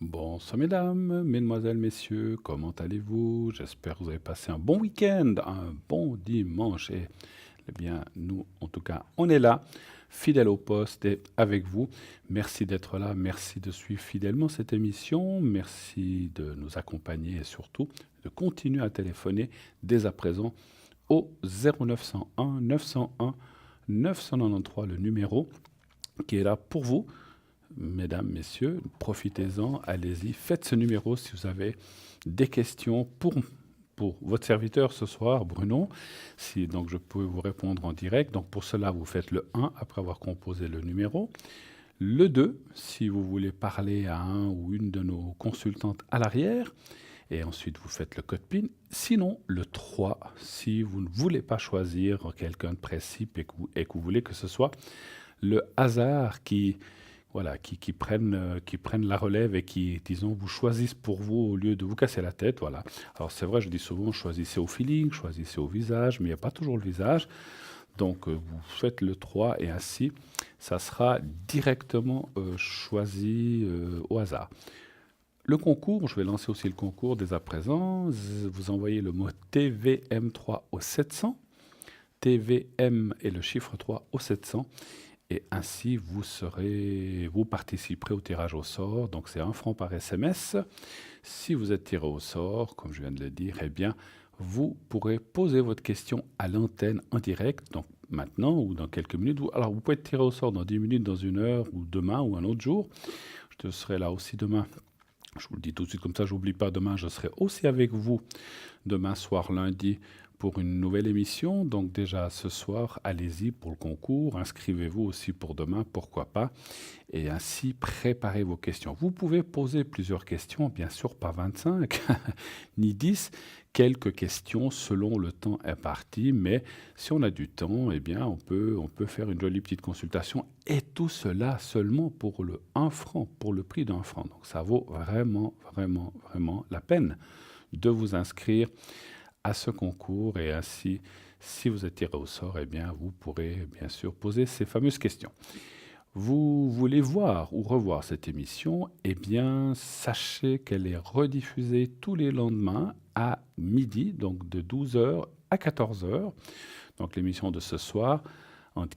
Bonsoir mesdames, mesdemoiselles, messieurs, comment allez-vous? J'espère que vous avez passé un bon week-end, un bon dimanche. Et eh bien, nous, en tout cas, on est là, fidèles au poste et avec vous. Merci d'être là, merci de suivre fidèlement cette émission, merci de nous accompagner et surtout de continuer à téléphoner dès à présent au 0901 901 993, le numéro qui est là pour vous. Mesdames, messieurs, profitez-en, allez-y, faites ce numéro si vous avez des questions pour votre serviteur ce soir, Bruno. Si, donc je peux vous répondre en direct. Donc pour cela, vous faites le 1 après avoir composé le numéro. Le 2, si vous voulez parler à un ou une de nos consultantes à l'arrière. Et ensuite, vous faites le code PIN. Sinon, le 3, si vous ne voulez pas choisir quelqu'un de précis et que vous voulez que ce soit le hasard voilà, qui prennent la relève et qui, disons, vous choisissent pour vous au lieu de vous casser la tête. Voilà. Alors c'est vrai, je dis souvent, choisissez au feeling, choisissez au visage, mais il n'y a pas toujours le visage. Donc vous faites le 3 et ainsi, ça sera directement choisi au hasard. Le concours, je vais lancer aussi le concours dès à présent. Vous envoyez le mot TVM3 au 700. TVM et le chiffre 3 au 700. Et ainsi, vous participerez au tirage au sort. Donc, c'est 1 franc par SMS. Si vous êtes tiré au sort, comme je viens de le dire, eh bien, vous pourrez poser votre question à l'antenne en direct. Donc, maintenant ou dans quelques minutes. Alors, vous pouvez être tiré au sort dans 10 minutes, dans 1 heure, ou demain, ou un autre jour. Je serai là aussi demain. Je vous le dis tout de suite comme ça, j'oublie pas. Demain, je serai aussi avec vous. Demain soir, lundi, pour une nouvelle émission. Donc déjà ce soir, allez-y pour le concours, inscrivez-vous aussi pour demain, pourquoi pas, et ainsi préparez vos questions. Vous pouvez poser plusieurs questions, bien sûr pas 25 ni 10, quelques questions selon le temps imparti, mais si on a du temps, eh bien on peut faire une jolie petite consultation, et tout cela seulement pour le 1 franc, pour le prix d'1 franc. Donc ça vaut vraiment, vraiment, vraiment la peine de vous inscrire à ce concours et ainsi, si vous êtes tiré au sort, eh bien, vous pourrez bien sûr poser ces fameuses questions. Vous voulez voir ou revoir cette émission, eh bien, sachez qu'elle est rediffusée tous les lendemains à midi, donc de 12 h à 14 h. Donc l'émission de ce soir,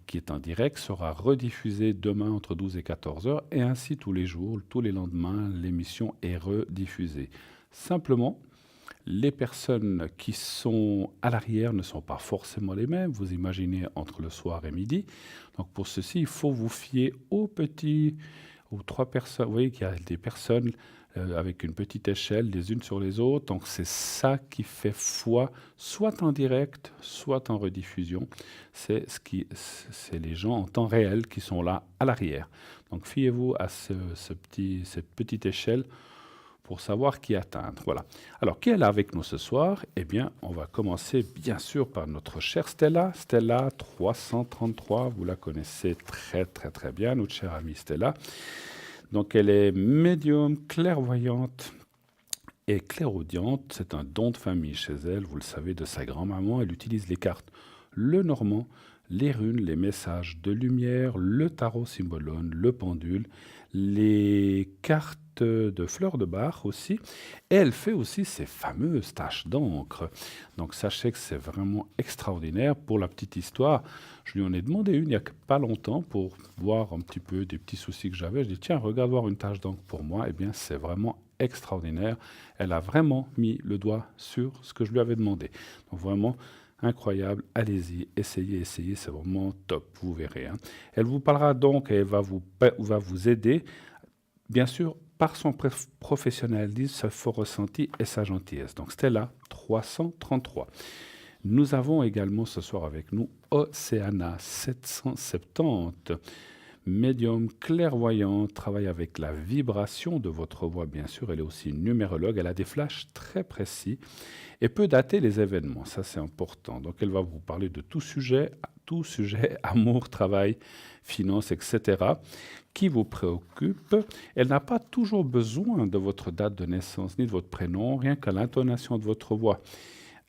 qui est en direct, sera rediffusée demain entre 12 et 14 h, et ainsi tous les jours, tous les lendemains, l'émission est rediffusée. Simplement, les personnes qui sont à l'arrière ne sont pas forcément les mêmes. Vous imaginez entre le soir et midi. Donc pour ceci, il faut vous fier aux 3 personnes. Vous voyez qu'il y a des personnes avec une petite échelle les unes sur les autres. Donc c'est ça qui fait foi, soit en direct, soit en rediffusion. C'est les gens en temps réel qui sont là à l'arrière. Donc fiez-vous à cette petite échelle pour savoir qui atteindre. Voilà. Alors, qui est là avec nous ce soir? Eh bien, on va commencer bien sûr par notre chère Stella. Stella 333, vous la connaissez très très très bien, notre chère amie Stella. Donc, elle est médium, clairvoyante et clairaudiente. C'est un don de famille chez elle, vous le savez, de sa grand-maman. Elle utilise les cartes le normand, les runes, les messages de lumière, le tarot symbolone, le pendule, les cartes de fleurs de Bach aussi, et elle fait aussi ces fameuses taches d'encre. Donc sachez que c'est vraiment extraordinaire. Pour la petite histoire, je lui en ai demandé une il n'y a pas longtemps pour voir un petit peu des petits soucis que j'avais. Je dis tiens, regarde voir une tache d'encre pour moi. Eh bien c'est vraiment extraordinaire. Elle a vraiment mis le doigt sur ce que je lui avais demandé. Donc vraiment incroyable, allez-y, essayez, c'est vraiment top, vous verrez. Hein. Elle vous parlera donc et elle va vous aider, bien sûr, par son professionnalisme, ce fort ressenti et sa gentillesse. Donc Stella 333. Nous avons également ce soir avec nous Océana 770. Médium clairvoyant, travaille avec la vibration de votre voix, bien sûr. Elle est aussi numérologue, elle a des flashs très précis et peut dater les événements, ça c'est important. Donc elle va vous parler de tout sujet, amour, travail, finances, etc., qui vous préoccupe. Elle n'a pas toujours besoin de votre date de naissance ni de votre prénom, rien qu'à l'intonation de votre voix,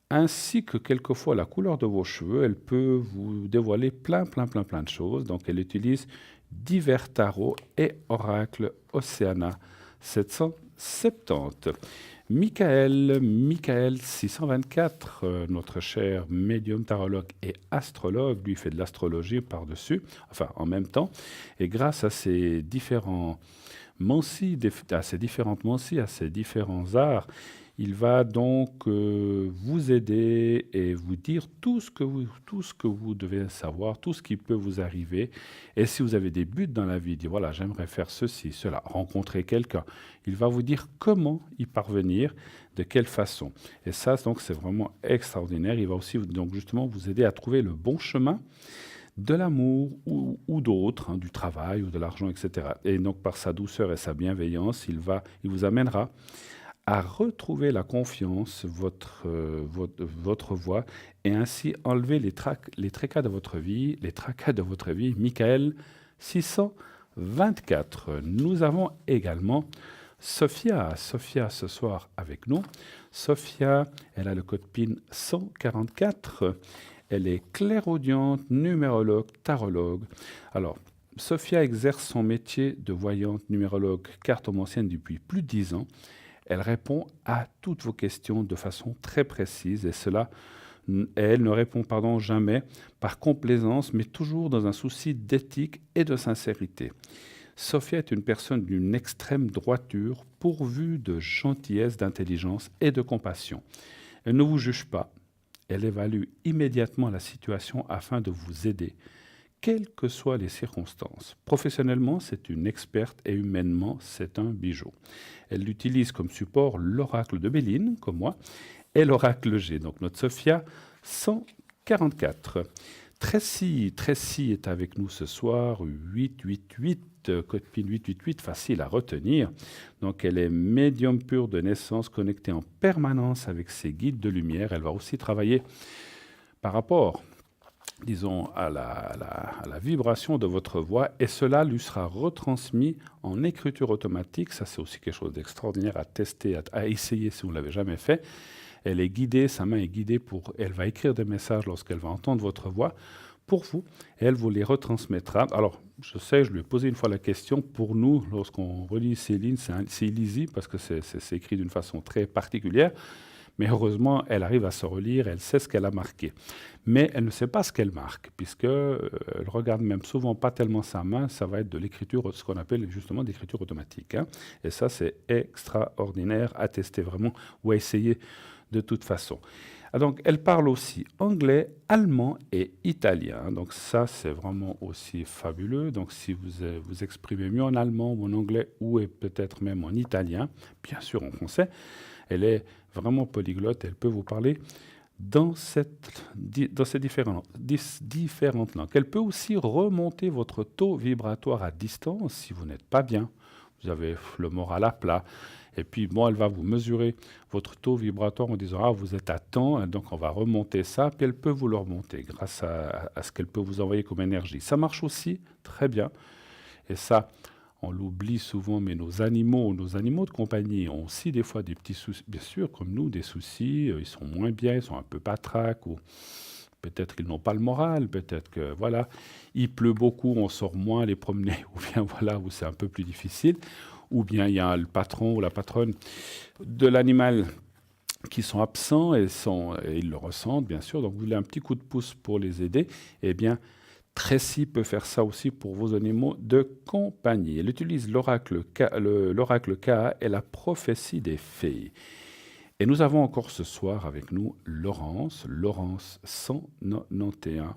ainsi que quelquefois la couleur de vos cheveux. Elle peut vous dévoiler plein de choses. Donc elle utilise divers tarots et oracles Océana 770. Michael 624, notre cher médium tarologue et astrologue, lui fait de l'astrologie par-dessus, enfin en même temps, et grâce à ces différents à ces différentes mancies, à ces différents arts, il va donc vous aider et vous dire tout ce que vous devez savoir, tout ce qui peut vous arriver. Et si vous avez des buts dans la vie, dire voilà, j'aimerais faire ceci, cela, rencontrer quelqu'un, il va vous dire comment y parvenir, de quelle façon. Et ça, donc, c'est vraiment extraordinaire. Il va aussi donc justement vous aider à trouver le bon chemin de l'amour ou d'autres, hein, du travail ou de l'argent, etc. Et donc par sa douceur et sa bienveillance, il vous amènera à retrouver la confiance, votre voie, et ainsi enlever les tracas de votre vie, Michael 624. Nous avons également Sophia ce soir avec nous. Sophia, elle a le code PIN 144. Elle est clairaudiente, numérologue, tarologue. Alors, Sophia exerce son métier de voyante, numérologue, cartomancienne depuis plus de 10 ans. Elle répond à toutes vos questions de façon très précise et elle ne répond jamais par complaisance, mais toujours dans un souci d'éthique et de sincérité. Sophia est une personne d'une extrême droiture, pourvue de gentillesse, d'intelligence et de compassion. Elle ne vous juge pas, elle évalue immédiatement la situation afin de vous aider, quelles que soient les circonstances. Professionnellement, c'est une experte et humainement, c'est un bijou. Elle utilise comme support l'oracle de Béline, comme moi, et l'oracle G. Donc notre Sophia 144. Tracy est avec nous ce soir, 888, code PIN 888, facile à retenir. Donc elle est médium pur de naissance, connectée en permanence avec ses guides de lumière. Elle va aussi travailler par rapport, disons, à la vibration de votre voix, et cela lui sera retransmis en écriture automatique. Ça, c'est aussi quelque chose d'extraordinaire à tester, à essayer si vous ne l'avez jamais fait. Elle est guidée, sa main est guidée elle va écrire des messages lorsqu'elle va entendre votre voix pour vous, et elle vous les retransmettra. Alors, je sais, je lui ai posé une fois la question, pour nous, lorsqu'on relit ces lignes, c'est illisible parce que c'est écrit d'une façon très particulière. Mais heureusement, elle arrive à se relire, elle sait ce qu'elle a marqué. Mais elle ne sait pas ce qu'elle marque, puisqu'elle regarde même souvent pas tellement sa main, ça va être de l'écriture, ce qu'on appelle justement d'écriture automatique. Hein. Et ça, c'est extraordinaire à tester vraiment, ou à essayer de toute façon. Donc, elle parle aussi anglais, allemand et italien. Donc ça, c'est vraiment aussi fabuleux. Donc si vous exprimez mieux en allemand ou en anglais, ou peut-être même en italien, bien sûr en français, elle est vraiment polyglotte, elle peut vous parler dans ces différentes langues. Elle peut aussi remonter votre taux vibratoire à distance si vous n'êtes pas bien. Vous avez le moral à plat. Et puis, bon, elle va vous mesurer votre taux vibratoire en disant « Ah, vous êtes à temps, donc on va remonter ça. » Puis elle peut vous le remonter grâce à ce qu'elle peut vous envoyer comme énergie. Ça marche aussi très bien. Et ça, on l'oublie souvent, mais nos animaux de compagnie ont aussi des fois des petits soucis, bien sûr, comme nous, des soucis. Ils sont moins bien, ils sont un peu patraques, ou peut-être qu'ils n'ont pas le moral, peut-être que, voilà, il pleut beaucoup, on sort moins les promener, ou bien, voilà, où c'est un peu plus difficile. Ou bien il y a le patron ou la patronne de l'animal qui sont absents et ils le ressentent, bien sûr. Donc, vous voulez un petit coup de pouce pour les aider, eh bien, Tracy peut faire ça aussi pour vos animaux de compagnie. Elle utilise l'oracle Ka et la prophétie des fées. Et nous avons encore ce soir avec nous Laurence 191,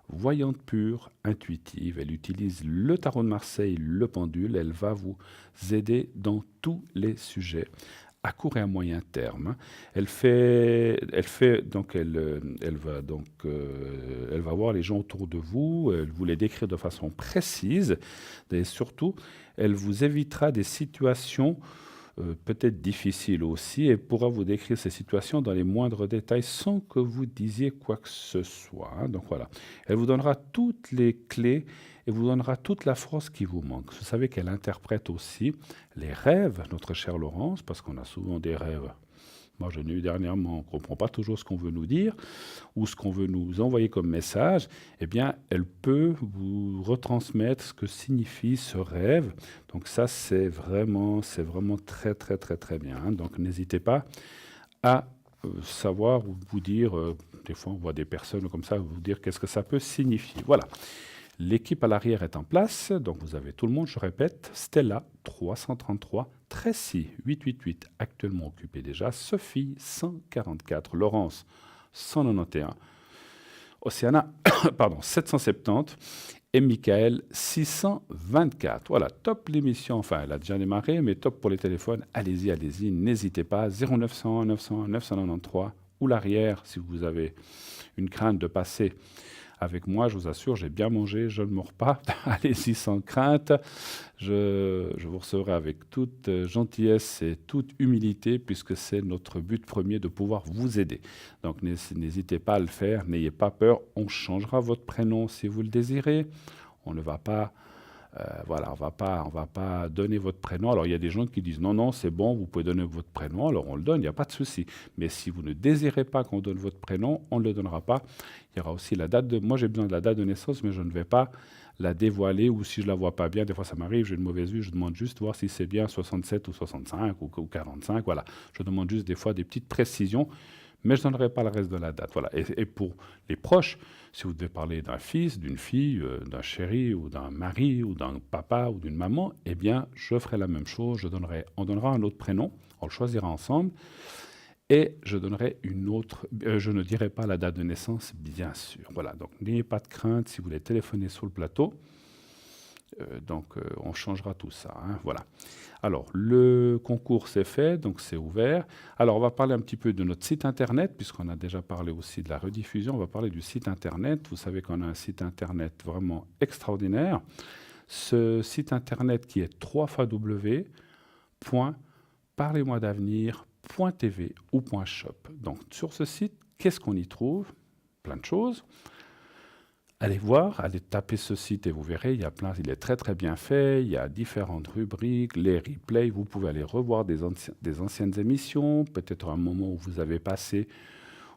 voyante pure, intuitive. Elle utilise le tarot de Marseille, le pendule. Elle va vous aider dans tous les sujets, à court et à moyen terme. Elle va voir les gens autour de vous, elle vous les décrire de façon précise, et surtout, elle vous évitera des situations peut-être difficiles aussi, et pourra vous décrire ces situations dans les moindres détails sans que vous disiez quoi que ce soit. Hein. Donc voilà, elle vous donnera toutes les clés et vous donnera toute la force qui vous manque. Vous savez qu'elle interprète aussi les rêves, notre chère Laurence, parce qu'on a souvent des rêves Moi, je n'ai eu dernièrement, on ne comprend pas toujours ce qu'on veut nous dire ou ce qu'on veut nous envoyer comme message, eh bien, elle peut vous retransmettre ce que signifie ce rêve. Donc ça, c'est vraiment très, très, très, très bien, hein. Donc n'hésitez pas à savoir ou vous dire, des fois on voit des personnes comme ça, vous dire qu'est-ce que ça peut signifier. Voilà. L'équipe à l'arrière est en place, donc vous avez tout le monde, je répète, Stella 333, Tracy 888, actuellement occupée déjà, Sophie 144, Laurence 191, Océana pardon, 770 et Michael 624. Voilà, top l'émission, enfin elle a déjà démarré, mais top pour les téléphones, allez-y, n'hésitez pas, 0900 900 993 ou l'arrière si vous avez une crainte de passer avec moi, je vous assure, j'ai bien mangé, je ne mords pas. Allez-y sans crainte. Je vous recevrai avec toute gentillesse et toute humilité, puisque c'est notre but premier de pouvoir vous aider. Donc n'hésitez pas à le faire, n'ayez pas peur. On changera votre prénom si vous le désirez. On ne va pas voilà, on va pas donner votre prénom. Alors, il y a des gens qui disent non, non, c'est bon, vous pouvez donner votre prénom. Alors, on le donne, il n'y a pas de souci. Mais si vous ne désirez pas qu'on donne votre prénom, on ne le donnera pas. Il y aura aussi la date de... Moi, j'ai besoin de la date de naissance, mais je ne vais pas la dévoiler ou si je ne la vois pas bien. Des fois, ça m'arrive, j'ai une mauvaise vue, je demande juste voir si c'est bien 67 ou 65 ou 45. Voilà, je demande juste des fois des petites précisions, mais je ne donnerai pas le reste de la date. Voilà. Et pour les proches, si vous devez parler d'un fils, d'une fille, d'un chéri ou d'un mari ou d'un papa ou d'une maman, eh bien, je ferai la même chose. On donnera un autre prénom, on le choisira ensemble, et je donnerai une autre. Je ne dirai pas la date de naissance, bien sûr. Voilà. Donc, n'ayez pas de crainte si vous voulez téléphoner sur le plateau. On changera tout ça, hein, voilà. Alors, le concours c'est fait, donc c'est ouvert. Alors, on va parler un petit peu de notre site internet, puisqu'on a déjà parlé aussi de la rediffusion. On va parler du site internet. Vous savez qu'on a un site internet vraiment extraordinaire. Ce site internet qui est www.parlez-moi-d'avenir.tv ou .shop. Donc, sur ce site, qu'est-ce qu'on y trouve? Plein de choses. Allez voir, allez taper ce site et vous verrez, il est très très bien fait, il y a différentes rubriques, les replays, vous pouvez aller revoir des anciennes émissions, peut-être un moment où vous avez passé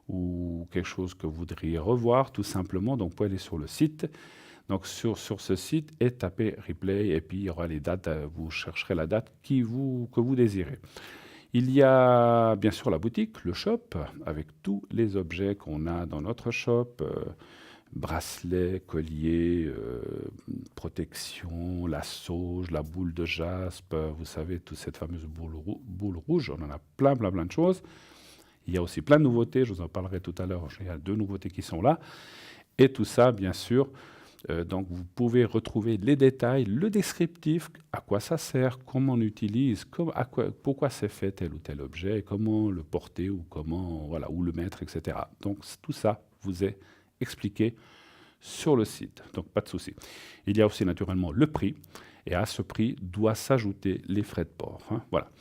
ou quelque chose que vous voudriez revoir tout simplement, donc vous pouvez aller sur le site. Donc sur ce site et taper replay et puis il y aura les dates, vous chercherez la date que vous désirez. Il y a bien sûr la boutique, le shop, avec tous les objets qu'on a dans notre shop, bracelets, colliers, protection, la sauge, la boule de jaspe, vous savez, toute cette fameuse boule rouge, on en a plein de choses. Il y a aussi plein de nouveautés, je vous en parlerai tout à l'heure, il y a 2 nouveautés qui sont là. Et tout ça, bien sûr, donc vous pouvez retrouver les détails, le descriptif, à quoi ça sert, comment on utilise, pourquoi c'est fait tel ou tel objet, comment le porter ou voilà, où le mettre, etc. Donc tout ça vous est expliqué sur le site, donc pas de souci. Il y a aussi naturellement le prix, et à ce prix doit s'ajouter les frais de port, hein, voilà.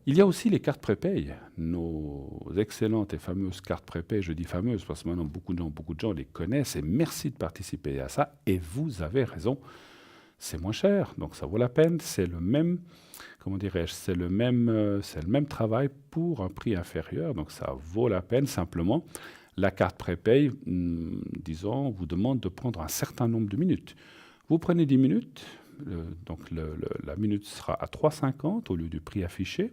Il y a aussi les cartes prépay, nos excellentes et fameuses cartes prépay. Je dis fameuses parce que maintenant beaucoup de gens les connaissent et merci de participer à ça. Et vous avez raison, c'est moins cher, donc ça vaut la peine. C'est le même, comment dirais-je, c'est le même travail pour un prix inférieur, donc ça vaut la peine simplement. La carte prépay, disons, vous demande de prendre un certain nombre de minutes. Vous prenez 10 minutes, donc la minute sera à 3,50 au lieu du prix affiché.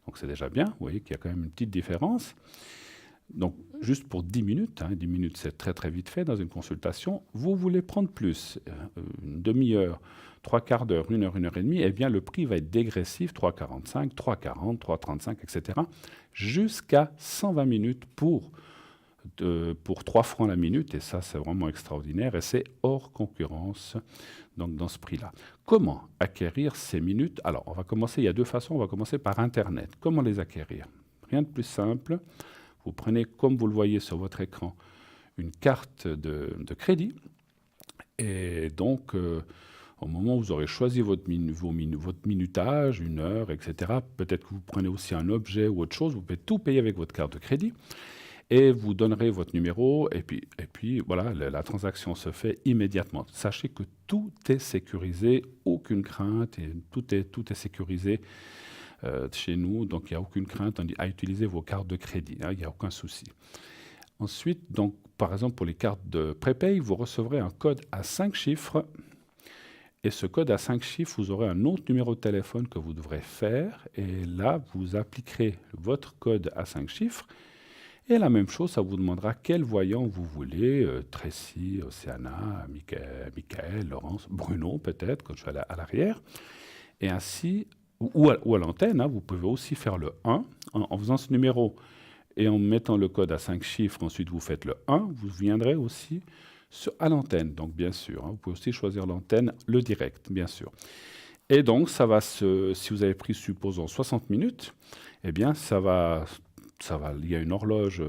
Donc c'est déjà bien, vous voyez qu'il y a quand même une petite différence. Donc juste pour 10 minutes, 10 minutes c'est très très vite fait dans une consultation, vous voulez prendre plus, une demi-heure, 3/4 d'heure, 1 heure et demie, eh bien le prix va être dégressif, 3,45, 3,40, 3,35, etc. jusqu'à 120 minutes pour 3 francs la minute, et ça c'est vraiment extraordinaire, et c'est hors concurrence donc dans ce prix-là. Comment acquérir ces minutes? Alors on va commencer, il y a 2 façons, on va commencer par Internet. Comment les acquérir? Rien de plus simple, vous prenez, comme vous le voyez sur votre écran, une carte de crédit, et donc au moment où vous aurez choisi votre minutage, 1 heure, etc., peut-être que vous prenez aussi un objet ou autre chose, vous pouvez tout payer avec votre carte de crédit, et vous donnerez votre numéro, et puis voilà, la transaction se fait immédiatement. Sachez que tout est sécurisé, aucune crainte, et tout est sécurisé chez nous, donc il n'y a aucune crainte à utiliser vos cartes de crédit, hein, il n'y a aucun souci. Ensuite, donc, par exemple, pour les cartes de prépay, vous recevrez un code à 5 chiffres. Et ce code à 5 chiffres, vous aurez un autre numéro de téléphone que vous devrez faire. Et là, vous appliquerez votre code à 5 chiffres. Et la même chose, ça vous demandera quel voyant vous voulez. Tracy, Océana, Michael, Laurence, Bruno peut-être, quand je suis à l'arrière. Et ainsi, ou à l'antenne, hein, vous pouvez aussi faire le 1 en faisant ce numéro. Et en mettant le code à 5 chiffres, ensuite vous faites le 1, vous viendrez aussi à l'antenne, donc bien sûr. Hein, vous pouvez aussi choisir l'antenne, le direct, bien sûr. Et donc, si vous avez pris, supposons, 60 minutes, eh bien, il y a une horloge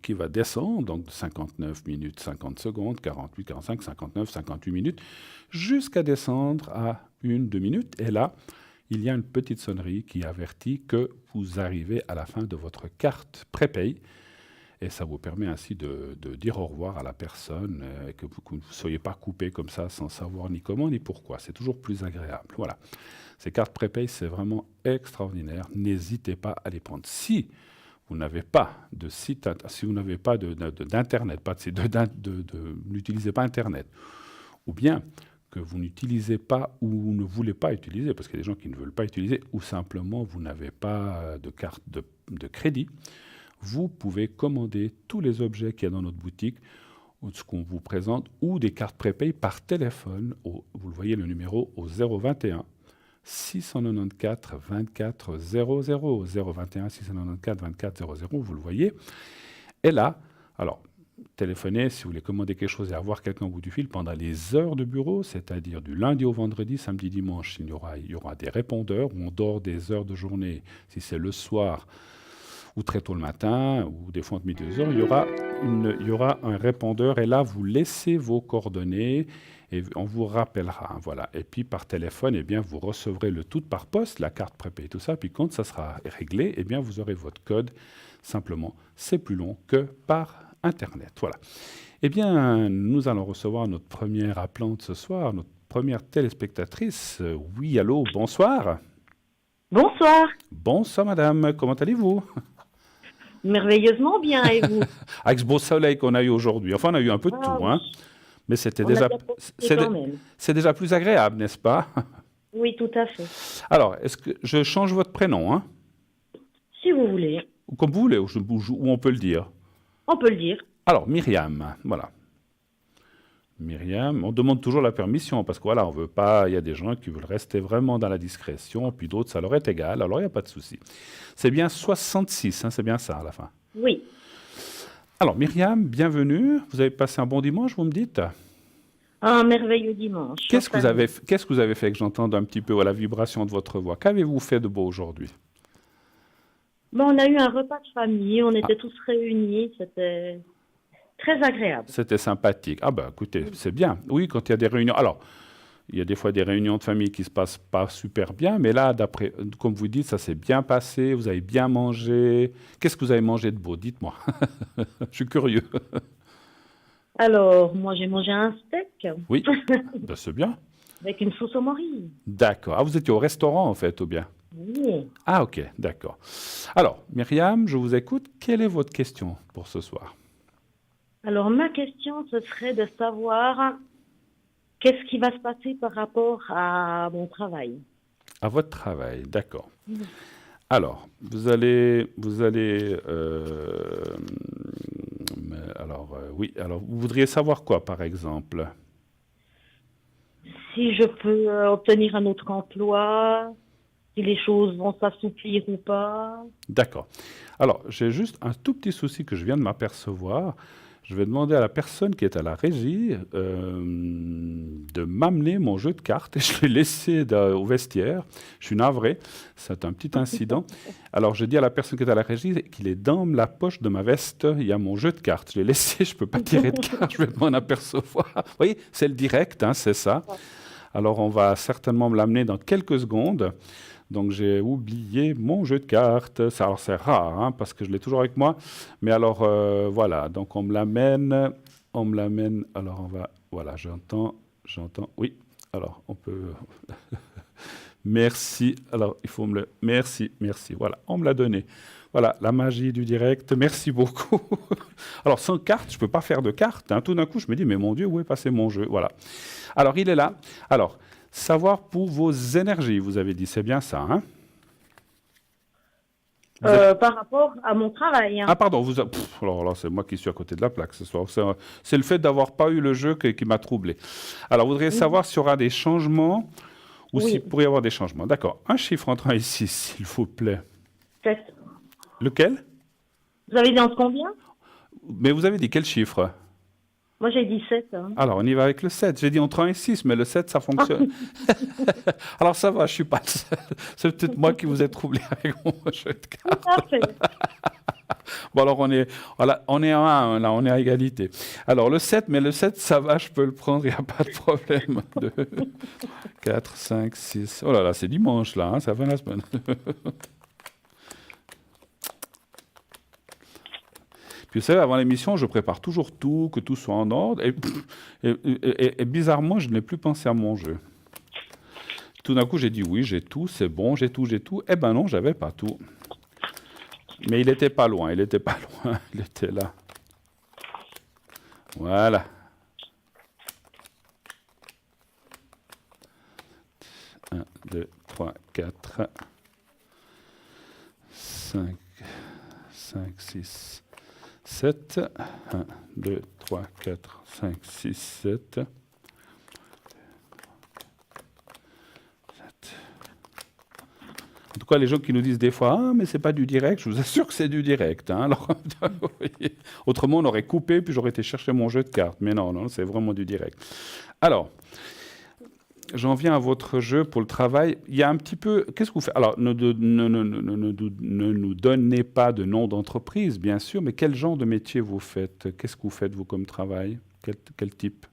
qui va descendre, donc 59 minutes, 50 secondes, 48, 45, 59, 58 minutes, jusqu'à descendre à 1-2 minutes. Et là, il y a une petite sonnerie qui avertit que vous arrivez à la fin de votre carte prépay. Et ça vous permet ainsi de dire au revoir à la personne, et que vous ne soyez pas coupé comme ça sans savoir ni comment ni pourquoi. C'est toujours plus agréable. Voilà. Ces cartes prépay, c'est vraiment extraordinaire. N'hésitez pas à les prendre. Si vous n'avez pas de site, si vous n'avez pas d'Internet, n'utilisez pas Internet, ou bien que vous n'utilisez pas ou ne voulez pas utiliser, parce qu'il y a des gens qui ne veulent pas utiliser, ou simplement vous n'avez pas de carte de crédit, vous pouvez commander tous les objets qu'il y a dans notre boutique, ou ce qu'on vous présente, ou des cartes prépay par téléphone. Vous le voyez le numéro au 021 694 24 00. 021 694 24 00, vous le voyez. Et là, alors, téléphonez si vous voulez commander quelque chose et avoir quelqu'un au bout du fil pendant les heures de bureau, c'est-à-dire du lundi au vendredi, samedi, dimanche. Il y aura des répondeurs où on dort des heures de journée. Si c'est le soir ou très tôt le matin, ou des fois entre midi et 2 heures, il y aura un répondeur. Et là, vous laissez vos coordonnées et on vous rappellera. Hein, voilà. Et puis par téléphone, eh bien, vous recevrez le tout par poste, la carte prépay, tout ça. Puis quand ça sera réglé, eh bien, vous aurez votre code. Simplement, c'est plus long que par Internet. Voilà. Eh bien, nous allons recevoir notre première appelante ce soir, notre première téléspectatrice. Oui, allô, bonsoir. Bonsoir. Bonsoir, madame. Comment allez-vous? Merveilleusement bien, et vous? Avec ce beau soleil qu'on a eu aujourd'hui. Enfin, on a eu un peu de tout, Oui. hein. Mais c'était On a déjà, bien profité quand même. c'est déjà plus agréable, n'est-ce pas? Oui, tout à fait. Alors, est-ce que je change votre prénom, hein? Si vous voulez, Ou comme vous voulez, ou on peut le dire. on peut le dire. Alors, Myriam, voilà. Myriam, on demande toujours la permission parce que voilà, on veut pas. Il y a des gens qui veulent rester vraiment dans la discrétion, puis d'autres, ça leur est égal. Alors, il n'y a pas de souci. C'est bien 66, hein, c'est bien ça à la fin. Oui. Alors, Myriam, bienvenue. Vous avez passé un bon dimanche, vous me dites? Un merveilleux dimanche. Qu'est-ce que vous avez fait que j'entende un petit peu la vibration de votre voix? Qu'avez-vous fait de beau aujourd'hui? Bon, on a eu un repas de famille, on était tous réunis, c'était très agréable. C'était sympathique. Ah ben, écoutez, c'est bien. Oui, quand il y a des réunions. Alors, il y a des fois des réunions de famille qui se passent pas super bien, mais là, comme vous dites, ça s'est bien passé, vous avez bien mangé. Qu'est-ce que vous avez mangé de beau? Dites-moi. Je suis curieux. Alors, moi j'ai mangé un steak Oui, ben, c'est bien. avec une sauce au mori. D'accord. Ah, vous étiez au restaurant, en fait, ou bien? Oui. Ah, ok, d'accord. Alors, Myriam, je vous écoute. Quelle est votre question pour ce soir? Alors, ma question, ce serait de savoir qu'est-ce qui va se passer par rapport à mon travail. À votre travail, d'accord. Alors, vous allez, oui. Alors, vous voudriez savoir quoi, par exemple? Si je peux obtenir un autre emploi, si les choses vont s'assouplir ou pas. D'accord. Alors, j'ai juste un tout petit souci que je viens de m'apercevoir. Je vais demander à la personne qui est à la régie de m'amener mon jeu de cartes. Et je l'ai laissé au vestiaire. Je suis navré. C'est un petit incident. Alors, je dis à la personne qui est à la régie qu'il est dans la poche de ma veste. Il y a mon jeu de cartes. Je l'ai laissé. Je ne peux pas tirer de cartes. Je vais m'en apercevoir. Vous voyez, c'est le direct, hein, c'est ça. Alors, on va certainement me l'amener dans quelques secondes. Donc, j'ai oublié mon jeu de cartes. Alors, c'est rare, hein, parce que je l'ai toujours avec moi. Mais alors, voilà. Donc, on me l'amène. Alors, voilà, j'entends. Oui. Alors, on peut... Merci. Alors, il faut me le... Merci, merci. Voilà, on me l'a donné. Voilà, la magie du direct. Merci beaucoup. Alors, sans carte, je ne peux pas faire de carte, hein. Tout d'un coup, je me dis, mais mon Dieu, où est passé mon jeu? Voilà. Alors, il est là. Alors, savoir pour vos énergies, vous avez dit, c'est bien ça, hein? Vous êtes... Par rapport à mon travail, Ah, hein. pardon, alors là, c'est moi qui suis à côté de la plaque ce soir. C'est le fait d'avoir pas eu le jeu qui m'a troublé. Alors, vous voudriez Mhm. savoir s'il y aura des changements ou s'il Oui, pourrait y avoir des changements. D'accord. Un chiffre entre 1 et 6, s'il vous plaît. 7. Lequel? Vous avez dit entre combien? Mais vous avez dit quel chiffre? Moi, j'ai dit 7, hein. Alors, on y va avec le 7. J'ai dit entre 1 et 6, mais le 7, ça fonctionne. Alors, ça va, je suis pas le seul. C'est peut-être moi qui vous ai troublé avec mon jeu de Tout cartes. à fait. Bon, alors, voilà, on est à 1, là, on est à égalité. Alors, le 7, mais le 7, ça va, je peux le prendre, il n'y a pas de problème. 2, 4, 5, 6. Oh là là, c'est dimanche, là, hein, ça va la semaine. Puis vous savez, avant l'émission, je prépare toujours tout, que tout soit en ordre. Et bizarrement, je n'ai plus pensé à mon jeu. Tout d'un coup, j'ai dit oui, j'ai tout, c'est bon, j'ai tout, j'ai tout. Eh ben non, j'avais pas tout. Mais il était pas loin, il était pas loin, il était là. Voilà. 1, 2, 3, 4, 5, 5, 6, 7. 1, 2, 3, 4, 5, 6, 7. En tout cas, les gens qui nous disent des fois, ah, mais c'est pas du direct, je vous assure que c'est du direct, hein. Alors, vous voyez, autrement, on aurait coupé, puis j'aurais été chercher mon jeu de cartes. Mais non, non, c'est vraiment du direct. Alors, j'en viens à votre jeu pour le travail. Il y a un petit peu. Qu'est-ce que vous faites? Alors, ne nous donnez pas de nom d'entreprise, bien sûr, mais quel genre de métier vous faites? Qu'est-ce que vous faites, vous, comme travail? Quel type?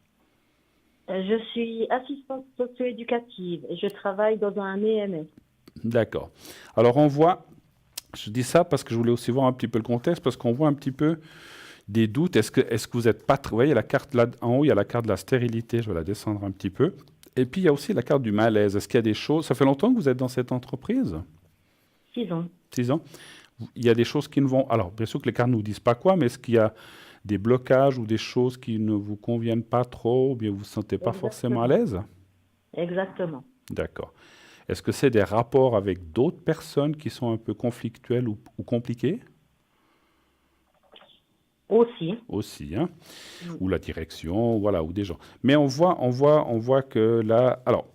Je suis assistante socio-éducative et je travaille dans un EMS. D'accord. Alors, on voit. Je dis ça parce que je voulais aussi voir un petit peu le contexte, parce qu'on voit un petit peu des doutes. Est-ce que vous êtes pas... Vous voyez la carte là en haut, il y a la carte de la stérilité. Je vais la descendre un petit peu. Et puis, il y a aussi la carte du malaise. Est-ce qu'il y a des choses... Ça fait longtemps que vous êtes dans cette entreprise? 6 ans. 6 ans. Il y a des choses qui ne vont... Alors, bien sûr que les cartes ne nous disent pas quoi, mais est-ce qu'il y a des blocages ou des choses qui ne vous conviennent pas trop, ou bien vous ne vous sentez pas forcément à Exactement. l'aise? Exactement. D'accord. Est-ce que c'est des rapports avec d'autres personnes qui sont un peu conflictuels ou compliqués? Aussi. Aussi, hein? Mm. Ou la direction, voilà, ou des gens. Mais on voit que là... Alors,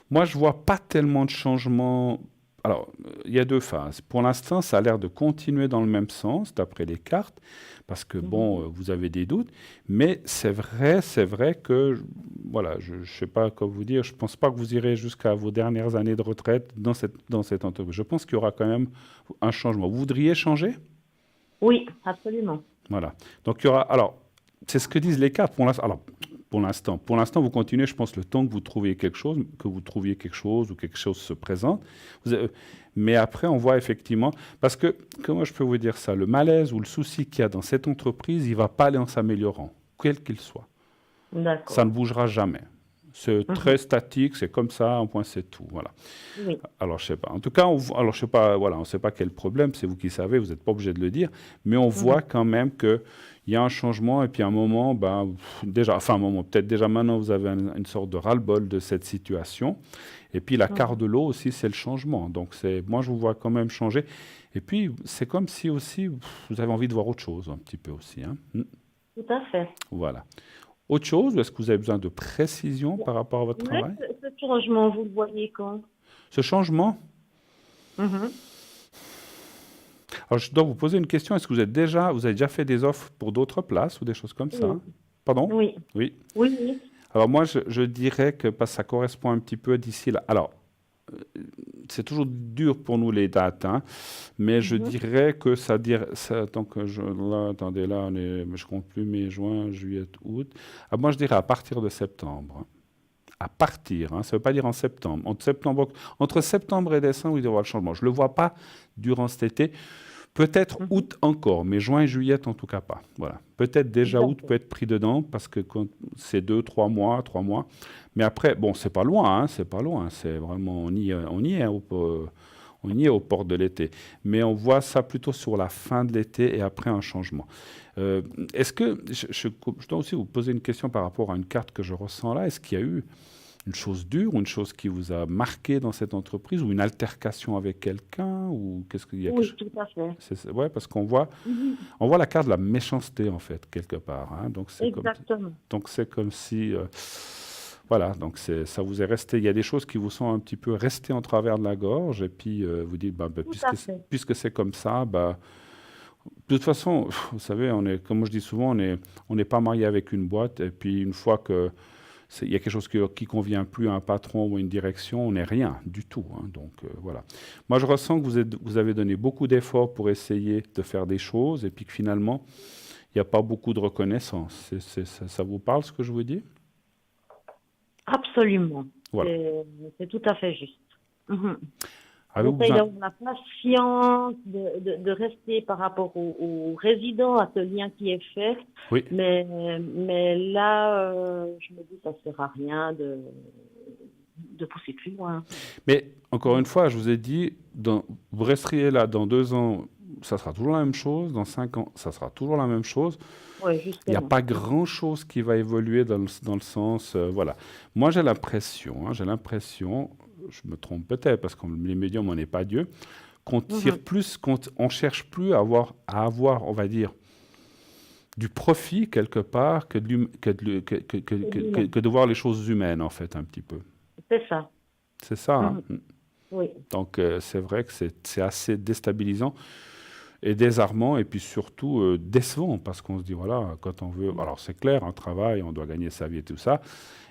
moi, je vois pas tellement de changements. Alors, il y a deux phases. Pour l'instant, ça a l'air de continuer dans le même sens, d'après les cartes, parce que, bon, Mhm. vous avez des doutes. Mais c'est vrai que, voilà, je ne sais pas quoi vous dire, je ne pense pas que vous irez jusqu'à vos dernières années de retraite dans cette entreprise. Je pense qu'il y aura quand même un changement. Vous voudriez changer? Oui, absolument. Voilà. Donc, il y aura... Alors, c'est ce que disent les cartes pour l'instant. Alors, pour l'instant, vous continuez, je pense, le temps que vous trouviez quelque chose, ou quelque chose se présente. Mais après, on voit effectivement, parce que, comment je peux vous dire ça, le malaise ou le souci qu'il y a dans cette entreprise, il ne va pas aller en s'améliorant, quel qu'il soit. Ça D'accord. ne bougera jamais. C'est Mhm. très statique, c'est comme ça, un point, c'est tout. Voilà. Oui. Alors, je sais pas. En tout cas, alors, je sais pas, voilà, on ne sait pas quel problème, c'est vous qui savez, vous n'êtes pas obligé de le dire, mais on voit Mhm. quand même qu'il y a un changement, et puis à un moment, ben, déjà, enfin, un moment, peut-être déjà maintenant, vous avez une sorte de ras-le-bol de cette situation. Et puis, la carte Mhm. de l'eau aussi, c'est le changement. Donc, moi, je vous vois quand même changer. Et puis, c'est comme si aussi, vous avez envie de voir autre chose, un petit peu aussi, hein. Tout à fait. Voilà. Autre chose, ou est-ce que vous avez besoin de précision par rapport à votre Mais travail? ce changement, vous le voyez quand? Ce changement, Mhm. alors, je dois vous poser une question. Est-ce que vous avez déjà fait des offres pour d'autres places ou des choses comme ça? Oui. Pardon? Oui. Oui. Oui, oui. Alors moi, je dirais que parce que ça correspond un petit peu d'ici là. Alors, c'est toujours dur pour nous les dates, hein, mais je Mhm. dirais que donc là, attendez, là, je compte plus mai, juin, juillet, août. Ah, moi, je dirais à partir de septembre, hein. À partir, hein, ça ne veut pas dire en septembre. Entre septembre et décembre, il doit y avoir le changement. Je ne le vois pas durant cet été. Peut-être Mhm. août encore, mais juin et juillet en tout cas pas. Voilà. Peut-être déjà août peut D'accord. être pris dedans parce que c'est 2, 3 mois, 3 mois. Mais après, bon, c'est pas loin, hein, c'est pas loin. C'est vraiment, on y est, on y est aux portes de l'été. Mais on voit ça plutôt sur la fin de l'été et après un changement. Euh, Est-ce que, je dois aussi vous poser une question par rapport à une carte que je ressens là. Est-ce qu'il y a eu une chose dure, ou une chose qui vous a marqué dans cette entreprise, ou une altercation avec quelqu'un, ou qu'est-ce qu'il y a quelque Oui, chose. tout à fait. Ouais, parce Mhm. on voit la carte de la méchanceté en fait quelque part, hein. Exactement. Donc c'est comme si, voilà, donc ça vous est resté. Il y a des choses qui vous sont un petit peu restées en travers de la gorge, et puis vous dites, Tout à fait. puisque c'est comme ça, bah, de toute façon, vous savez, comme je dis souvent, on n'est pas marié avec une boîte, et puis une fois que il y a quelque chose qui convient plus à un patron ou à une direction, on n'est rien du tout, hein. Donc voilà. Moi, je ressens que vous avez donné beaucoup d'efforts pour essayer de faire des choses, et puis que finalement, il n'y a pas beaucoup de reconnaissance. Ça vous parle ce que je vous dis? Absolument. Voilà. C'est, c'est tout à fait juste. Mhm. Avez-vous J'essaye besoin? d'avoir la patience, de rester par rapport aux résidents, à ce lien qui est fait. Oui. Mais là, je me dis, ça ne sert à rien de pousser plus loin. Mais encore une fois, je vous ai dit, vous resterez là dans 2 ans, ça sera toujours la même chose. Dans 5 ans, ça sera toujours la même chose. Oui, Il n'y a justement. pas grand-chose qui va évoluer dans le sens, voilà. Moi, j'ai l'impression, je me trompe peut-être parce que les médiums, on n'est pas Dieu, qu'on tire Mhm. plus, on cherche plus à avoir, on va dire, du profit quelque part C'est l'humain. que de voir les choses humaines, en fait, un petit peu. C'est ça. C'est ça, hein. Mhm. Oui. Donc, c'est vrai que c'est assez déstabilisant et désarmant, et puis surtout décevant, parce qu'on se dit, voilà, quand on veut, alors c'est clair, un travail, on doit gagner sa vie et tout ça,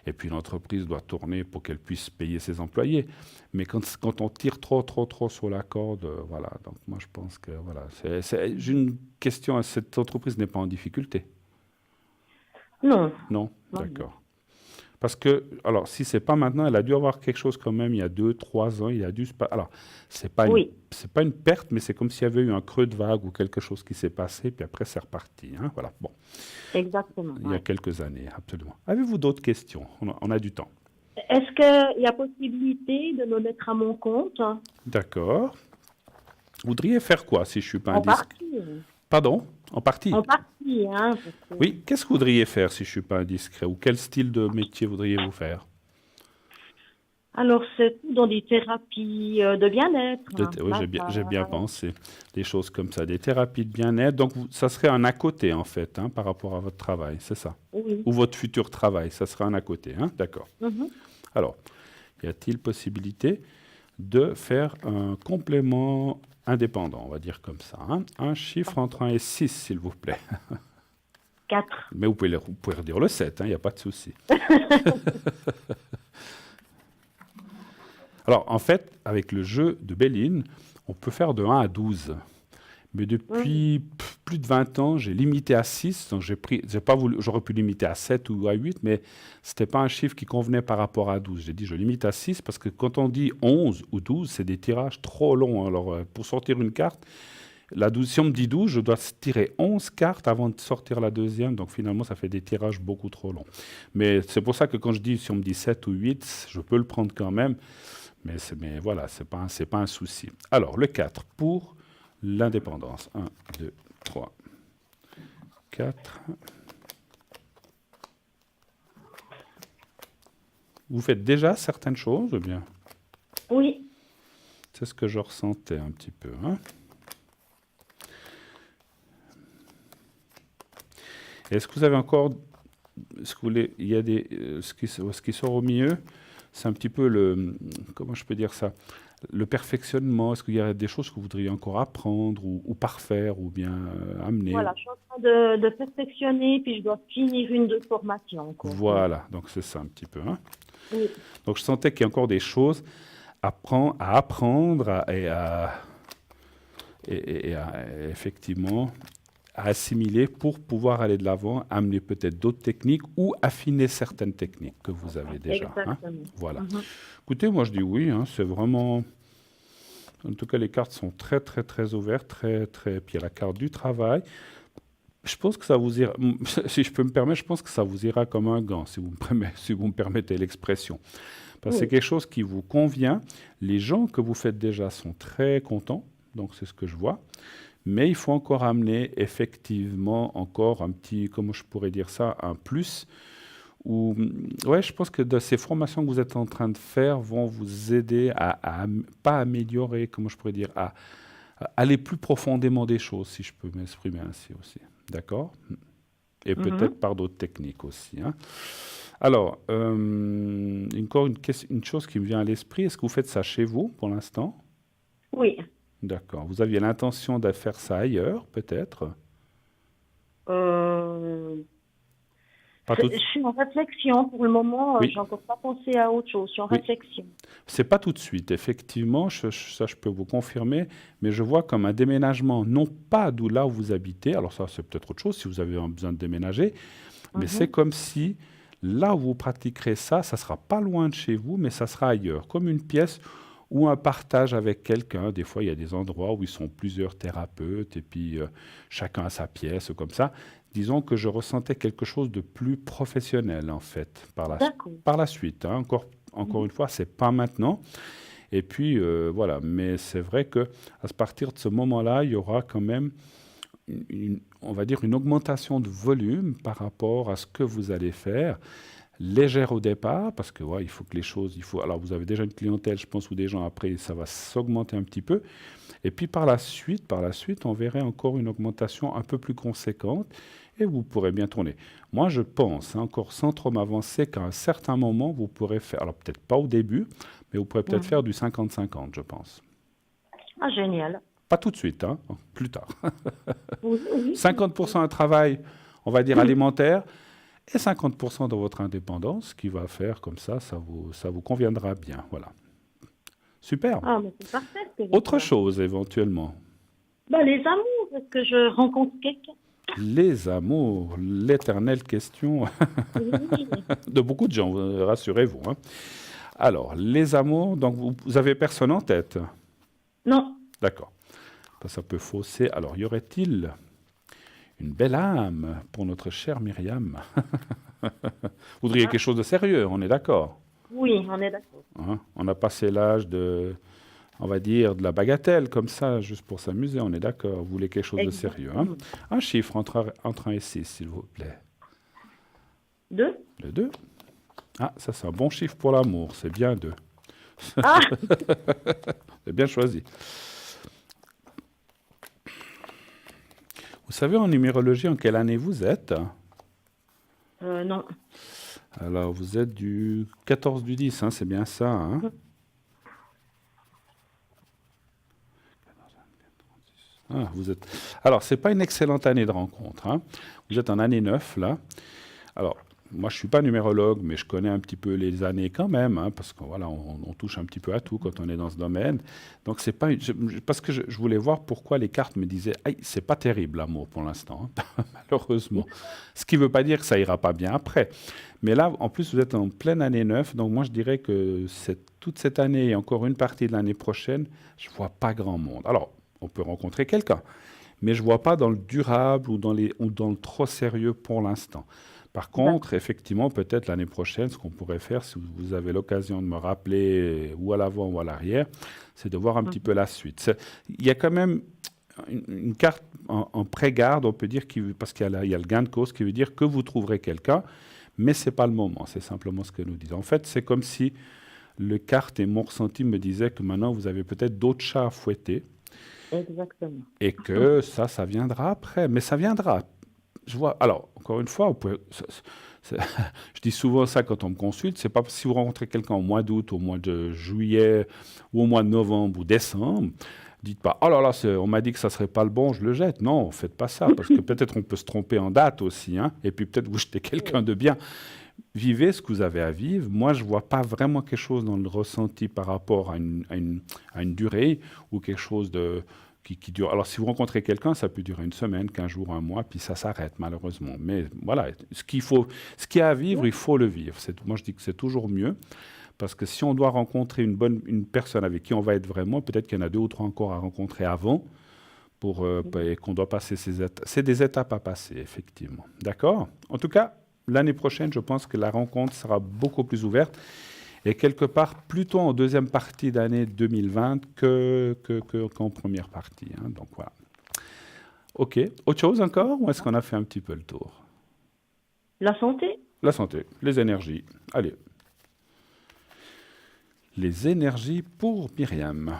et puis l'entreprise doit tourner pour qu'elle puisse payer ses employés. Mais quand on tire trop, trop, trop sur la corde, voilà, donc moi je pense que, voilà, j'ai une question, cette entreprise n'est pas en difficulté, Non. non? Non, non. D'accord. Parce que, alors, si c'est pas maintenant, elle a dû avoir quelque chose quand même il y a 2, 3 ans. Il a dû alors, Oui, c'est pas une perte, mais c'est comme s'il y avait eu un creux de vague ou quelque chose qui s'est passé, puis après c'est reparti, hein. Voilà. Bon, exactement. il y a Oui. quelques années, absolument. Avez-vous d'autres questions? On a du temps. Est-ce qu'il y a possibilité de me mettre à mon compte D'accord. Vous voudriez faire quoi si je suis pas en indiscret? partie? Pardon? En partie? En partie, hein, parce que- Oui. Qu'est-ce que vous voudriez faire si je suis pas indiscret? Ou quel style de métier voudriez-vous faire? Alors, c'est tout dans des thérapies de bien-être, hein, Oui, j'ai bien massage. pensé. Des choses comme ça, des thérapies de bien-être. Donc, ça serait un à côté, en fait, hein, par rapport à votre travail, c'est ça? Oui. Ou votre futur travail, ça sera un à côté, hein? D'accord. Mhm. Alors, y a-t-il possibilité de faire un complément indépendant, on va dire comme ça, hein? Un chiffre entre 1 et 6, s'il vous plaît. 4. Mais vous pouvez redire le 7, il n'y a pas de souci. Alors, en fait, avec le jeu de Béline, on peut faire de 1 à 12. Mais depuis plus de 20 ans, j'ai limité à 6. Donc, j'ai pas voulu, j'aurais pu limiter à 7 ou à 8, mais ce n'était pas un chiffre qui convenait par rapport à 12. J'ai dit, je limite à 6 parce que quand on dit 11 ou 12, c'est des tirages trop longs. Alors, pour sortir une carte, si on me dit 12, je dois tirer 11 cartes avant de sortir la deuxième. Donc, finalement, ça fait des tirages beaucoup trop longs. Mais c'est pour ça que quand je dis, si on me dit 7 ou 8, je peux le prendre quand même. Mais voilà, c'est pas un souci. Alors, le 4 pour l'indépendance. 1, 2, 3, 4. Vous faites déjà certaines choses, ou bien? Oui. C'est ce que je ressentais un petit peu, hein. Est-ce que vous avez encore... il y a ce qui sort au milieu, c'est un petit peu comment je peux dire ça? Le perfectionnement. Est-ce qu'il y a des choses que vous voudriez encore apprendre ou parfaire ou bien amener? Voilà, je suis en train de perfectionner, puis je dois finir une de formation encore. Oui. Voilà, donc c'est ça un petit peu, hein. Oui. Donc je sentais qu'il y a encore des choses à apprendre effectivement à assimiler pour pouvoir aller de l'avant, amener peut-être d'autres techniques ou affiner certaines techniques que vous avez déjà, hein. Exactement. Voilà. Mhm. Écoutez, moi je dis oui, hein, c'est vraiment... En tout cas, les cartes sont très, très, très ouvertes, très, très. Puis il y a la carte du travail. Je pense que ça vous ira, si je peux me permettre, je pense que ça vous ira comme un gant, si vous me permettez l'expression. Parce que c'est Oui. quelque chose qui vous convient. Les gens que vous faites déjà sont très contents, donc c'est ce que je vois. Mais il faut encore amener effectivement encore un petit, comment je pourrais dire ça, un plus. Ou, ouais, je pense que ces formations que vous êtes en train de faire vont vous aider pas améliorer, comment je pourrais dire, à aller plus profondément des choses, si je peux m'exprimer ainsi aussi. D'accord? Et peut-être Mhm. par d'autres techniques aussi, hein. Alors, encore une chose qui me vient à l'esprit, est-ce que vous faites ça chez vous pour l'instant? Oui. D'accord. Vous aviez l'intention de faire ça ailleurs, peut-être? Euh, Pas tout. je suis en réflexion pour le moment. Oui, J'ai encore pas pensé à autre chose. Je suis en oui. réflexion. C'est pas tout de suite, effectivement, ça je peux vous confirmer, mais je vois comme un déménagement, non pas d'où là où vous habitez, alors ça c'est peut-être autre chose si vous avez besoin de déménager, mais c'est Mhm. comme si là où vous pratiquerez ça, ça sera pas loin de chez vous, mais ça sera ailleurs, comme une pièce ou un partage avec quelqu'un. Des fois, il y a des endroits où ils sont plusieurs thérapeutes et puis chacun a sa pièce, comme ça. Disons que je ressentais quelque chose de plus professionnel, en fait, D'accord. par la suite, hein. Encore une Mhm. fois, c'est pas maintenant. Et puis, voilà. Mais c'est vrai que à partir de ce moment-là, il y aura quand même on va dire, une augmentation de volume par rapport à ce que vous allez faire, légère au départ, parce que ouais, il faut que les choses, alors vous avez déjà une clientèle, je pense, ou des gens après, ça va s'augmenter un petit peu. Et puis par la suite, on verrait encore une augmentation un peu plus conséquente et vous pourrez bien tourner. Moi, je pense, hein, encore sans trop m'avancer, qu'à un certain moment, vous pourrez faire, alors peut-être pas au début, mais vous pourrez peut-être faire Mhm. du 50-50, je pense. Ah, génial. Pas tout de suite, hein, plus tard. Oui, oui, oui. 50% un travail, on va dire alimentaire, et 50% dans votre indépendance, qui va faire comme ça vous conviendra bien. Voilà. Super. Ah, mais c'est parfait ce que vous Autre faites. chose éventuellement. Bah, les amours, est-ce que je rencontre quelqu'un? Les amours, l'éternelle question Oui. de beaucoup de gens, rassurez-vous, hein. Alors, les amours, donc vous avez personne en tête. Non. D'accord. Ça peut fausser. Alors, y aurait-il une belle âme pour notre chère Myriam? Vous voudriez Ah, quelque chose de sérieux, on est d'accord, oui, on est d'accord. hein? On a passé l'âge de, on va dire, de la bagatelle, comme ça, juste pour s'amuser, on est d'accord. Vous voulez quelque chose de sérieux, hein? Exactement. Un chiffre entre 1 et 6, s'il vous plaît. Deux? Le 2. Ah, ça c'est un bon chiffre pour l'amour, c'est bien 2. Ah, C'est bien choisi. Vous savez en numérologie en quelle année vous êtes? non. Alors, vous êtes du 14 du 10, hein, c'est bien ça, hein? Ah, vous êtes. Alors, c'est pas une excellente année de rencontre, hein. Vous êtes en année 9 là. Alors, moi, je suis pas numérologue, mais je connais un petit peu les années quand même, hein, parce que voilà, on touche un petit peu à tout quand on est dans ce domaine. Donc, c'est pas parce que je voulais voir pourquoi les cartes me disaient, aïe, c'est pas terrible l'amour pour l'instant, hein, malheureusement. Ce qui veut pas dire que ça ira pas bien après. Mais là, en plus, vous êtes en pleine année 9, donc moi, je dirais que toute cette année et encore une partie de l'année prochaine, je vois pas grand monde. Alors, on peut rencontrer quelqu'un, mais je vois pas dans le durable ou dans le trop sérieux pour l'instant. Par contre, D'accord. effectivement, peut-être l'année prochaine, ce qu'on pourrait faire, si vous avez l'occasion de me rappeler ou à l'avant ou à l'arrière, c'est de voir un petit peu Mhm. la suite. Il y a quand même une carte en pré-garde, on peut dire, parce qu'il y a le gain de cause qui veut dire que vous trouverez quelqu'un, mais ce n'est pas le moment. C'est simplement ce que nous disons. En fait, c'est comme si le carte et mon ressenti me disaient que maintenant, vous avez peut-être d'autres chats à fouetter Exactement. et que ça viendra après. Mais ça viendra. Je vois. Alors, encore une fois, c'est- je dis souvent ça quand on me consulte. C'est pas si vous rencontrez quelqu'un au mois d'août, au mois de juillet, ou au mois de novembre ou décembre, dites pas, oh là là, on m'a dit que ça serait pas le bon, je le jette. Non, faites pas ça, parce que peut-être on peut se tromper en date aussi, hein, et puis peut-être vous jetez quelqu'un Oui. de bien. Vivez ce que vous avez à vivre. Moi, je vois pas vraiment quelque chose dans le ressenti par rapport à une durée ou quelque chose qui dure. Alors, si vous rencontrez quelqu'un, ça peut durer une semaine, 15 jours, un mois, puis ça s'arrête malheureusement. Mais voilà, ce qu'il y a à vivre, il faut le vivre. Moi, je dis que c'est toujours mieux Parce que si on doit rencontrer une personne avec qui on va être vraiment, peut-être qu'il y en a 2 ou 3 encore à rencontrer avant, et qu'on doit passer ces étapes. C'est des étapes à passer, effectivement. D'accord? En tout cas, l'année prochaine, je pense que la rencontre sera beaucoup plus ouverte et quelque part plutôt en deuxième partie d'année 2020 qu'en première partie, hein. Donc voilà. OK. Autre chose encore ou est-ce qu'on a fait un petit peu le tour? La santé? La santé, les énergies. Allez. Les énergies pour Myriam.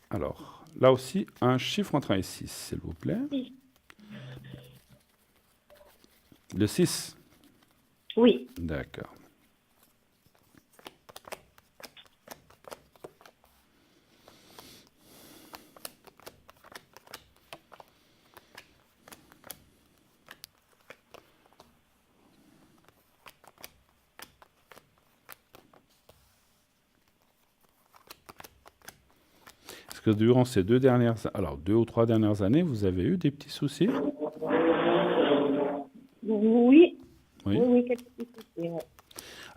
Alors, là aussi, un chiffre entre 1 et 6, s'il vous plaît. Oui. Le 6. Oui. D'accord. Est-ce que durant ces 2 ou 3 dernières années, vous avez eu des petits soucis? Oui. Oui. Oui, quelques petits soucis, ouais.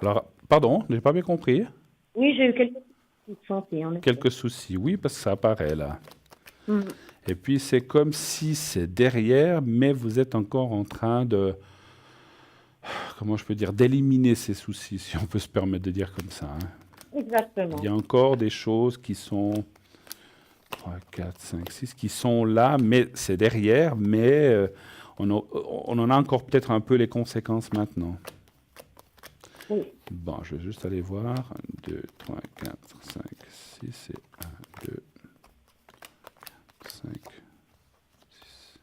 Alors, pardon, je n'ai pas bien compris. Oui, j'ai eu quelques soucis de santé, en effet. Quelques soucis, oui, parce que ça apparaît là. Mhm. Et puis, c'est comme si c'est derrière, mais vous êtes encore en train de, comment je peux dire, d'éliminer ces soucis, si on peut se permettre de dire comme ça, hein. Exactement. Il y a encore des choses qui sont 3, 4, 5, 6, qui sont là, mais c'est derrière, mais on en a encore peut-être un peu les conséquences maintenant. Oui. Bon, je vais juste aller voir. 1, 2, 3, 4, 5, 6 et 1, 2, 5, 6.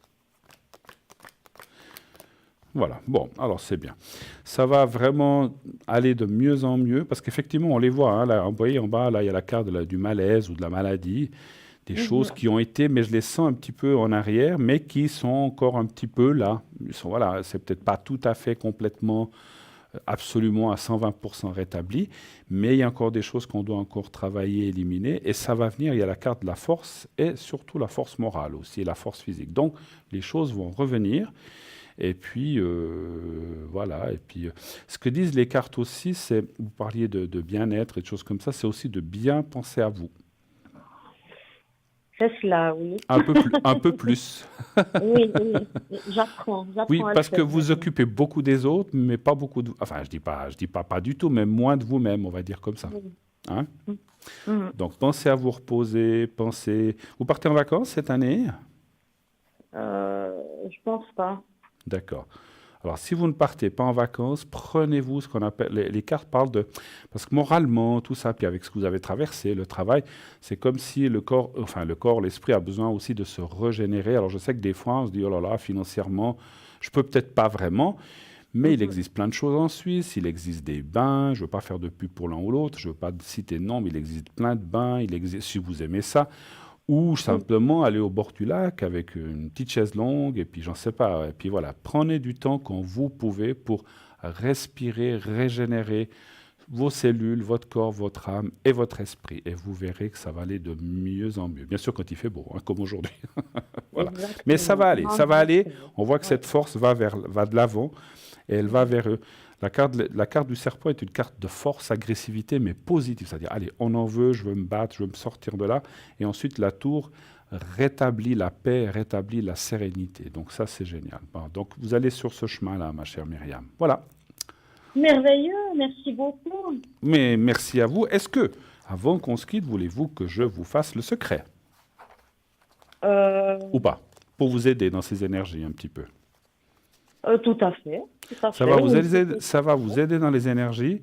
Voilà, bon, alors c'est bien. Ça va vraiment aller de mieux en mieux, parce qu'effectivement, on les voit, hein, là, vous voyez en bas, là, il y a la carte du malaise ou de la maladie, des choses qui ont été, mais je les sens un petit peu en arrière, mais qui sont encore un petit peu là. Voilà, c'est peut-être pas tout à fait complètement, absolument à 120% rétabli, mais il y a encore des choses qu'on doit encore travailler, éliminer, et ça va venir. Il y a la carte de la force et surtout la force morale aussi, et la force physique. Donc, les choses vont revenir. Et puis, voilà. Et puis, ce que disent les cartes aussi, c'est, vous parliez de bien-être et de choses comme ça, c'est aussi de bien penser à vous. C'est cela, oui. Un peu plus. Oui, oui. J'apprends Oui, à le parce que faire vous maintenant. occupez beaucoup des autres, mais pas beaucoup de... Enfin, je dis pas du tout, mais moins de vous-même, on va dire comme ça. Oui. Hein? Mhm. Donc, pensez à vous reposer, pensez... Vous partez en vacances cette année? Je pense pas. D'accord. Alors, si vous ne partez pas en vacances, prenez-vous ce qu'on appelle... Les cartes parlent de... Parce que moralement, tout ça, puis avec ce que vous avez traversé, le travail, c'est comme si le corps, l'esprit a besoin aussi de se régénérer. Alors, je sais que des fois, on se dit, oh là là, financièrement, je peux peut-être pas vraiment, mais il existe plein de choses en Suisse. Il existe des bains. Je ne veux pas faire de pub pour l'un ou l'autre. Je ne veux pas citer de nom, mais il existe plein de bains. Il existe, si vous aimez ça, ou simplement aller au bord du lac avec une petite chaise longue, et puis j'en sais pas. Et puis voilà, prenez du temps quand vous pouvez pour respirer, régénérer vos cellules, votre corps, votre âme et votre esprit. Et vous verrez que ça va aller de mieux en mieux. Bien sûr quand il fait beau, hein, comme aujourd'hui. Voilà. Mais ça va aller, Exactement. ça va aller. Exactement. On voit que Ouais. cette force va de l'avant et elle va vers eux. La carte du serpent est une carte de force, agressivité, mais positive. C'est-à-dire, allez, on en veut, je veux me battre, je veux me sortir de là. Et ensuite, la tour rétablit la paix, rétablit la sérénité. Donc ça, c'est génial. Bon, donc vous allez sur ce chemin-là, ma chère Myriam. Voilà. Merveilleux, merci beaucoup. Mais merci à vous. Est-ce que, avant qu'on se quitte, voulez-vous que je vous fasse le secret? Euh, Ou pas? Pour vous aider dans ces énergies un petit peu. Tout à fait. Tout à Ça fait. va vous Oui, aider, ça va vous aider dans les énergies.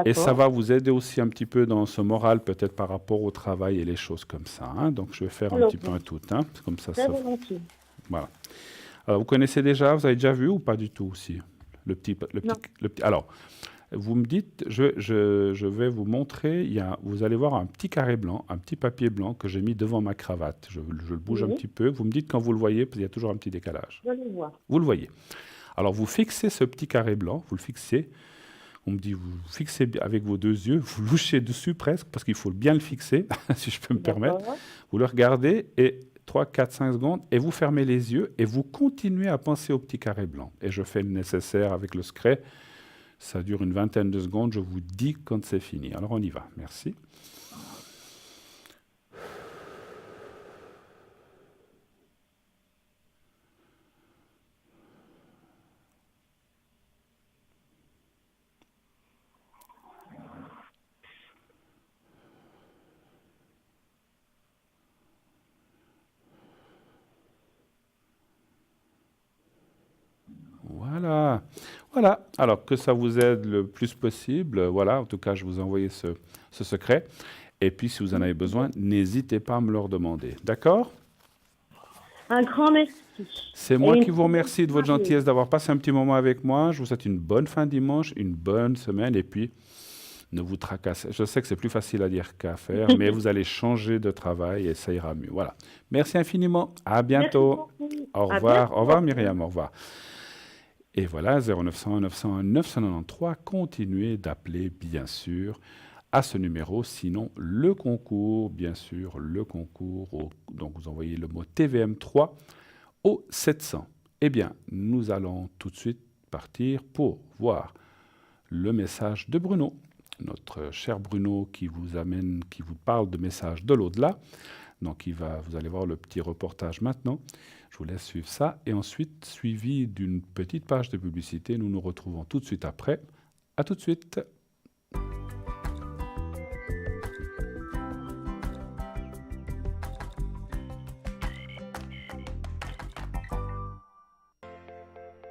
Et ça d'accord. va vous aider aussi un petit peu dans ce moral, peut-être par rapport au travail et les choses comme ça, hein. Donc, je vais faire un Alors, petit peu un tout, hein. Comme ça, très volontiers. voilà. Alors, vous connaissez déjà, vous avez déjà vu ou pas du tout aussi Non. Alors, vous me dites, je vais vous montrer, vous allez voir un petit carré blanc, un petit papier blanc que j'ai mis devant ma cravate. Je le bouge un Oui, petit peu. Vous me dites quand vous le voyez, parce qu'il y a toujours un petit décalage. je le vois. Vous le voyez. Alors, vous fixez ce petit carré blanc, vous le fixez. On me dit, vous fixez avec vos 2 yeux, vous louchez dessus presque, parce qu'il faut bien le fixer, si je peux me permettre. D'accord. Vous le regardez, et 3, 4, 5 secondes, et vous fermez les yeux, et vous continuez à penser au petit carré blanc. Et je fais le nécessaire avec le secret. Ça dure une vingtaine de secondes. Je vous dis quand c'est fini. Alors, on y va. Merci. Voilà. Voilà. Alors, que ça vous aide le plus possible. Voilà. En tout cas, je vous ai envoyé ce secret. Et puis, si vous en avez besoin, n'hésitez pas à me le demander. D'accord? Un grand merci. C'est moi Et qui vous remercie de votre soirée. gentillesse d'avoir passé un petit moment avec moi. Je vous souhaite une bonne fin de dimanche, une bonne semaine. Et puis, ne vous tracassez. Je sais que c'est plus facile à dire qu'à faire, mais vous allez changer de travail et ça ira mieux. Voilà. Merci infiniment. À Merci bientôt. beaucoup. Au À revoir. bientôt. Au revoir, Myriam. Au revoir. Et voilà, 0901 901 993. Continuez d'appeler, bien sûr, à ce numéro. Sinon, le concours, bien sûr, le concours. Donc, vous envoyez le mot TVM3 au 700. Eh bien, nous allons tout de suite partir pour voir le message de Bruno, notre cher Bruno qui vous amène, qui vous parle de messages de l'au-delà. Donc, vous allez voir le petit reportage maintenant. Je vous laisse suivre ça. Et ensuite, suivi d'une petite page de publicité, nous nous retrouvons tout de suite après. À tout de suite.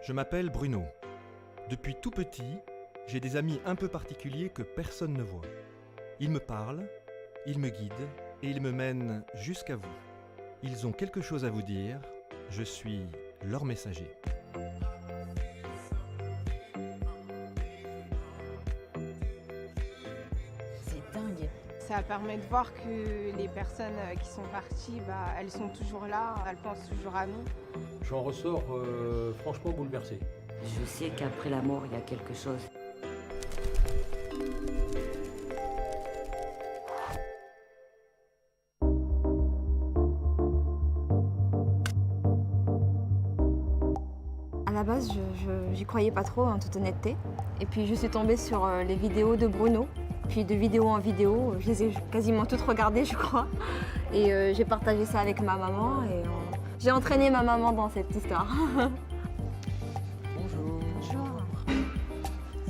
Je m'appelle Bruno. Depuis tout petit, j'ai des amis un peu particuliers que personne ne voit. Ils me parlent, ils me guident et ils me mènent jusqu'à vous. Ils ont quelque chose à vous dire, je suis leur messager. C'est dingue. Ça permet de voir que les personnes qui sont parties, elles sont toujours là, elles pensent toujours à nous. J'en ressors franchement bouleversé. Je sais qu'après la mort, il y a quelque chose. À la base, j'y croyais pas trop, en toute honnêteté. Et puis je suis tombée sur les vidéos de Bruno. Puis de vidéo en vidéo, je les ai quasiment toutes regardées, je crois. Et j'ai partagé ça avec ma maman et j'ai entraîné ma maman dans cette histoire. Bonjour. Bonjour.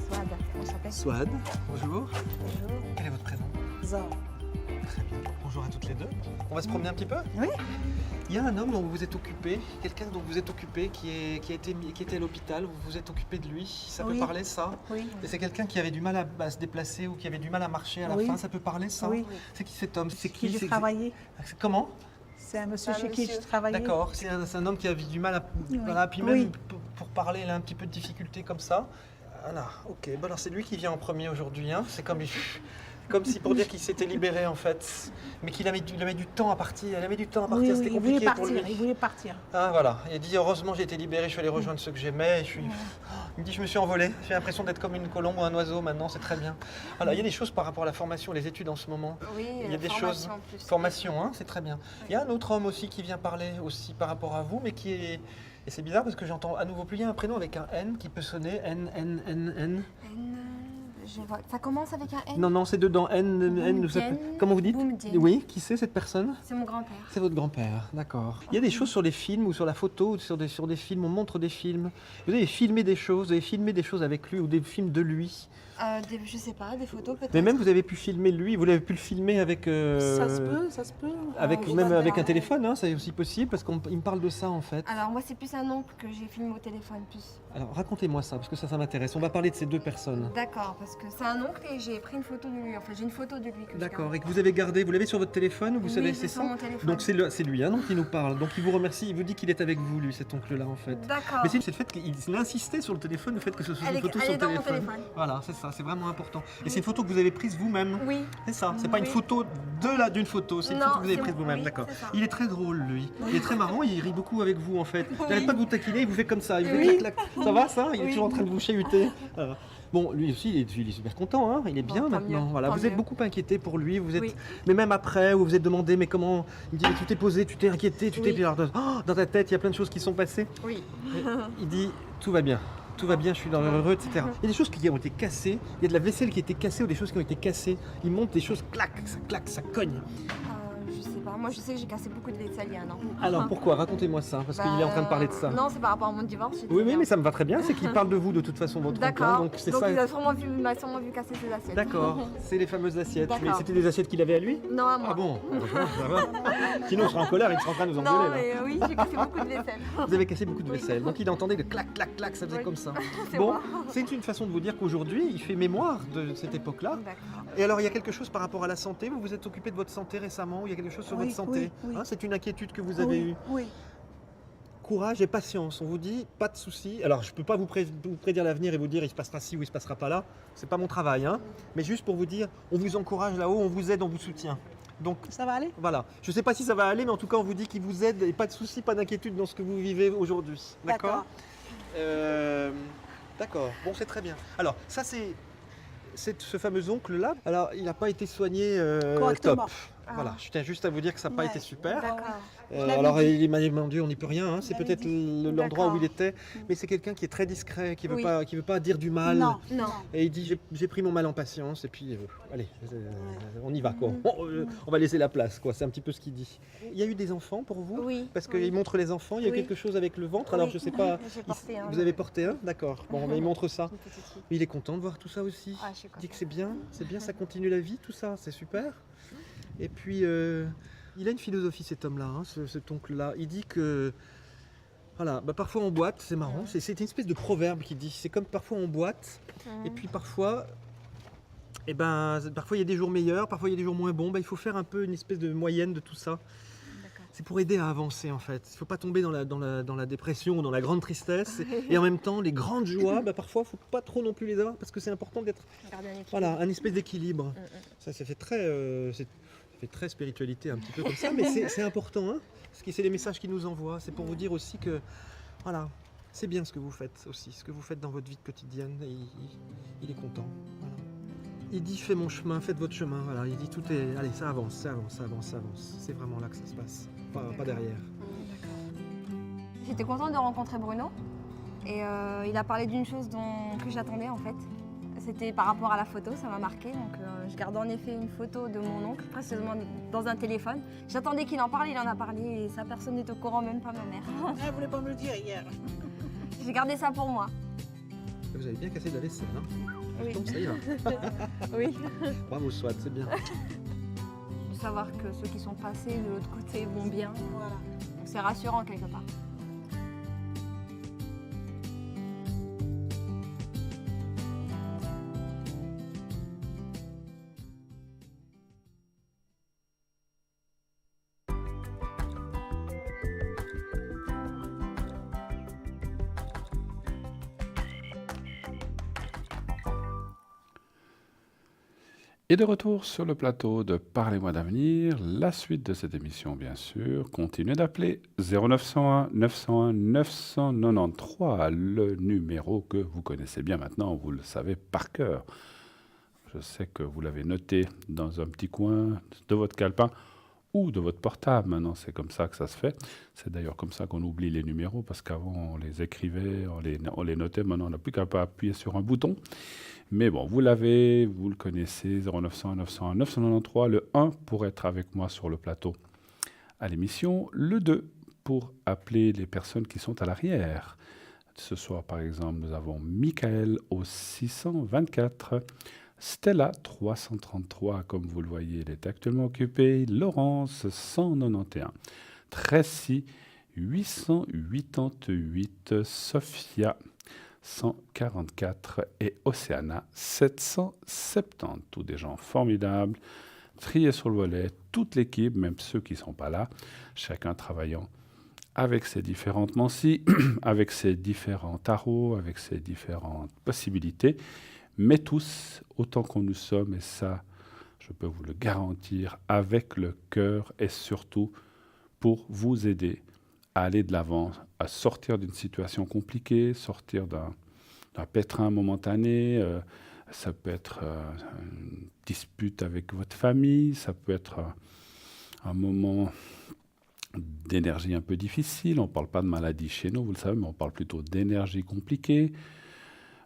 Swad, enchantée. Swad, bonjour. Bonjour. Quel est votre prénom? Zor. Très bien. Bonjour à toutes les deux. On va se promener un petit peu? Oui. Il y a un homme dont vous vous êtes occupé, quelqu'un dont vous êtes occupé qui était à l'hôpital, vous vous êtes occupé de lui. Ça peut Oui. parler ça? Oui. Et c'est quelqu'un qui avait du mal à se déplacer ou qui avait du mal à marcher à la Oui. fin, ça peut parler ça? Oui. C'est qui cet homme? C'est Qui j'ai c'est- travaillé. Comment? C'est un monsieur Un chez qui monsieur. j'ai travaillé. D'accord, c'est un homme qui avait du mal à... Oui. Voilà, puis même Oui. pour parler, il a un petit peu de difficulté comme ça. Voilà, ok. Bon, alors c'est lui qui vient en premier aujourd'hui. Hein. C'est comme si pour dire qu'il s'était libéré en fait. Mais qu'il a mis du temps à partir. Il a mis du temps à partir, Oui, c'était il voulait compliqué pour lui. partir. Il voulait partir. Ah voilà, il a dit heureusement j'ai été libéré, je suis allé rejoindre ceux que j'aimais. Il me dit je me suis envolé, j'ai l'impression d'être comme une colombe ou un oiseau maintenant, c'est très bien. Voilà, il y a des choses par rapport à la formation, les études en ce moment. Oui, Il y a des choses, formation en plus. formation, hein, c'est très bien. Il y a un autre homme aussi qui vient parler aussi par rapport à vous, mais qui est... Et c'est bizarre parce que j'entends à nouveau plus, il y a un prénom avec un N qui peut sonner N. N, je vois. Ça commence avec un N. Non, c'est dedans, N, Boumedienne. comment vous dites? Boumedienne. Oui, qui c'est cette personne? C'est mon grand-père. C'est votre grand-père, d'accord. Il y a des choses sur les films ou sur la photo, ou sur des films, on montre des films. Vous avez filmé des choses, avec lui ou des films de lui. Je sais pas, des photos peut-être. Mais même vous avez pu filmer lui, vous l'avez pu le filmer avec... Ça se peut, ça se peut. Avec, je même vois avec bien. un téléphone, hein, c'est aussi possible parce qu'il me parle de ça en fait. Alors moi c'est plus un oncle que j'ai filmé au téléphone plus. Alors racontez-moi ça parce que ça m'intéresse. On va parler de ces deux personnes. D'accord, parce que c'est un oncle et j'ai pris une photo de lui. Enfin j'ai une photo de lui que je D'accord, garde. et que vous avez gardé, vous l'avez sur votre téléphone ou vous Oui, savez, c'est c'est sur ça? mon téléphone. Donc c'est lui hein, donc, qui nous parle. Donc il vous remercie, il vous dit qu'il est avec vous lui, cet oncle-là en fait. D'accord. Mais c'est le fait qu'il insistait sur le téléphone, le fait que ce soit Elle une est- photo elle sur est le dans mon téléphone. téléphone. Voilà, c'est ça, c'est vraiment important. Et c'est une photo que vous avez prise vous-même. Oui. C'est ça, c'est pas une Oui. photo d'une photo, c'est une Non, photo que vous avez c'est- prise vous-même, oui, d'accord. c'est ça. Il est très drôle lui, il est très marrant, il rit beaucoup avec vous en fait. Il n'arrête pas de vous taquiner, il vous fait comme ça, il vous fait Oui. clac, clac. Ça va ça? Il est Oui. toujours en train de vous chahuter. Voilà. Bon, lui aussi, il est super content, hein. Il est bien Bon, tant maintenant. mieux, Voilà. tant Vous êtes mieux. beaucoup inquiété pour lui, vous êtes... Oui. mais même après, vous vous êtes demandé, mais comment... Il me dit, mais tu t'es posé, tu t'es inquiété, tu t'es... Oui. Alors, dans ta tête, il y a plein de choses qui sont passées. Oui. Il dit, tout va bien. tout va bien, je suis heureux, etc. Il y a des choses qui ont été cassées, il y a de la vaisselle qui a été cassée ou des choses qui ont été cassées. Il monte des choses, clac, ça cogne. Je sais pas, moi je sais que j'ai cassé beaucoup de vaisselle il y a un an. Alors pourquoi? Racontez-moi ça, parce qu'il est en train de parler de ça. Non, c'est par rapport à mon divorce. Oui, mais ça me va très bien, c'est qu'il parle de vous de toute façon, votre oncle, hein, D'accord, donc c'est donc ça. il m'a sûrement vu casser ses assiettes. D'accord, c'est les fameuses assiettes. Mais D'accord. c'était des assiettes qu'il avait à lui? Non, à moi. Ah bon, ça va. Sinon on sera en colère, il sera en train de nous Non, engueuler là. mais oui, j'ai cassé beaucoup de vaisselle. Vous avez cassé beaucoup de Oui. vaisselle, donc il entendait le clac, ça faisait Oui. comme ça. C'est Bon, moi. c'est une façon de vous dire qu'aujourd'hui, il fait mémoire de cette époque-là. D'accord. Et alors, il y a quelque chose par rapport à la santé? Vous vous êtes occupé de votre santé récemment? Ou il y a quelque chose sur Oui, votre santé? oui. Hein, c'est une inquiétude que vous avez eue. Oui. Courage et patience. On vous dit, pas de soucis. Alors, je ne peux pas vous prédire l'avenir et vous dire il se passera ci ou il se passera pas là. C'est pas mon travail, hein. Mais juste pour vous dire, on vous encourage là-haut, on vous aide, on vous soutient. Donc, Ça va aller? voilà. Je ne sais pas si ça va aller, mais en tout cas, on vous dit qu'il vous aide et pas de soucis, pas d'inquiétude dans ce que vous vivez aujourd'hui. D'accord. D'accord. Bon, c'est très bien. Alors, ça, c'est ce fameux oncle-là. Alors, il n'a pas été soigné Correctement. top. Voilà, je tiens juste à vous dire que ça n'a pas Ouais. été super. D'accord. Je l'avais Alors, dit. il m'a demandé, on n'y peut rien, hein, c'est l'avais peut-être dit. l'endroit où D'accord. il était, mais c'est quelqu'un qui est très discret, qui ne Oui. veut pas dire du mal. Non. Non. Et il dit, j'ai pris mon mal en patience, et puis, allez, on y va, quoi. On va laisser la place, quoi. C'est un petit peu ce qu'il dit. Il y a eu des enfants pour vous? Oui. Parce oui. qu'il montre les enfants, il y a Oui. quelque chose avec le ventre, alors Oui. je sais pas. J'ai porté un. Vous avez porté un? D'accord. Bon, mais il montre ça. Une petite fille. Il est content de voir tout ça aussi. Ah, je suis Il dit que contente. c'est bien, ça continue la vie, tout ça, c'est super. Et puis, il a une philosophie, cet homme-là, hein, cet oncle-là. Il dit que, voilà, parfois on boite, c'est marrant, c'est une espèce de proverbe qu'il dit. C'est comme parfois on boite, et puis parfois, parfois il y a des jours meilleurs, parfois il y a des jours moins bons. Il faut faire un peu une espèce de moyenne de tout ça. D'accord. C'est pour aider à avancer, en fait. Il ne faut pas tomber dans la dépression ou dans la grande tristesse. Et en même temps, les grandes joies, parfois, il ne faut pas trop non plus les avoir, parce que c'est important d'être... Garder un équilibre. Voilà, un espèce d'équilibre. Ça fait très spiritualité, un petit peu comme ça, mais c'est important, hein, parce que c'est les messages qu'il nous envoie. C'est pour vous dire aussi que, voilà, c'est bien ce que vous faites aussi, ce que vous faites dans votre vie quotidienne. Et il est content. Voilà. Il dit, fais mon chemin, faites votre chemin. Voilà, il dit, allez, ça avance. C'est vraiment là que ça se passe, pas derrière. J'étais contente de rencontrer Bruno et il a parlé d'une chose que j'attendais en fait. C'était par rapport à la photo, ça m'a marqué. Donc je garde en effet une photo de mon oncle, précisément dans un téléphone. J'attendais qu'il en parle, il en a parlé et ça personne n'est au courant, même pas ma mère. Elle voulait pas me le dire hier. J'ai gardé ça pour moi. Vous avez bien cassé de la vaisselle, hein. Oui. Donc ça y va. Oui. Bravo, soit, c'est bien. De savoir que ceux qui sont passés de l'autre côté vont bien. Voilà. Donc c'est rassurant quelque part. Et de retour sur le plateau de Parlez-moi d'avenir, la suite de cette émission, bien sûr. Continuez d'appeler 0901 901 993, le numéro que vous connaissez bien maintenant, vous le savez par cœur. Je sais que vous l'avez noté dans un petit coin de votre calepin ou de votre portable. Maintenant, c'est comme ça que ça se fait. C'est d'ailleurs comme ça qu'on oublie les numéros, parce qu'avant, on les écrivait, on les notait. Maintenant, on n'a plus qu'à appuyer sur un bouton. Mais bon, vous l'avez, vous le connaissez, 0900 901 993, le 1 pour être avec moi sur le plateau à l'émission, le 2 pour appeler les personnes qui sont à l'arrière. Ce soir, par exemple, nous avons Michael au 624, Stella 333, comme vous le voyez, elle est actuellement occupée, Laurence 191, Tracy 888, Sophia 144 et Océana 770. Tous des gens formidables, triés sur le volet, toute l'équipe, même ceux qui ne sont pas là, chacun travaillant avec ses différentes mancies, avec ses différents tarots, avec ses différentes possibilités, mais tous, autant qu'on nous sommes, et ça, je peux vous le garantir, avec le cœur et surtout pour vous aider à aller de l'avant, à sortir d'une situation compliquée, sortir d'un pétrin momentané. Ça peut être une dispute avec votre famille, ça peut être un moment d'énergie un peu difficile. On ne parle pas de maladie chez nous, vous le savez, mais on parle plutôt d'énergie compliquée.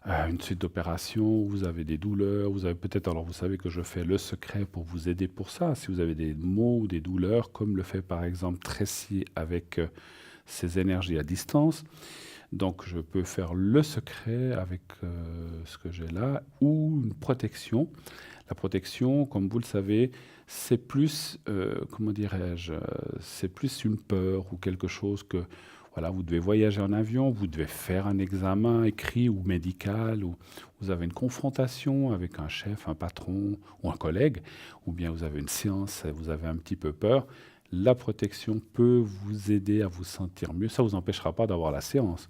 une suite d'opérations, vous avez des douleurs, vous avez peut-être, alors vous savez que je fais le secret pour vous aider pour ça. Si vous avez des maux ou des douleurs, comme le fait par exemple Tracy avec ses énergies à distance, donc je peux faire le secret avec ce que j'ai là, ou une protection. La protection, comme vous le savez, c'est plus, comment dirais-je, c'est plus une peur ou quelque chose que, voilà, vous devez voyager en avion, vous devez faire un examen écrit ou médical, ou vous avez une confrontation avec un chef, un patron ou un collègue, ou bien vous avez une séance et vous avez un petit peu peur. La protection peut vous aider à vous sentir mieux. Ça ne vous empêchera pas d'avoir la séance,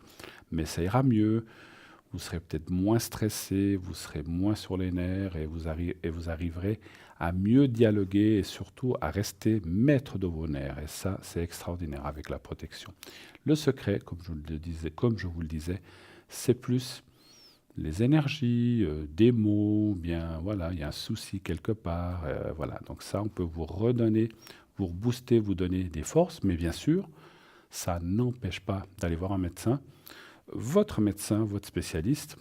mais ça ira mieux. Vous serez peut-être moins stressé, vous serez moins sur les nerfs et vous arriverez à mieux dialoguer et surtout à rester maître de vos nerfs. Et ça, c'est extraordinaire avec la protection. Le secret, comme je vous le disais, c'est plus les énergies, des mots, bien voilà, il y a un souci quelque part. Voilà, donc ça, on peut vous redonner, vous booster, vous donner des forces, mais bien sûr, ça n'empêche pas d'aller voir un médecin. Votre médecin, votre spécialiste,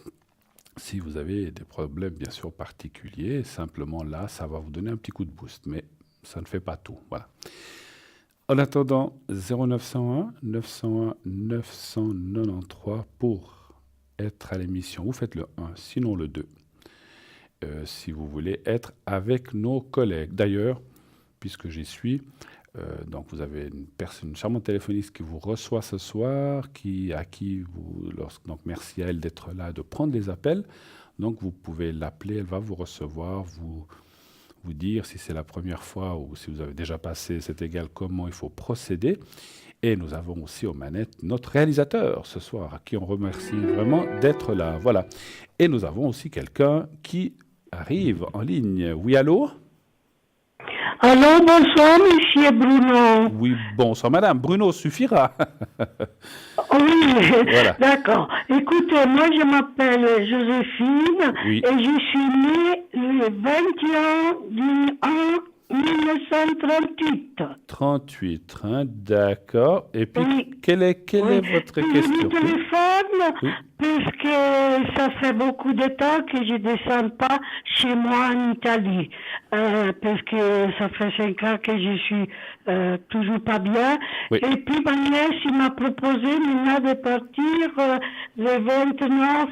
si vous avez des problèmes bien sûr particuliers, simplement là, ça va vous donner un petit coup de boost, mais ça ne fait pas tout. Voilà. En attendant, 0901 901 993 pour être à l'émission. Vous faites le 1, sinon le 2, si vous voulez être avec nos collègues. D'ailleurs, puisque j'y suis, donc vous avez une charmante téléphoniste qui vous reçoit ce soir, donc merci à elle d'être là, de prendre les appels. Donc vous pouvez l'appeler, elle va vous recevoir, vous dire si c'est la première fois ou si vous avez déjà passé, c'est égal, comment il faut procéder. Et nous avons aussi aux manettes notre réalisateur ce soir, à qui on remercie vraiment d'être là. Voilà. Et nous avons aussi quelqu'un qui arrive en ligne. Oui, allô ? Allô, bonsoir, monsieur Bruno. Oui, bonsoir, madame. Bruno suffira. Oui, Voilà. d'accord. Écoutez, moi, je m'appelle Joséphine Oui. et je suis née le 21 du 1 1938. 38, hein, d'accord. Et puis, Oui. quelle est votre Je question? vous téléphone Oui. parce que ça fait beaucoup de temps que je ne descends pas chez moi en Italie. Parce que ça fait 5 ans que je suis toujours pas bien. Oui. Et puis ma nièce il m'a proposé maintenant de partir le 29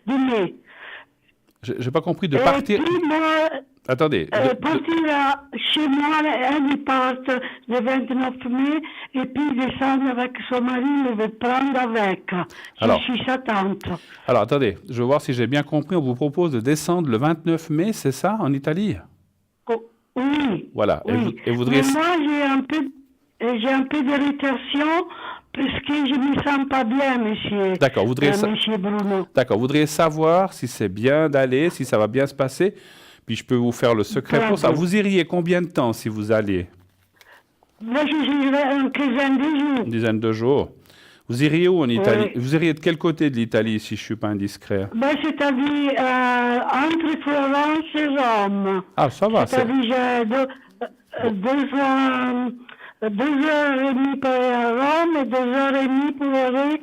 de mai. J'ai pas compris de Et partir. puis moi, Attendez. partir chez moi, elle part le 29 mai, et puis descendre avec son mari, le veut prendre avec. Alors. Je suis sa tante. Alors, attendez, je veux voir si j'ai bien compris. On vous propose de descendre le 29 mai, c'est ça, en Italie? Oh, oui. Voilà. Oui. Et vous voudriez... Mais moi, j'ai un peu d'irritation, parce que je ne me sens pas bien, monsieur. D'accord, monsieur Bruno. D'accord, vous voudriez savoir si c'est bien d'aller, si ça va bien se passer, puis je peux vous faire le secret pour ça. Bravo. Vous iriez combien de temps si vous allez? Moi, je dirais une quinzaine de jours. Une dizaine de jours. Vous iriez où en Italie? Oui. Vous iriez de quel côté de l'Italie, si je ne suis pas indiscret? Ben, c'est-à-dire entre Florence et Rome. Ah, ça va. C'est-à-dire j'ai 2h30 pour aller à Rome et 2h30 pour aller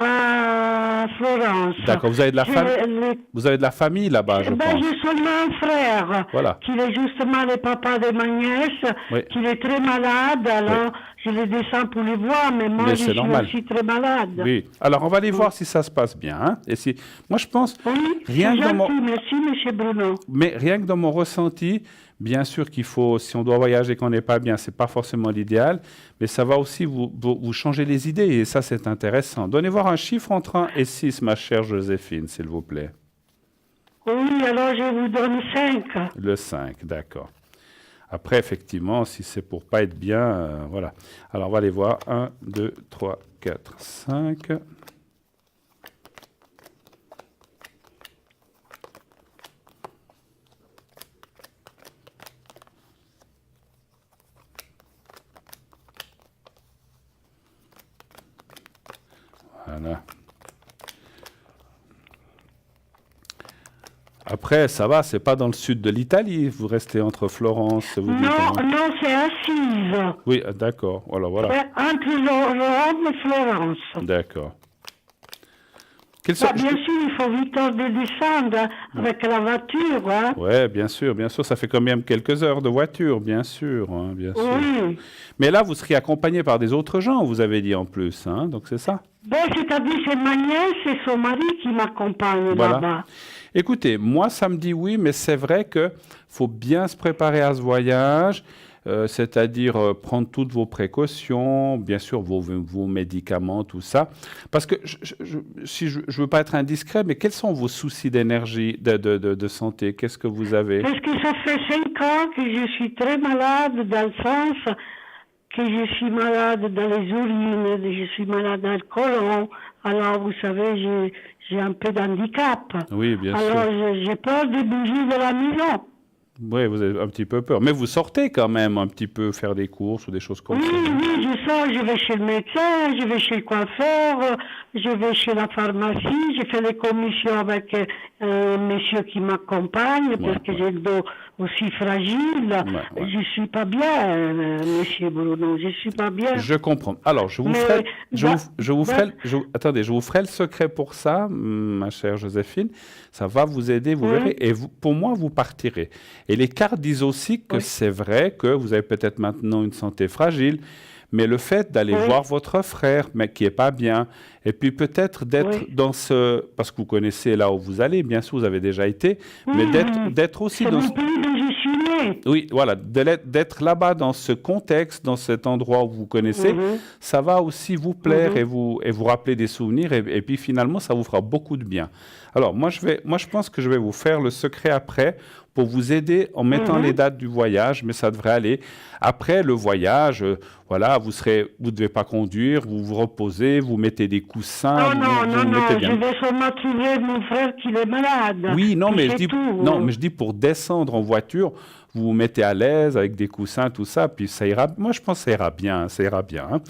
à Florence. D'accord, vous avez de la famille. Vous avez de la famille là-bas, je pense. J'ai seulement un frère, Voilà. qui est justement le papa de ma nièce, Oui. qui est très malade, alors je le descends pour le voir, mais moi Mais je c'est suis normal. aussi très malade. Oui. Alors, on va aller voir si ça se passe bien. Hein. Et si... Moi, je pense, Oui, rien c'est que dans gentil, mon... merci monsieur Bruno. Mais rien que dans mon ressenti, bien sûr qu'il faut, si on doit voyager et qu'on n'est pas bien, ce n'est pas forcément l'idéal, mais ça va aussi vous changer les idées, et ça, c'est intéressant. Donnez voir un chiffre entre 1 et 6, ma chère Joséphine, s'il vous plaît. Oui, alors je vous donne 5. Le 5, d'accord. Après, effectivement, si c'est pour pas être bien, voilà. Alors, on va aller voir. 1, 2, 3, 4, 5. Voilà. Après, ça va, c'est pas dans le sud de l'Italie. Vous restez entre Florence. Vous dites, Non, hein. non, c'est Assise. Oui, d'accord. Voilà, voilà. C'est entre Rome et Florence. D'accord. Quels sont... Bien sûr, il faut vite de descendre avec la voiture. Hein. Oui, bien sûr, ça fait quand même quelques heures de voiture, bien sûr, hein, bien sûr. Oui. Mais là, vous seriez accompagné par des autres gens, vous avez dit en plus, hein, donc c'est ça? C'est-à-dire c'est ma nièce et son mari qui m'accompagnent là-bas. Écoutez, moi, ça me dit oui, mais c'est vrai qu'il faut bien se préparer à ce voyage. C'est-à-dire prendre toutes vos précautions, bien sûr vos médicaments, tout ça. Parce que si je ne veux pas être indiscret, mais quels sont vos soucis d'énergie, de santé? Qu'est-ce que vous avez? Parce que ça fait 5 ans que je suis très malade dans le sens que je suis malade dans les urines, je suis malade dans le côlon. Alors, vous savez, j'ai un peu d'handicap. Oui, bien sûr. Alors, j'ai peur de bouger de la maison. Oui, vous avez un petit peu peur. Mais vous sortez quand même un petit peu faire des courses ou des choses comme ça. Oui, je sors, je vais chez le médecin, je vais chez le coiffeur, je vais chez la pharmacie, je fais des commissions avec un monsieur qui m'accompagne parce que j'ai le dos aussi fragile. Je ne suis pas bien, monsieur Bruno, je ne suis pas bien. Je comprends. Alors, je vous ferai le secret pour ça, ma chère Joséphine. Ça va vous aider, vous verrez. Et pour moi, vous partirez. Et les cartes disent aussi que c'est vrai que vous avez peut-être maintenant une santé fragile, mais le fait d'aller voir votre frère, mais qui n'est pas bien, et puis peut-être d'être dans ce... Parce que vous connaissez là où vous allez, bien sûr, vous avez déjà été, mais d'être aussi dans... Oui, voilà, d'être là-bas dans ce contexte, dans cet endroit où vous connaissez, ça va aussi vous plaire et vous rappeler des souvenirs, et puis finalement, ça vous fera beaucoup de bien. Alors, moi, je pense que je vais vous faire le secret après pour vous aider en mettant les dates du voyage, mais ça devrait aller. Après le voyage, voilà, vous devez pas conduire, vous vous reposez, vous mettez des coussins. Non, je vais seulement trouver mon frère qui est malade. Oui, mais je dis pour descendre en voiture, vous vous mettez à l'aise avec des coussins, tout ça, puis ça ira. Moi, je pense que ça ira bien. Hein.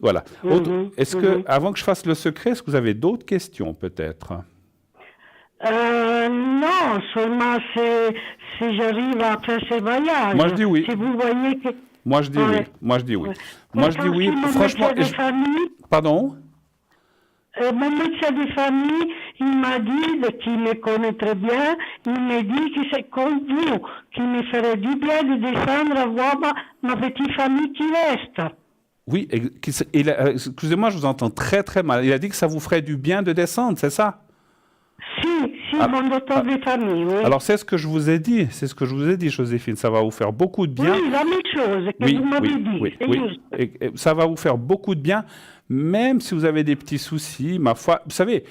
Voilà. Est-ce que, avant que je fasse le secret, est-ce que vous avez d'autres questions, peut-être? Non, seulement si j'arrive à faire ce voyage. Moi, je dis oui. Si vous voyez que... Moi, je dis oui. Moi, je dis oui. Franchement... Pardon? Mon médecin de famille, il m'a dit, qu'il me connaît très bien, il m'a dit que c'est comme vous, qu'il me ferait du bien de descendre voir ma petite famille qui reste. Oui, excusez-moi, je vous entends très très mal. Il a dit que ça vous ferait du bien de descendre, c'est ça? Si, mon docteur de famille, oui. Alors, c'est ce que je vous ai dit, Joséphine, ça va vous faire beaucoup de bien. Oui, la même chose que vous m'avez dit. Oui. Et ça va vous faire beaucoup de bien, même si vous avez des petits soucis, ma foi. Vous savez,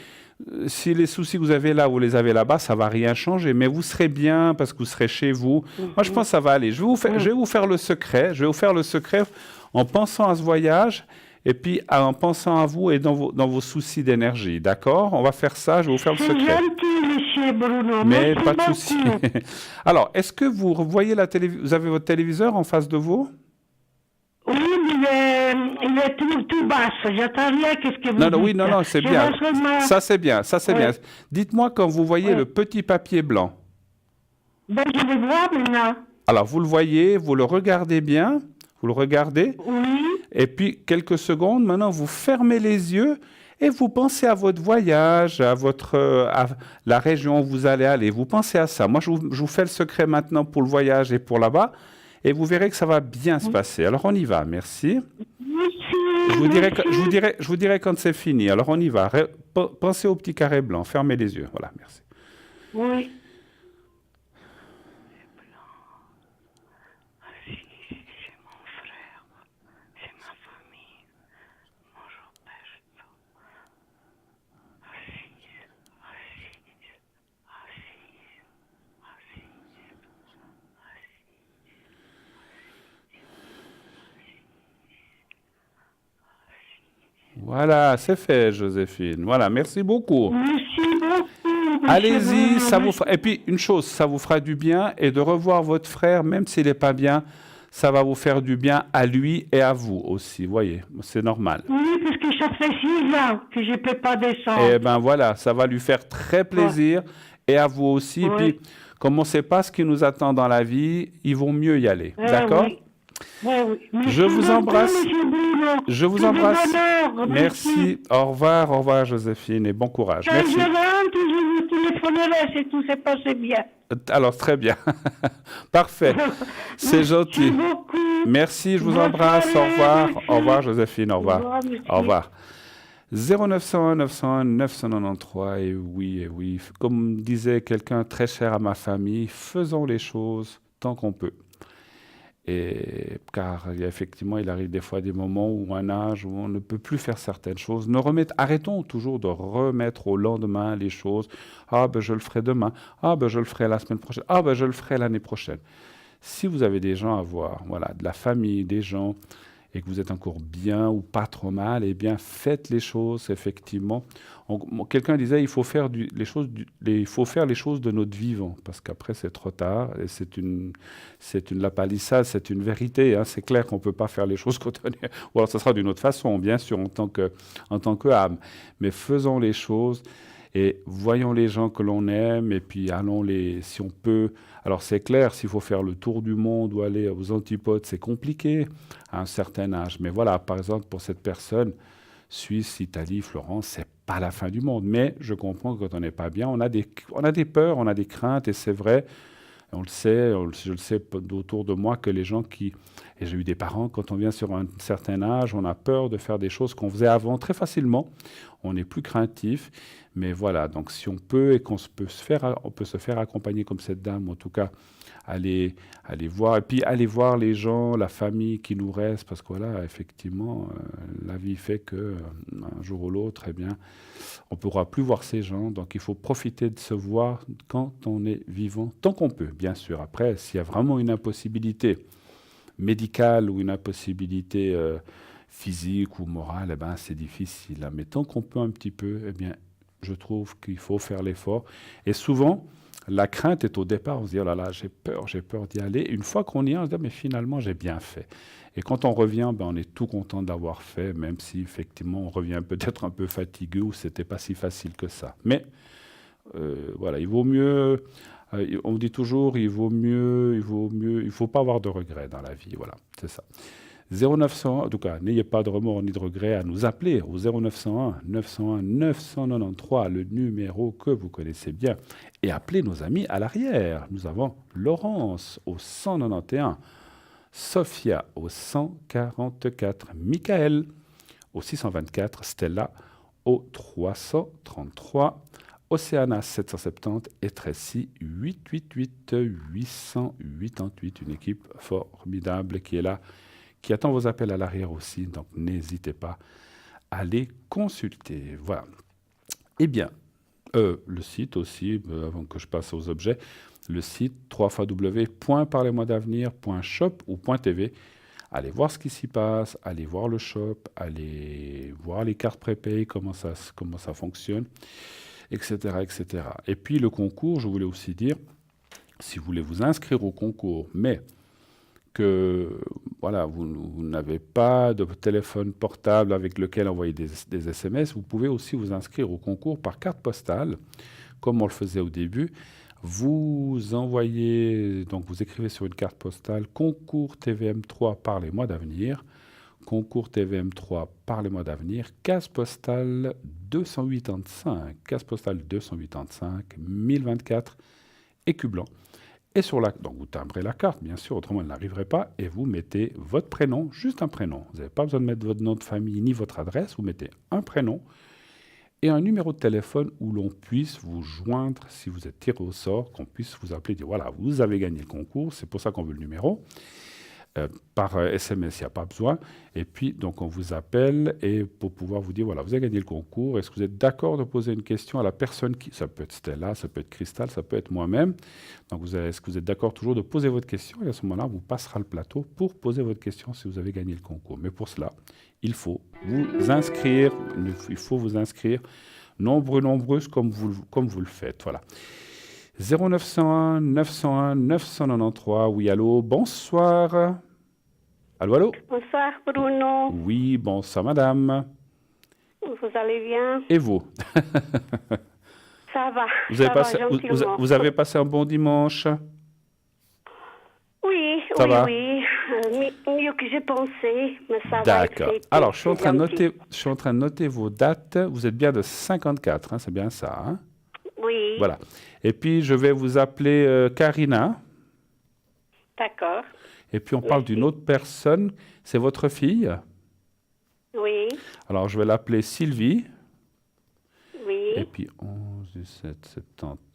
si les soucis que vous avez là, vous les avez là-bas, ça ne va rien changer, mais vous serez bien parce que vous serez chez vous. Moi, je pense que ça va aller. Je vais vous faire le secret. Je vais vous faire le secret en pensant à ce voyage. Et puis, en pensant à vous et dans vos soucis d'énergie, d'accord? On va faire ça, je vais vous faire le secret. C'est gentil, monsieur Bruno. Mais merci pas de beaucoup. souci. Alors, est-ce que vous voyez vous avez votre téléviseur en face de vous? Oui, mais il est tout basse. J'attends rien, qu'est-ce que vous dites? Non, c'est bien. Ça, c'est bien, bien. Dites-moi quand vous voyez le petit papier blanc. Je le vois maintenant. Alors, vous le voyez, vous le regardez bien. Vous le regardez? Oui. Et puis, quelques secondes, maintenant, vous fermez les yeux et vous pensez à votre voyage, à la région où vous allez aller. Vous pensez à ça. Moi, je vous fais le secret maintenant pour le voyage et pour là-bas. Et vous verrez que ça va bien se passer. Alors, on y va. Merci. Merci. Je vous dirai quand c'est fini. Alors, on y va. Pensez au petit carré blanc. Fermez les yeux. Voilà, merci. Oui. Voilà, c'est fait, Joséphine. Voilà, merci beaucoup. Merci beaucoup. Allez-y, ça vous fera... Et puis, une chose, ça vous fera du bien, et de revoir votre frère, même s'il n'est pas bien, ça va vous faire du bien à lui et à vous aussi, vous voyez, c'est normal. Oui, parce que ça fait 6 ans que je ne peux pas descendre. Eh bien voilà, ça va lui faire très plaisir, et à vous aussi. Et puis, comme on ne sait pas ce qui nous attend dans la vie, il vaut mieux y aller, d'accord? Oui. Ouais, oui. Merci Je vous beaucoup, embrasse. monsieur Bruno. Je vous Tout de embrasse. bonheur. Merci. Au revoir Joséphine et bon courage. Quand Merci. je rentre, je vous téléphonerai si tout se passe bien. Alors, très bien. Parfait. C'est gentil. Merci beaucoup. Merci, je vous Bonne embrasse. Au soirée, revoir. merci. Au revoir, Joséphine. Au revoir. Merci. Au revoir. 0901 901 993. Et oui. Comme disait quelqu'un très cher à ma famille, faisons les choses tant qu'on peut. Et car effectivement, il arrive des fois des moments où un âge où on ne peut plus faire certaines choses. Arrêtons toujours de remettre au lendemain les choses. Ah ben je le ferai demain. Ah ben je le ferai la semaine prochaine. Ah ben je le ferai l'année prochaine. Si vous avez des gens à voir, voilà, de la famille, des gens, et que vous êtes encore bien ou pas trop mal, eh bien faites les choses effectivement. Quelqu'un disait il faut faire les choses de notre vivant, parce qu'après c'est trop tard et c'est une lapalissade, c'est une vérité. Hein. C'est clair qu'on ne peut pas faire les choses quand on est, ou alors ça sera d'une autre façon, bien sûr, en tant que âme. Mais faisons les choses. Et voyons les gens que l'on aime, et puis si on peut. Alors c'est clair, s'il faut faire le tour du monde ou aller aux antipodes, c'est compliqué à un certain âge. Mais voilà, par exemple, pour cette personne, Suisse, Italie, Florence, c'est pas la fin du monde. Mais je comprends que quand on n'est pas bien, on a des peurs, on a des craintes, et c'est vrai. On le sait, je le sais autour de moi que les gens et j'ai eu des parents, quand on vient sur un certain âge, on a peur de faire des choses qu'on faisait avant très facilement. On n'est plus craintif. Mais voilà, donc si on peut et on peut se faire accompagner comme cette dame, en tout cas, aller voir, et puis aller voir les gens, la famille qui nous reste, parce que voilà, effectivement, la vie fait que un jour ou l'autre, eh bien, on ne pourra plus voir ces gens, donc il faut profiter de se voir quand on est vivant, tant qu'on peut, bien sûr. Après, s'il y a vraiment une impossibilité médicale ou une impossibilité physique ou morale, eh ben, c'est difficile. Mais tant qu'on peut un petit peu, eh bien, je trouve qu'il faut faire l'effort. Et souvent, la crainte est au départ. On se dit, oh là là, j'ai peur d'y aller. Une fois qu'on y est, on se dit, mais finalement, j'ai bien fait. Et quand on revient, ben, on est tout content d'avoir fait, même si effectivement, on revient peut-être un peu fatigué ou c'était pas si facile que ça. Mais voilà, il vaut mieux. On dit toujours, il faut pas avoir de regrets dans la vie. Voilà, c'est ça. 0901, en tout cas, n'ayez pas de remords ni de regrets à nous appeler au 0901 901 993, le numéro que vous connaissez bien. Et appelez nos amis à l'arrière. Nous avons Laurence au 191, Sophia au 144, Michael au 624, Stella au 333, Océana 770 et Tracy 888 888. Une équipe formidable qui est là, qui attend vos appels à l'arrière aussi, donc n'hésitez pas à les consulter. Voilà. Eh bien, le site aussi, avant que je passe aux objets, le site www.parlez-moi-d'avenir.shop ou .tv. Allez voir ce qui s'y passe, allez voir le shop, allez voir les cartes prépayées, comment ça fonctionne, etc., etc. Et puis le concours, je voulais aussi dire, si vous voulez vous inscrire au concours, mais que voilà, vous n'avez pas de téléphone portable avec lequel envoyer des SMS, vous pouvez aussi vous inscrire au concours par carte postale, comme on le faisait au début. Vous envoyez, donc vous écrivez sur une carte postale concours TVM3 Parlez-moi d'avenir, concours TVM3 Parlez-moi d'avenir, case postale 285, 1024, Écu Blanc. Et donc vous timbrez la carte, bien sûr, autrement elle n'arriverait pas, et vous mettez votre prénom, juste un prénom. Vous n'avez pas besoin de mettre votre nom de famille ni votre adresse, vous mettez un prénom et un numéro de téléphone où l'on puisse vous joindre si vous êtes tiré au sort, qu'on puisse vous appeler et dire voilà, vous avez gagné le concours, c'est pour ça qu'on veut le numéro. Par SMS, il n'y a pas besoin. Et puis, donc, on vous appelle et pour pouvoir vous dire, voilà, vous avez gagné le concours. Est-ce que vous êtes d'accord de poser une question à la personne ça peut être Stella, ça peut être Cristal, ça peut être moi-même. Donc, est-ce que vous êtes d'accord toujours de poser votre question? Et à ce moment-là, on vous passera le plateau pour poser votre question si vous avez gagné le concours. Mais pour cela, il faut vous inscrire. Il faut vous inscrire nombreuses comme vous le faites. Voilà. 0901 901 993. Oui, allô, bonsoir. Allô? Bonsoir Bruno. Oui, bonsoir madame. Vous allez bien? Et vous? Ça va. Vous avez passé un bon dimanche? Oui, Ça va? oui. Oui, mieux que j'ai pensé, mais ça va être D'accord. fait. Alors, je suis en C'est train de gentil. noter, je suis en train de noter vos dates. Vous êtes bien de 54, hein, c'est bien ça, hein? Oui, Voilà. Et puis, je vais vous appeler Karina. d'accord. Et puis, on parle d'une autre personne. C'est votre fille. Oui, Alors, je vais l'appeler Sylvie. oui. Et puis, 11, 17,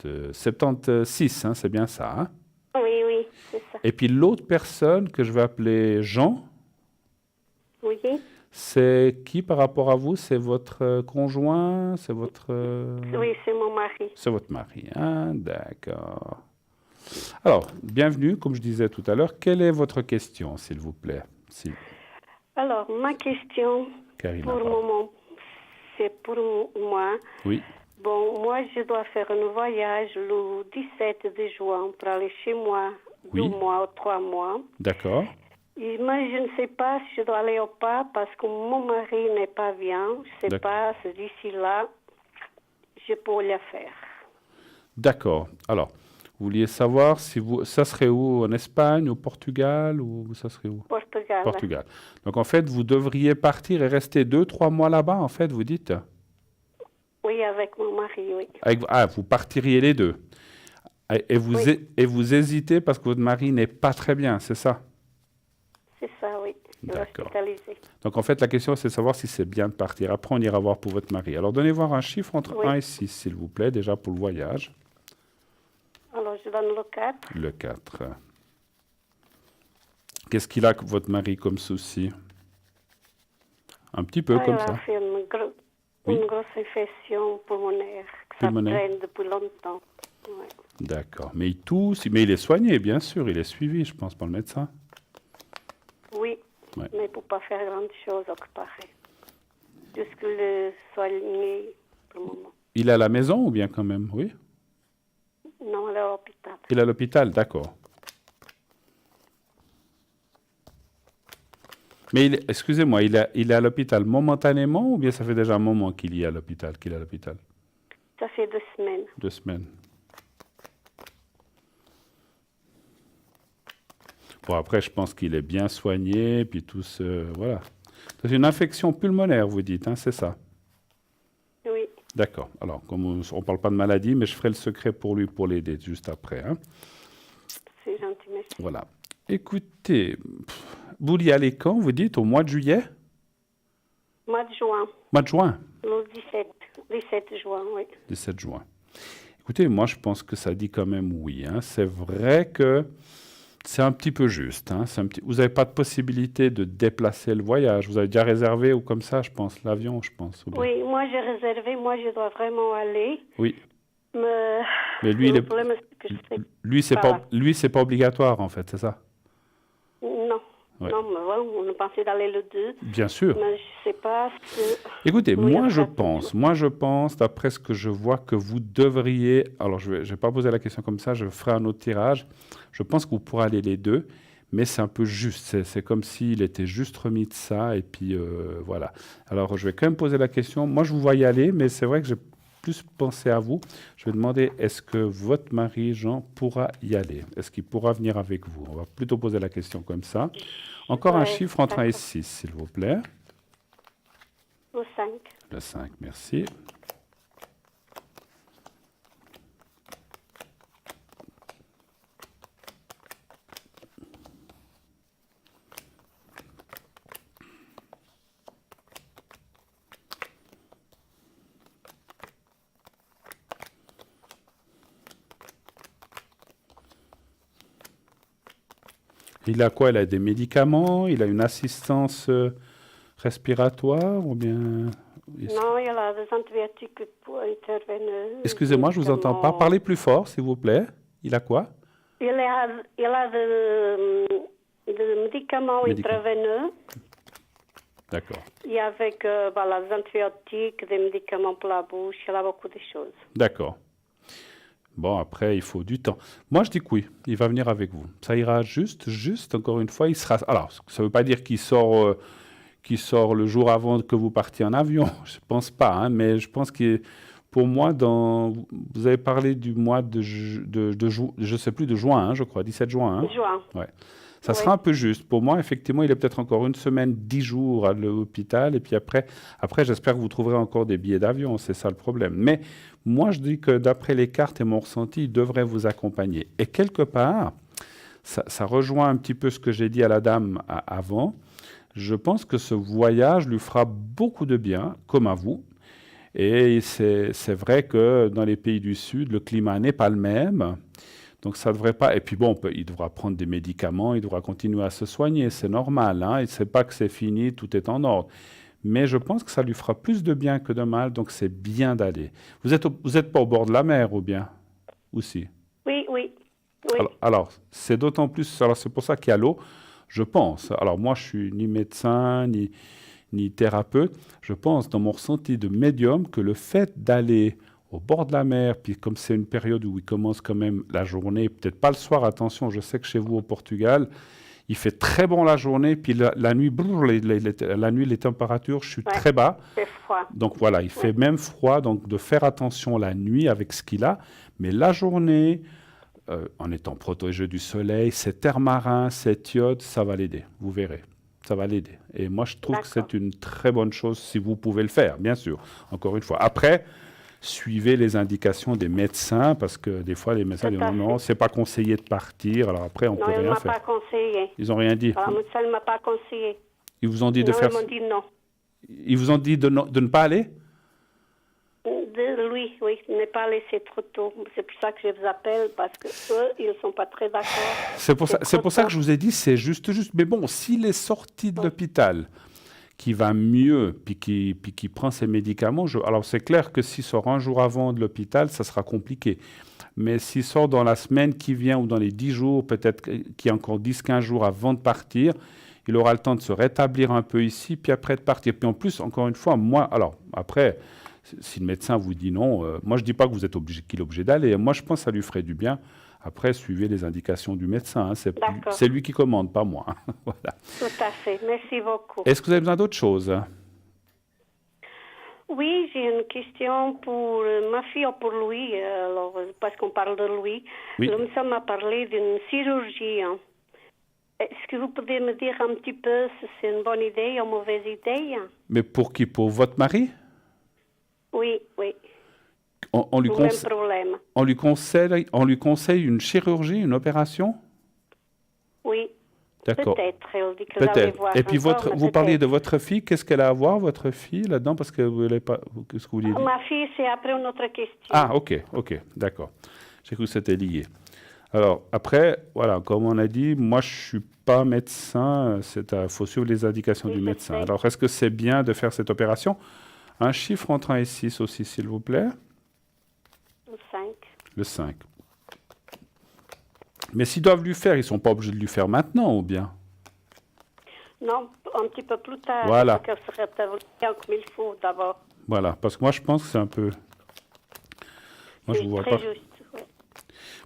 70, 76, hein, c'est bien ça, hein? Oui, oui, c'est ça. Et puis, l'autre personne que je vais appeler Jean, Oui, c'est qui par rapport à vous? C'est votre conjoint? C'est votre... oui, c'est mon mari. C'est votre mari, hein? D'accord. Alors, bienvenue, comme je disais tout à l'heure. Quelle est votre question, s'il vous plaît? Alors, ma question, Karina, pour le pardon. moment, c'est pour moi. Oui, Bon, moi, je dois faire un voyage le 17 de juin pour aller chez moi, Oui. 2 mois ou 3 mois. d'accord. Et moi, je ne sais pas si je dois aller ou pas parce que mon mari n'est pas bien. Je ne sais pas si d'ici là, je peux le faire. D'accord. Alors, vous vouliez savoir si vous... Ça serait où? En Espagne, au Portugal, ou ça serait où? Portugal. Portugal. Donc, en fait, vous devriez partir et rester 2-3 mois là-bas, en fait, vous dites? Oui, avec mon mari, oui. Ah, vous partiriez les deux. Et vous, Oui. et vous hésitez parce que votre mari n'est pas très bien, c'est ça? C'est ça, oui. Il est D'accord. hospitalisé. Donc, en fait, la question, c'est de savoir si c'est bien de partir. Après, on ira voir pour votre mari. Alors, donnez voir un chiffre entre Oui. 1 et 6, s'il vous plaît, déjà pour le voyage. Alors, je donne le 4. Le 4. Qu'est-ce qu'il a, votre mari, comme souci? Un petit peu comme il ça. a fait Oui. une grosse infection pulmonaire. Que ça Pulmonaire. traîne depuis longtemps. Ouais. D'accord. Mais il tousse, mais il est soigné, bien sûr. Il est suivi, je pense, par le médecin. Oui, Ouais. mais il ne peut pas faire grande chose au paraît. Juste que le soigner pour le moment. Il est à la maison ou bien quand même? Oui. Non, il est à l'hôpital. Il est à l'hôpital, d'accord. Mais excusez-moi, il est à l'hôpital momentanément ou bien ça fait déjà un moment qu'il est à l'hôpital, Ça fait 2 semaines. 2 semaines. Bon, après, je pense qu'il est bien soigné, puis tout ce... Voilà. C'est une infection pulmonaire, vous dites, hein, c'est ça? Oui, D'accord. Alors, comme on ne parle pas de maladie, mais je ferai le secret pour lui, pour l'aider juste après, hein. c'est gentil, merci. Voilà. Écoutez, vous y allez quand, vous dites, au mois de juillet? Mois de juin, Mois de juin? le 17 juin, oui. 17 juin. Écoutez, moi, je pense que ça dit quand même oui, hein. C'est vrai que c'est un petit peu juste, hein. Vous n'avez pas de possibilité de déplacer le voyage. Vous avez déjà réservé ou comme ça, je pense, l'avion, je pense. ou bien- Oui, moi j'ai réservé, moi je dois vraiment aller. Oui. Mais lui, il le est- problème, c'est que je sais Lui, c'est pas obligatoire, en fait, c'est ça? Non, Ouais. non, mais voilà, on pensait d'aller le 2, Bien sûr. mais je ne sais pas si... Écoutez, Oui, moi enfin, je pense, d'après ce que je vois, que vous devriez, alors je vais pas poser la question comme ça, je ferai un autre tirage, je pense que vous pourrez aller les deux, mais c'est un peu juste, c'est comme s'il était juste remis de ça, et puis voilà. Alors je vais quand même poser la question, moi je vous vois y aller, mais c'est vrai que j'ai plus pensé à vous, je vais demander, est-ce que votre mari, Jean, pourra y aller? Est-ce qu'il pourra venir avec vous? On va plutôt poser la question comme ça. Encore un Ouais, chiffre entre 1 et d'accord. 6, s'il vous plaît. Le 5. Le 5, merci. Il a quoi? Il a des médicaments? Il a une assistance respiratoire ou bien... Non, il y a des antibiotiques pour intervenir. Excusez-moi, je vous entends pas. Parlez plus fort, s'il vous plaît. Il a quoi? Il a des médicaments intraveineux. D'accord. Et avec voilà, des antibiotiques, des médicaments pour la bouche, il a beaucoup de choses. D'accord. Bon, après, il faut du temps. Moi, je dis que oui, il va venir avec vous. Ça ira juste, encore une fois, il sera... Alors, ça ne veut pas dire qu'il sort le jour avant que vous partiez en avion. Je ne pense pas, hein, mais je pense que Pour moi, vous avez parlé du mois je sais plus, de juin, hein, je crois, 17 juin. Hein. Juin. Ouais. Ça sera un peu juste. Pour moi, effectivement, il est peut-être encore une semaine, 10 jours à l'hôpital. Et puis après, j'espère que vous trouverez encore des billets d'avion. C'est ça le problème. Mais moi, je dis que d'après les cartes et mon ressenti, il devrait vous accompagner. Et quelque part, ça rejoint un petit peu ce que j'ai dit à la dame avant. Je pense que ce voyage lui fera beaucoup de bien, comme à vous. Et c'est vrai que dans les pays du Sud, le climat n'est pas le même. Donc ça ne devrait pas. Et puis bon, il devra prendre des médicaments, il devra continuer à se soigner, c'est normal. Hein, il ne sait pas que c'est fini, tout est en ordre. Mais je pense que ça lui fera plus de bien que de mal, donc c'est bien d'aller. Vous êtes pas au bord de la mer, ou bien? Aussi. Oui. Alors c'est d'autant plus. Alors c'est pour ça qu'il y a l'eau, je pense. Alors moi, je suis ni médecin, ni thérapeute. Je pense, dans mon ressenti de médium, que le fait d'aller au bord de la mer, puis comme c'est une période où il commence quand même la journée, peut-être pas le soir, attention, je sais que chez vous au Portugal, il fait très bon la journée, puis la nuit, la nuit, les températures chutent très bas. C'est froid. Donc voilà, il fait même froid, donc de faire attention la nuit avec ce qu'il a, mais la journée, en étant protégé du soleil, cet air marin, cette iode, ça va l'aider, vous verrez. Ça va l'aider. Et moi, je trouve que c'est une très bonne chose si vous pouvez le faire, bien sûr, encore une fois. Après, suivez les indications des médecins, parce que des fois, les médecins disent non, c'est pas conseillé de partir. Alors après, on peut rien faire. Non, il ne m'a pas conseillé. Ils n'ont rien dit. Alors, le médecin ne m'a pas conseillé. Ils vous ont dit de non, faire... ils m'ont dit non. Ils vous ont dit de ne pas aller? Oui, ne pas laisser trop tôt. C'est pour ça que je vous appelle, parce que eux, ils ne sont pas très d'accord. C'est pour ça que je vous ai dit, c'est juste. Mais bon, s'il est sorti de l'hôpital, qui va mieux, puis qui prend ses médicaments, alors c'est clair que s'il sort un jour avant de l'hôpital, ça sera compliqué. Mais s'il sort dans la semaine qui vient ou dans les 10 jours, peut-être qu'il y a encore 10-15 jours avant de partir, il aura le temps de se rétablir un peu ici, puis après de partir. Puis en plus, encore une fois, moi, alors après, si le médecin vous dit non, moi je ne dis pas que vous êtes qu'il est obligé d'aller. Moi je pense que ça lui ferait du bien. Après, suivez les indications du médecin. Hein. C'est lui qui commande, pas moi. Voilà. Tout à fait. Merci beaucoup. Est-ce que vous avez besoin d'autre chose? Oui, j'ai une question pour ma fille ou pour Louis, alors, parce qu'on parle de Louis. Oui. Le médecin m'a parlé d'une chirurgie. Hein. Est-ce que vous pouvez me dire un petit peu si c'est une bonne idée ou une mauvaise idée? Mais pour qui? Pour votre mari? Oui. On lui même problème. On lui conseille une chirurgie, une opération? Oui. D'accord. Peut-être. Elle dit qu'elle allait voir. Et puis vous parliez de votre fille. Qu'est-ce qu'elle a à voir, votre fille, là-dedans? Parce que vous n'avez pas... Qu'est-ce que vous voulez dire? Ma fille, c'est après une autre question. Ah, ok, d'accord. J'ai cru que c'était lié. Alors, après, voilà, comme on a dit, moi, je ne suis pas médecin. Il faut suivre les indications du médecin. Alors, est-ce que c'est bien de faire cette opération? Un chiffre entre 1 et 6 aussi, s'il vous plaît. Le 5. Le 5. Mais s'ils doivent lui faire, ils ne sont pas obligés de lui faire maintenant, ou bien? Non, un petit peu plus tard. Voilà. Qu'elle serait bien comme il faut d'abord. Voilà, parce que moi, je pense que c'est un peu... Moi, je vous vois très pas. Juste, ouais.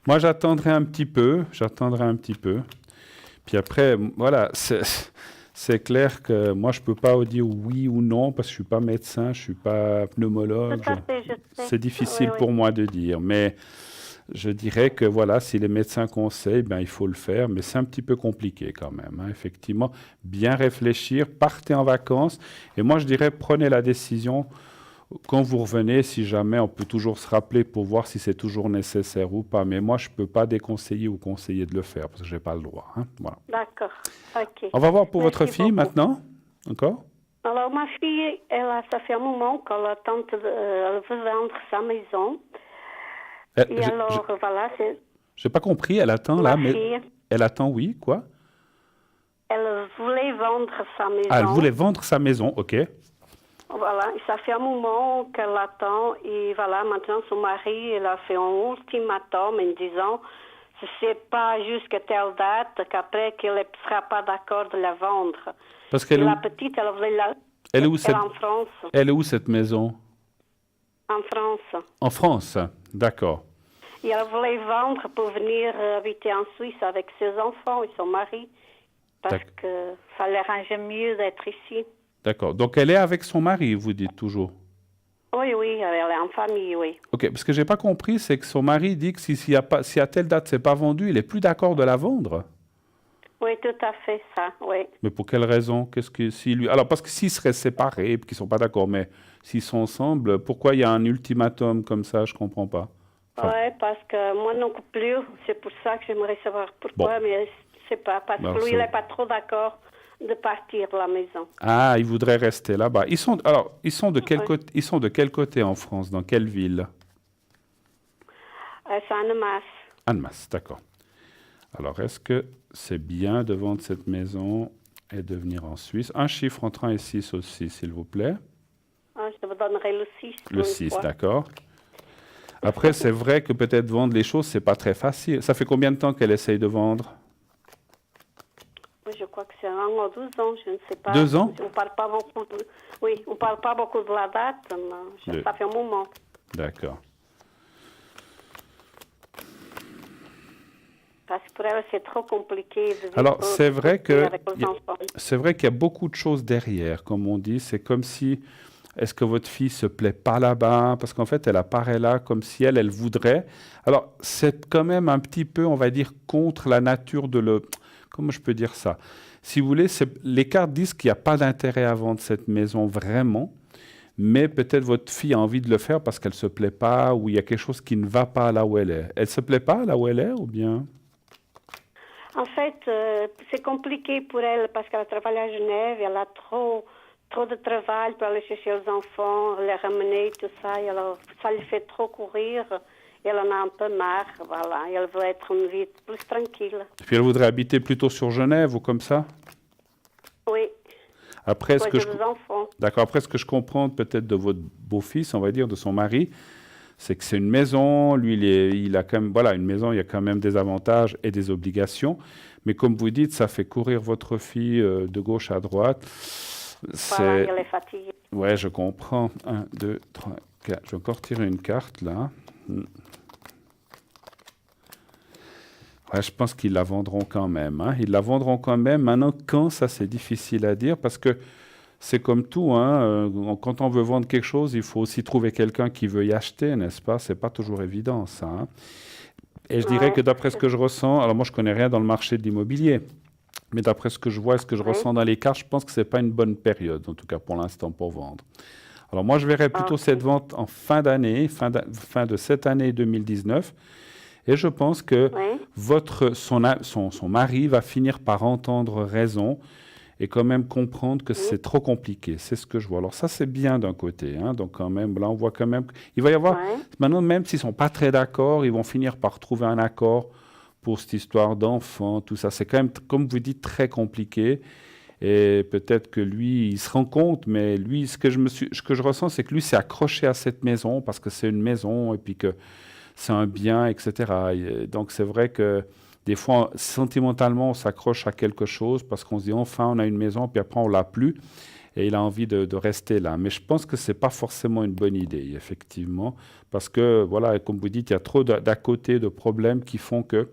Moi, j'attendrai un petit peu. Puis après, voilà, c'est clair que moi, je ne peux pas dire oui ou non, parce que je ne suis pas médecin, je ne suis pas pneumologue. Tout à fait, je sais. C'est difficile Oui. pour moi de dire, mais je dirais que voilà, si les médecins conseillent, ben, il faut le faire, mais c'est un petit peu compliqué quand même. Hein, effectivement, bien réfléchir, partez en vacances, et moi, je dirais, prenez la décision quand vous revenez, si jamais, on peut toujours se rappeler pour voir si c'est toujours nécessaire ou pas. Mais moi, je ne peux pas déconseiller ou conseiller de le faire parce que je n'ai pas le droit. Hein. Voilà. D'accord. OK. On va voir pour Merci votre fille beaucoup. maintenant. Encore? Alors, ma fille, ça fait un moment qu'elle tente elle veut vendre sa maison. Et alors, voilà, c'est... Je n'ai pas compris. Elle attend ma là, mais fille, elle attend, oui, quoi? elle voulait vendre sa maison. Ah, elle voulait vendre sa maison, ok. Voilà, et ça fait un moment qu'elle attend. Et voilà, maintenant, son mari, il a fait un ultimatum en disant, si c'est pas jusqu'à telle date, qu'après qu'elle ne sera pas d'accord de la vendre. Parce qu'elle la petite, elle voulait la... Elle est où, cette... en France. Elle est où cette maison? En France. En France, d'accord. Et elle voulait vendre pour venir habiter en Suisse avec ses enfants et son mari. Parce que ça l'arrangeait mieux d'être ici. D'accord. Donc elle est avec son mari, vous dites toujours? Oui, oui, elle est en famille, oui. Ok, parce que j'ai pas compris, c'est que son mari dit que si à telle date c'est pas vendu, il est plus d'accord de la vendre. Oui, tout à fait, ça, oui. Mais pour quelle raison? Qu'est-ce que si lui... Alors parce que s'ils seraient séparés, et qu'ils sont pas d'accord, mais s'ils sont ensemble, pourquoi il y a un ultimatum comme ça? Je comprends pas. Enfin, Oui, parce que moi non plus, c'est pour ça que j'aimerais savoir pourquoi, mais c'est pas, parce Alors, que lui, c'est- il n'est pas trop d'accord de partir de la maison. Ah, ils voudraient rester là-bas. Ils sont de quel Ouais. côté, ils sont de quel côté en France? Dans quelle ville? C'est en masse. Annemasse, d'accord. Alors, est-ce que c'est bien de vendre cette maison et de venir en Suisse? Un chiffre entre 1 et 6 aussi, s'il vous plaît. Ah, je vous donnerai le 6. Le 6, d'accord. Après, c'est vrai que peut-être vendre les choses, c'est pas très facile. Ça fait combien de temps qu'elle essaye de vendre? Oui, je crois que c'est 1 ou 12 ans, je ne sais pas. 2 ans? On parle pas beaucoup oui, on parle pas beaucoup de la date, mais ça fait un moment. D'accord. Parce que pour elle, c'est trop compliqué de vivre Alors, c'est vrai avec les enfants. c'est vrai qu'il y a beaucoup de choses derrière, comme on dit. C'est comme si, est-ce que votre fille se plaît pas là-bas? Parce qu'en fait, elle apparaît là comme si elle voudrait. Alors, c'est quand même un petit peu, on va dire, contre la nature de le... Comment je peux dire ça? Si vous voulez, les cartes disent qu'il n'y a pas d'intérêt à vendre cette maison vraiment, mais peut-être votre fille a envie de le faire parce qu'elle se plaît pas ou il y a quelque chose qui ne va pas là où elle est. Elle se plaît pas là où elle est ou bien? En fait, c'est compliqué pour elle parce qu'elle travaille à Genève, elle a trop de travail pour aller chercher les enfants, les ramener, tout ça. Et alors, ça lui fait trop courir. Et elle en a un peu marre, voilà. Et elle veut être une vie plus tranquille. Puis elle voudrait habiter plutôt sur Genève ou comme ça? Oui, Après, pour les enfants. D'accord. Après, ce que je comprends peut-être de votre beau-fils, on va dire, de son mari, c'est que c'est une maison. Lui, il a quand même, voilà, une maison, il y a quand même des avantages et des obligations. Mais comme vous dites, ça fait courir votre fille de gauche à droite. Voilà, elle est fatiguée. Ouais, je comprends. 1, 2, 3, 4. Je vais encore tirer une carte, là. Ouais, je pense qu'ils la vendront quand même. Hein. Ils la vendront quand même. Maintenant, quand, ça, c'est difficile à dire parce que c'est comme tout. Hein. Quand on veut vendre quelque chose, il faut aussi trouver quelqu'un qui veut y acheter, n'est-ce pas? C'est pas toujours évident, ça. Hein. Et je dirais que d'après ce que je ressens, alors moi, je connais rien dans le marché de l'immobilier, mais d'après ce que je vois et ce que je ressens dans les cartes, je pense que c'est pas une bonne période, en tout cas pour l'instant, pour vendre. Alors moi, je verrais plutôt cette vente en fin d'année, fin de cette année 2019. Et je pense que son mari va finir par entendre raison et quand même comprendre que c'est trop compliqué. C'est ce que je vois. Alors ça, c'est bien d'un côté. Hein. Donc quand même, là, on voit quand même qu'il va y avoir... Maintenant, même s'ils ne sont pas très d'accord, ils vont finir par trouver un accord pour cette histoire d'enfants, tout ça. C'est quand même, comme vous dites, très compliqué. Et peut-être que lui, il se rend compte, mais lui, ce que je ressens, c'est que lui s'est accroché à cette maison parce que c'est une maison et puis que c'est un bien, etc. Et donc, c'est vrai que des fois, sentimentalement, on s'accroche à quelque chose parce qu'on se dit, enfin, on a une maison, puis après, on ne l'a plus. Et il a envie de rester là. Mais je pense que ce n'est pas forcément une bonne idée, effectivement. Parce que, voilà, comme vous dites, il y a trop d'à côté de problèmes qui font que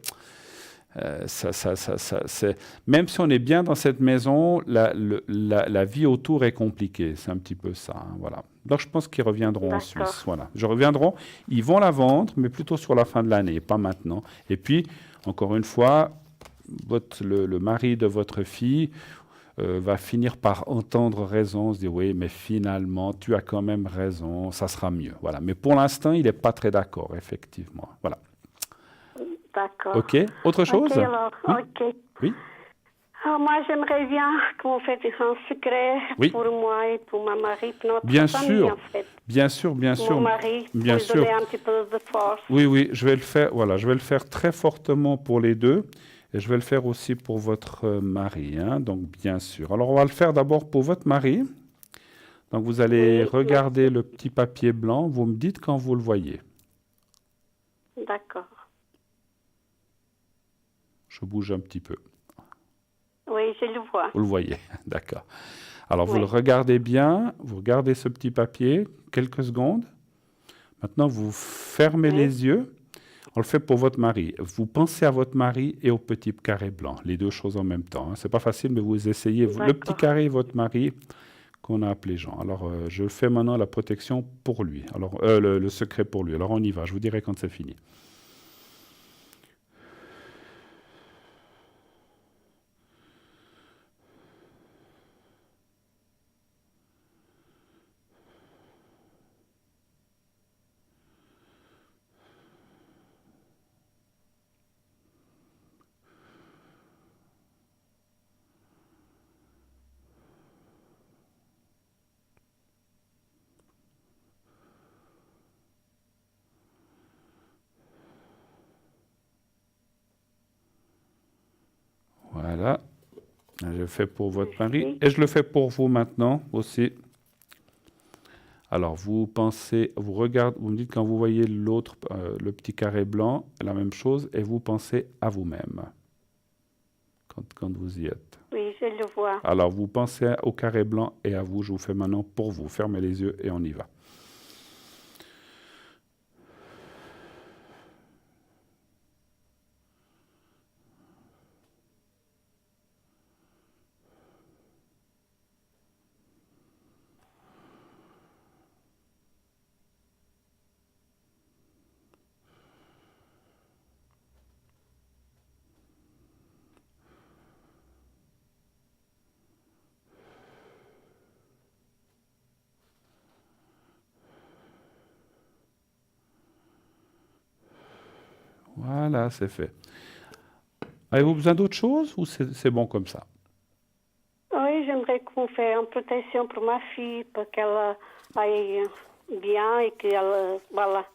même si on est bien dans cette maison, la vie autour est compliquée. C'est un petit peu ça. Hein, voilà. Donc, je pense qu'ils reviendront en Suisse. Voilà. Ils reviendront. Ils vont la vendre, mais plutôt sur la fin de l'année, pas maintenant. Et puis, encore une fois, le mari de votre fille va finir par entendre raison, se dire oui, mais finalement, tu as quand même raison, ça sera mieux. Voilà. Mais pour l'instant, il n'est pas très d'accord, effectivement. Voilà. D'accord. OK. Autre chose? OK, alors. Oui. OK. Oui. Alors, moi, j'aimerais bien qu'on fasse un secret pour moi et pour ma mari, pour notre famille, en fait. Bien sûr, bien sûr. Mon mari, bien pour lui donner un petit peu de force. Oui, oui, je vais le faire. Voilà, je vais le faire très fortement pour les deux. Et je vais le faire aussi pour votre mari. Hein, donc, bien sûr. Alors, on va le faire d'abord pour votre mari. Donc, vous allez regarder le petit papier blanc. Vous me dites quand vous le voyez. D'accord. Je bouge un petit peu. Oui, je le vois. Vous le voyez, d'accord. Alors, vous le regardez bien. Vous regardez ce petit papier quelques secondes. Maintenant, vous fermez les yeux. On le fait pour votre mari. Vous pensez à votre mari et au petit carré blanc. Les deux choses en même temps. Hein. Ce n'est pas facile, mais vous essayez. Le petit carré, votre mari, qu'on a appelé Jean. Alors, je fais maintenant la protection pour lui. Alors, le secret pour lui. Alors, on y va. Je vous dirai quand c'est fini. Voilà. Je le fais pour votre mari et je le fais pour vous maintenant aussi. Alors, vous pensez, vous regardez, vous me dites quand vous voyez l'autre, le petit carré blanc, la même chose, et vous pensez à vous-même quand vous y êtes. Oui, je le vois. Alors, vous pensez au carré blanc et à vous. Je vous fais maintenant pour vous. Fermez les yeux et on y va. Voilà, c'est fait. Avez-vous besoin d'autre chose ou c'est bon comme ça? Oui, j'aimerais qu'on fasse une protection pour ma fille, pour qu'elle aille bien et qu'elle, voilà,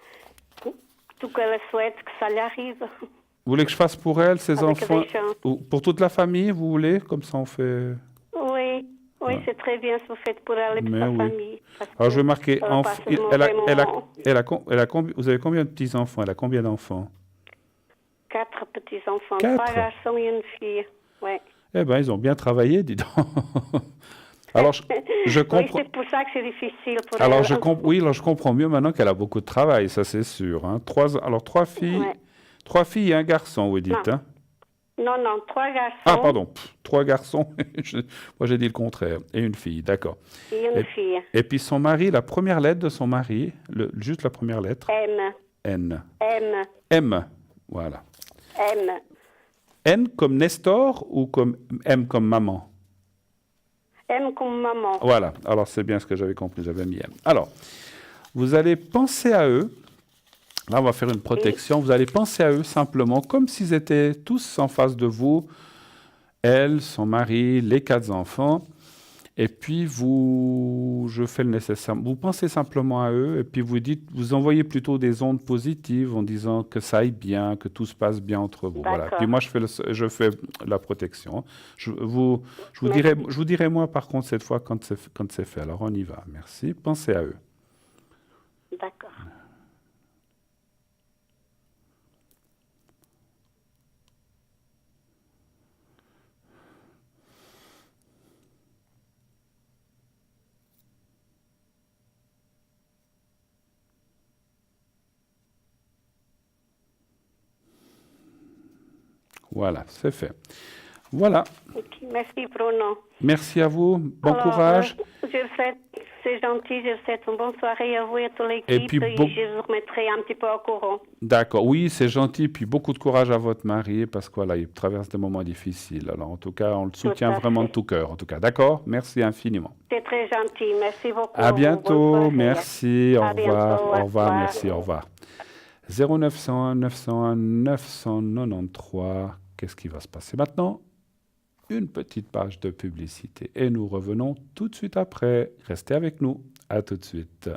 tout qu'elle souhaite que ça lui arrive. Vous voulez que je fasse pour elle, ses Avec enfants, des chants. ou pour toute la famille, vous voulez? Comme ça, on fait... Oui, Ouais. c'est très bien ce que vous faites pour elle et pour Mais sa oui. famille. parce Alors, je vais que marquer... elle passe un mauvais moment. Vous avez combien de petits-enfants? Elle a combien d'enfants? 4 petits-enfants, 4? 3 garçons et une fille. Ouais. Eh bien, ils ont bien travaillé, dis donc. Alors, je Oui, comprends... c'est pour ça que c'est difficile pour Alors, elle. oui, alors je comprends mieux maintenant qu'elle a beaucoup de travail, ça c'est sûr. Hein. Trois filles, Ouais. 3 filles et un garçon, vous dites. Non. Hein? Non, 3 garçons Ah, pardon, 3 garçons. Moi, j'ai dit le contraire. Et une fille, d'accord. et une fille. Et puis son mari, la première lettre de son mari, juste la première lettre, M, N. M, M, voilà. M. N comme Nestor ou comme M comme maman? M comme maman. Voilà, alors c'est bien ce que j'avais compris, j'avais mis M. Alors, vous allez penser à eux. Là, on va faire une protection. Vous allez penser à eux simplement comme s'ils étaient tous en face de vous. Elle, son mari, les 4 enfants. Et puis, je fais le nécessaire. Vous pensez simplement à eux et puis vous envoyez plutôt des ondes positives en disant que ça aille bien, que tout se passe bien entre vous. Voilà. Puis moi, je fais la protection. Je vous dirai moi, par contre, cette fois, quand c'est fait. Alors, on y va. Merci. Pensez à eux. D'accord. Voilà, c'est fait. Voilà. Ok, merci Bruno. Merci à vous. Bon Alors, courage. C'est gentil, je vous souhaite une bonne soirée à vous et à toute l'équipe Et puis, je vous remettrai un petit peu au courant. D'accord, oui, c'est gentil. Puis beaucoup de courage à votre mari parce que voilà, il traverse des moments difficiles. Alors en tout cas, on le soutient vraiment de tout cœur. En tout cas, d'accord. Merci infiniment. C'est très gentil, merci beaucoup. À bientôt, Bonne soirée. merci. Au À revoir, bientôt, au revoir, merci, au revoir. 0901 901 993. Qu'est-ce qui va se passer maintenant? Une petite page de publicité et nous revenons tout de suite après. Restez avec nous. À tout de suite.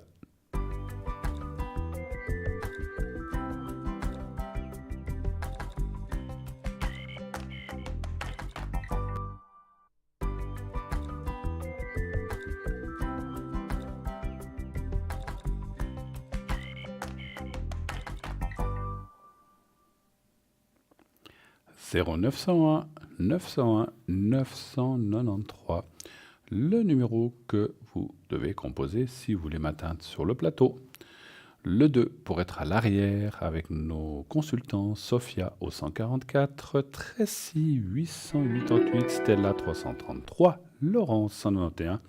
« 0901 901 993 », le numéro que vous devez composer si vous voulez m'atteindre sur le plateau. Le 2 pour être à l'arrière avec nos consultants Sophia au 144, Tracy 888, Stella 333, Laurence 191,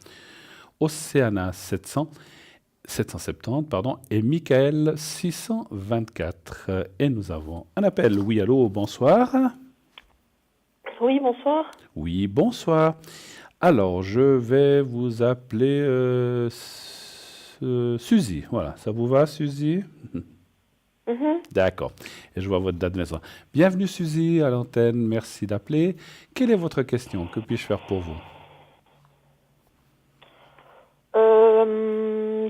Océana 770, pardon, et Michael 624. Et nous avons un appel. Oui, allô, bonsoir. Oui, bonsoir. Oui, bonsoir. Alors, je vais vous appeler Suzy. Voilà, ça vous va, Suzy? D'accord. Et je vois votre date de naissance. Bienvenue, Suzy, à l'antenne. Merci d'appeler. Quelle est votre question? Que puis-je faire pour vous?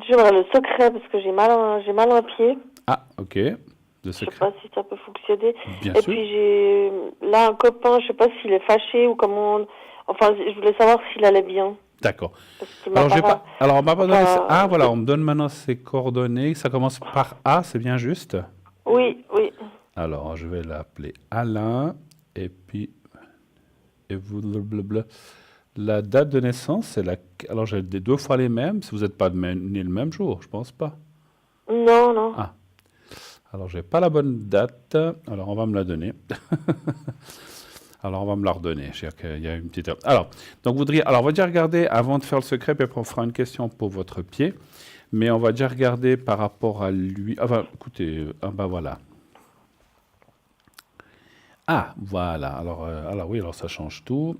J'aimerais le secret parce que j'ai mal à un pied. Ah, ok. Le Je sais secret. pas si ça peut fonctionner. Bien Et sûr. puis j'ai là un copain, je sais pas s'il est fâché ou comment. Enfin, je voulais savoir s'il allait bien. D'accord. Parce qu'il m'a Alors, pas- alors, on m'a pas donné. Enfin, Ah, voilà, on me donne maintenant ses coordonnées. Ça commence par A, c'est bien juste? Oui, oui. Alors, je vais l'appeler Alain. Et puis. Et vous. Blablabla. La date de naissance, c'est la. Alors, j'ai deux fois les mêmes. Si vous n'êtes pas né le même jour, je pense pas. Non, non. Ah. Alors, j'ai pas la bonne date. Alors, on va me la donner. Alors, on va me la redonner. Je veux dire qu'il y a une petite erreur. Alors, donc, alors, on va déjà regarder, avant de faire le secret, puis après, on fera une question pour votre pied. Mais on va déjà regarder par rapport à lui. Enfin, écoutez, bah voilà. Ah, voilà. Alors oui, alors ça change tout.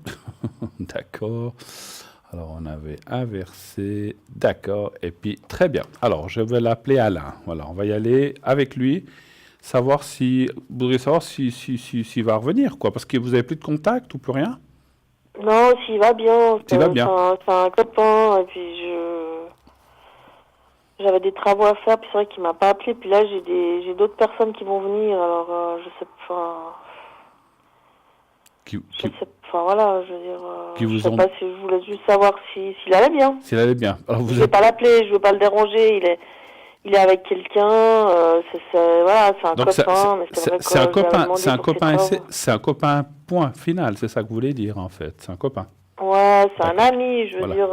D'accord. Alors, on avait inversé. D'accord. Et puis, très bien. Alors, je vais l'appeler Alain. Voilà, on va y aller avec lui. Savoir si. Vous voudriez savoir s'il va revenir, quoi. Parce que vous n'avez plus de contact ou plus rien? Non, s'il va bien. S'il va bien. C'est un copain. Et puis j'avais des travaux à faire. Puis c'est vrai qu'il m'a pas appelé. Puis là, j'ai d'autres personnes qui vont venir. Alors, je sais pas. Enfin voilà, je veux dire. Je sais pas si je voulais juste savoir s'il allait bien. S'il allait bien. Alors, Je vais pas l'appeler, je veux pas le déranger. Il est avec quelqu'un. Voilà, c'est un Donc, copain. Mais c'est vrai que c'est un copain. demandé C'est un pour ses copain. travaux. C'est un copain. Point final. C'est ça que vous voulez dire en fait. C'est un copain. Ouais, c'est un ami. Je veux Voilà. dire,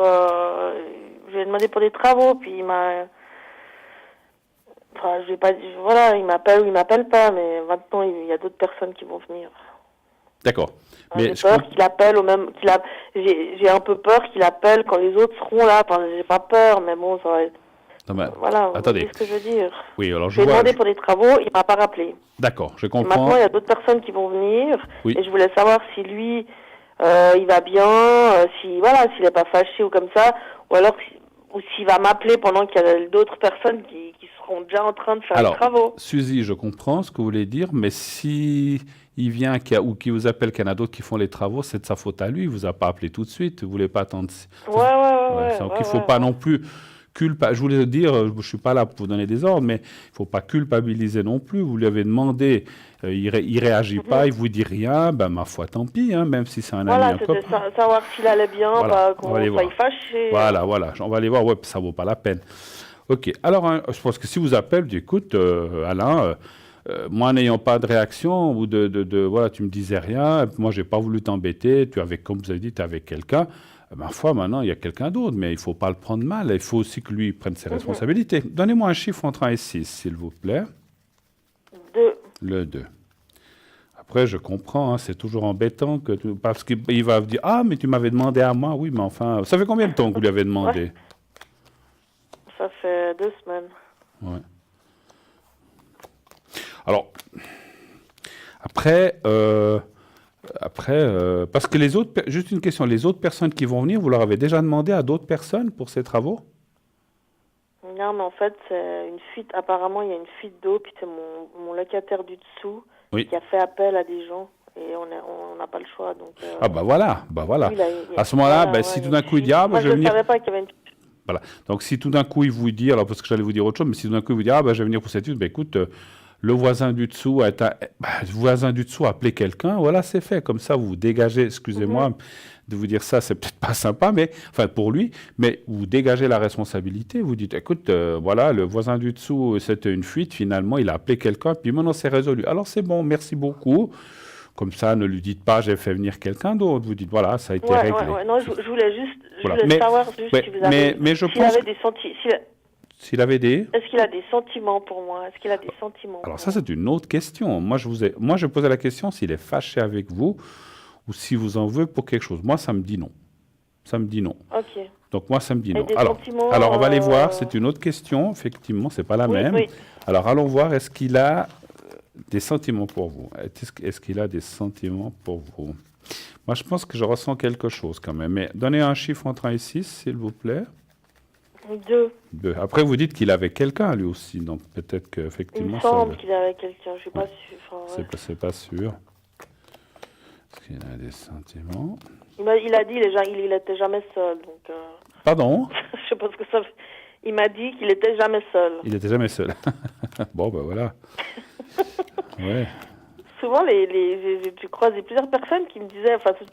je lui ai demandé pour des travaux, puis il m'a. Enfin, je vais pas. Voilà, il m'appelle ou il m'appelle pas, mais maintenant il y a d'autres personnes qui vont venir. D'accord. J'ai peur qu'il appelle au même. J'ai un peu peur qu'il appelle quand les autres seront là. Enfin, j'ai pas peur, mais bon, ça va être. Non, mais, Voilà, vous attendez. voyez ce que je veux dire. Oui, alors je J'ai vois. demandé pour des travaux, il m'a pas rappelé. D'accord, je Et comprends. maintenant, il y a d'autres personnes qui vont venir. Oui. Et je voulais savoir si lui, il va bien, s'il est pas fâché ou comme ça, ou alors ou s'il va m'appeler pendant qu'il y a d'autres personnes qui seront déjà en train de faire Alors, les travaux. Suzy, je comprends ce que vous voulez dire, mais si il vient ou qu'il vous appelle qu'il y en a d'autres qui font les travaux, c'est de sa faute à lui. Il vous a pas appelé tout de suite. Vous voulez pas attendre. Ouais. Donc, il faut pas non plus je voulais dire, je suis pas là pour vous donner des ordres, mais il faut pas culpabiliser non plus. Vous lui avez demandé, il réagit pas, il vous dit rien, ben ma foi, tant pis, hein, même si c'est un ami, un C'était copain. savoir s'il allait bien, Voilà, pas on qu'on va aller soit voir. fâché. Voilà, on va aller voir, ouais, ça vaut pas la peine. Ok, alors hein, je pense que si vous appelez, vous dites, écoute, Alain, moi n'ayant pas de réaction, ou voilà, tu me disais rien, moi j'ai pas voulu t'embêter, comme vous avez dit, tu es avec quelqu'un, ma foi, maintenant il y a quelqu'un d'autre, mais il faut pas le prendre mal, il faut aussi que lui prenne ses responsabilités. Donnez-moi un chiffre entre 1 et 6, s'il vous plaît. 2. Le 2. Après, je comprends, hein, c'est toujours embêtant, parce qu'il va vous dire, ah, mais tu m'avais demandé à moi, oui, mais enfin, ça fait combien de temps que vous lui avez demandé? Ouais. Ça fait 2 semaines. Ouais. Alors, après, parce que les autres, juste une question, les autres personnes qui vont venir, vous leur avez déjà demandé à d'autres personnes pour ces travaux? Non, mais en fait, c'est une fuite. Apparemment, il y a une fuite d'eau, puis c'est mon locataire du dessous qui a fait appel à des gens, et on n'a pas le choix. Donc, Ah bah voilà. lui, À ce moment-là, si tout d'un coup il dit, ah, moi, je vais venir. ne savais pas qu'il y avait une fuite. Voilà. Donc, si tout d'un coup, il vous dit, alors parce que j'allais vous dire autre chose, mais si tout d'un coup, il vous dit, ah, ben, je vais venir pour cette étude, ben, écoute, le voisin du dessous a appelé quelqu'un, voilà, c'est fait. Comme ça, vous dégagez, excusez-moi de vous dire ça, c'est peut-être pas sympa, mais, enfin, pour lui, mais vous dégagez la responsabilité, vous dites, écoute, voilà, le voisin du dessous, c'était une fuite, finalement, il a appelé quelqu'un, puis maintenant, c'est résolu. Alors, c'est bon, merci beaucoup. Comme ça, ne lui dites pas, j'ai fait venir quelqu'un d'autre. Vous dites, voilà, ça a été réglé. Non, je voulais juste Voilà. savoir juste si vous avez... mais je s'il pense avait des s'il avait des... Est-ce qu'il a des sentiments pour moi? Est-ce qu'il a des sentiments? Alors ça, c'est une autre question. Moi, je posais la question s'il est fâché avec vous ou si vous en veut pour quelque chose. Moi, ça me dit non. Ça me dit non. Ok. Donc moi, ça me dit Et non. des Alors, sentiments, on va aller voir. C'est une autre question. Effectivement, c'est pas la Oui, même. oui. Alors, allons voir. Est-ce qu'il a des sentiments pour vous? Est-ce qu'il a des sentiments pour vous? Moi, je pense que je ressens quelque chose quand même. Mais donnez un chiffre entre 1 et 6, s'il vous plaît. 2. 2. Après, vous dites qu'il avait quelqu'un, lui aussi. Donc, peut-être Il qu'effectivement... me ça semble le- qu'il avait quelqu'un, je suis pas Ouais. sûre. Enfin, ouais. C'est pas sûr. Est-ce qu'il a des sentiments? Il a dit il était jamais seul, donc Pardon? je sais pas ce que ça veut. Il m'a dit qu'il était jamais seul. Il n'était jamais seul. Bon, ben voilà. Ouais. Souvent, j'ai croisé plusieurs personnes qui me disaient, enfin, c'est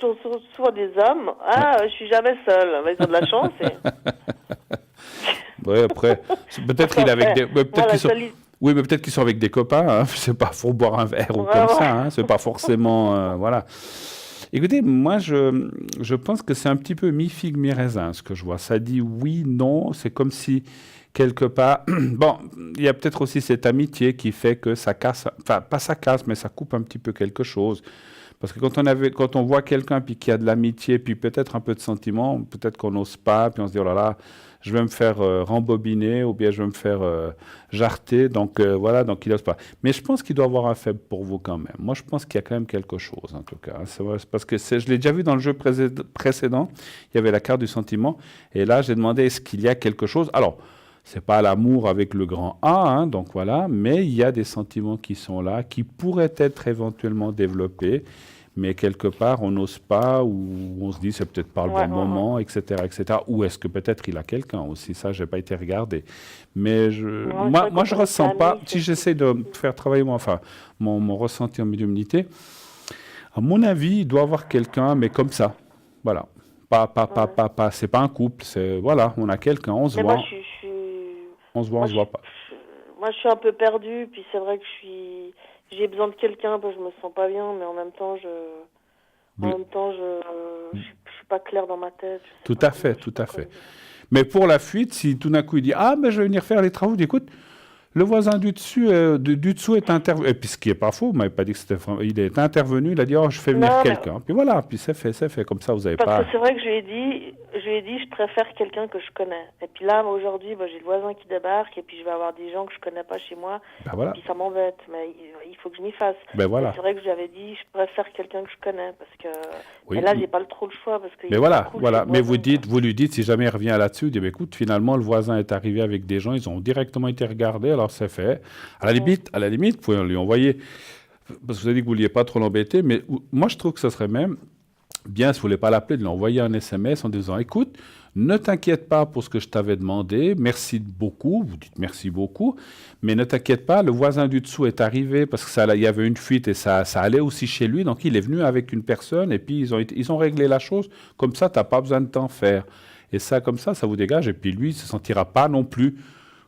souvent des hommes, je suis jamais seul. Mais ils ont de la chance. Ouais, après, peut-être qu'il est avec des... Moi, peut-être la qu'ils sont... seule- Oui, mais peut-être qu'ils sont avec des copains. Hein. Je sais pas, faut boire un verre ou Ouais, comme ouais. ça. Hein. C'est pas forcément... voilà. Écoutez, moi, je pense que c'est un petit peu mi-figue, mi-raisin, ce que je vois. Ça dit oui, non. C'est comme si, quelque part... Bon, il y a peut-être aussi cette amitié qui fait que ça casse... Enfin, pas ça casse, mais ça coupe un petit peu quelque chose. Parce que quand on voit quelqu'un puis qu'il y a de l'amitié, puis peut-être un peu de sentiment, peut-être qu'on n'ose pas, puis on se dit, oh là là, je vais me faire rembobiner ou bien je vais me faire jarter. Donc voilà, donc il n'ose pas. Mais je pense qu'il doit avoir un faible pour vous quand même. Moi, je pense qu'il y a quand même quelque chose, en tout cas. C'est vrai, c'est parce que je l'ai déjà vu dans le jeu précédent. Il y avait la carte du sentiment. Et là, j'ai demandé, est-ce qu'il y a quelque chose? Alors, c'est pas l'amour avec le grand A, hein, donc voilà, mais il y a des sentiments qui sont là, qui pourraient être éventuellement développés, mais quelque part, on n'ose pas, ou on se dit, c'est peut-être pas le bon moment, etc., etc. Ou est-ce que peut-être il a quelqu'un aussi? Ça, j'ai pas été regardé. Mais moi, je ressens pas, si j'essaie de faire travailler mon ressenti en médiumnité, à mon avis, il doit avoir quelqu'un, mais comme ça, voilà. Pas, c'est pas un couple, c'est, voilà, on a quelqu'un, on se voit. On se voit pas. Moi, je suis un peu perdue, puis c'est vrai que j'ai besoin de quelqu'un parce que je me sens pas bien, mais en même temps, je suis pas claire dans ma tête. Tout à fait. Mais pour la fuite, si tout d'un coup il dit, ah, mais je vais venir faire les travaux, écoute, le voisin du dessous est intervenu, et puis ce qui n'est pas faux, vous m'avez pas dit que c'était vraiment, il est intervenu, il a dit, oh, je fais venir quelqu'un. Puis voilà, puis c'est fait, comme ça, vous n'avez pas... Parce que c'est vrai que je lui ai dit, je préfère quelqu'un que je connais. Et puis là, aujourd'hui, j'ai le voisin qui débarque, et puis je vais avoir des gens que je connais pas chez moi, voilà. Et puis ça m'embête, mais il faut que je m'y fasse. Voilà. C'est vrai que j'avais dit, je préfère quelqu'un que je connais, parce que... Oui. Et là, j'ai pas trop le choix, parce que... Mais voilà. Mais vous lui dites, si jamais il revient là-dessus, vous dites, écoute, finalement, le voisin est arrivé avec des gens, ils ont directement été regardés, alors c'est fait. À la limite, vous pouvez lui envoyer, parce que vous avez dit que vous ne vouliez pas trop l'embêter, mais moi, je trouve que ce serait même bien, si vous ne voulez pas l'appeler, de lui envoyer un SMS en disant, écoute, ne t'inquiète pas pour ce que je t'avais demandé, merci beaucoup, vous dites merci beaucoup, mais ne t'inquiète pas, le voisin du dessous est arrivé parce qu'il y avait une fuite et ça allait aussi chez lui, donc il est venu avec une personne et puis ils ont réglé la chose, comme ça, tu n'as pas besoin de t'en faire. Et ça, comme ça vous dégage, et puis lui, il ne se sentira pas non plus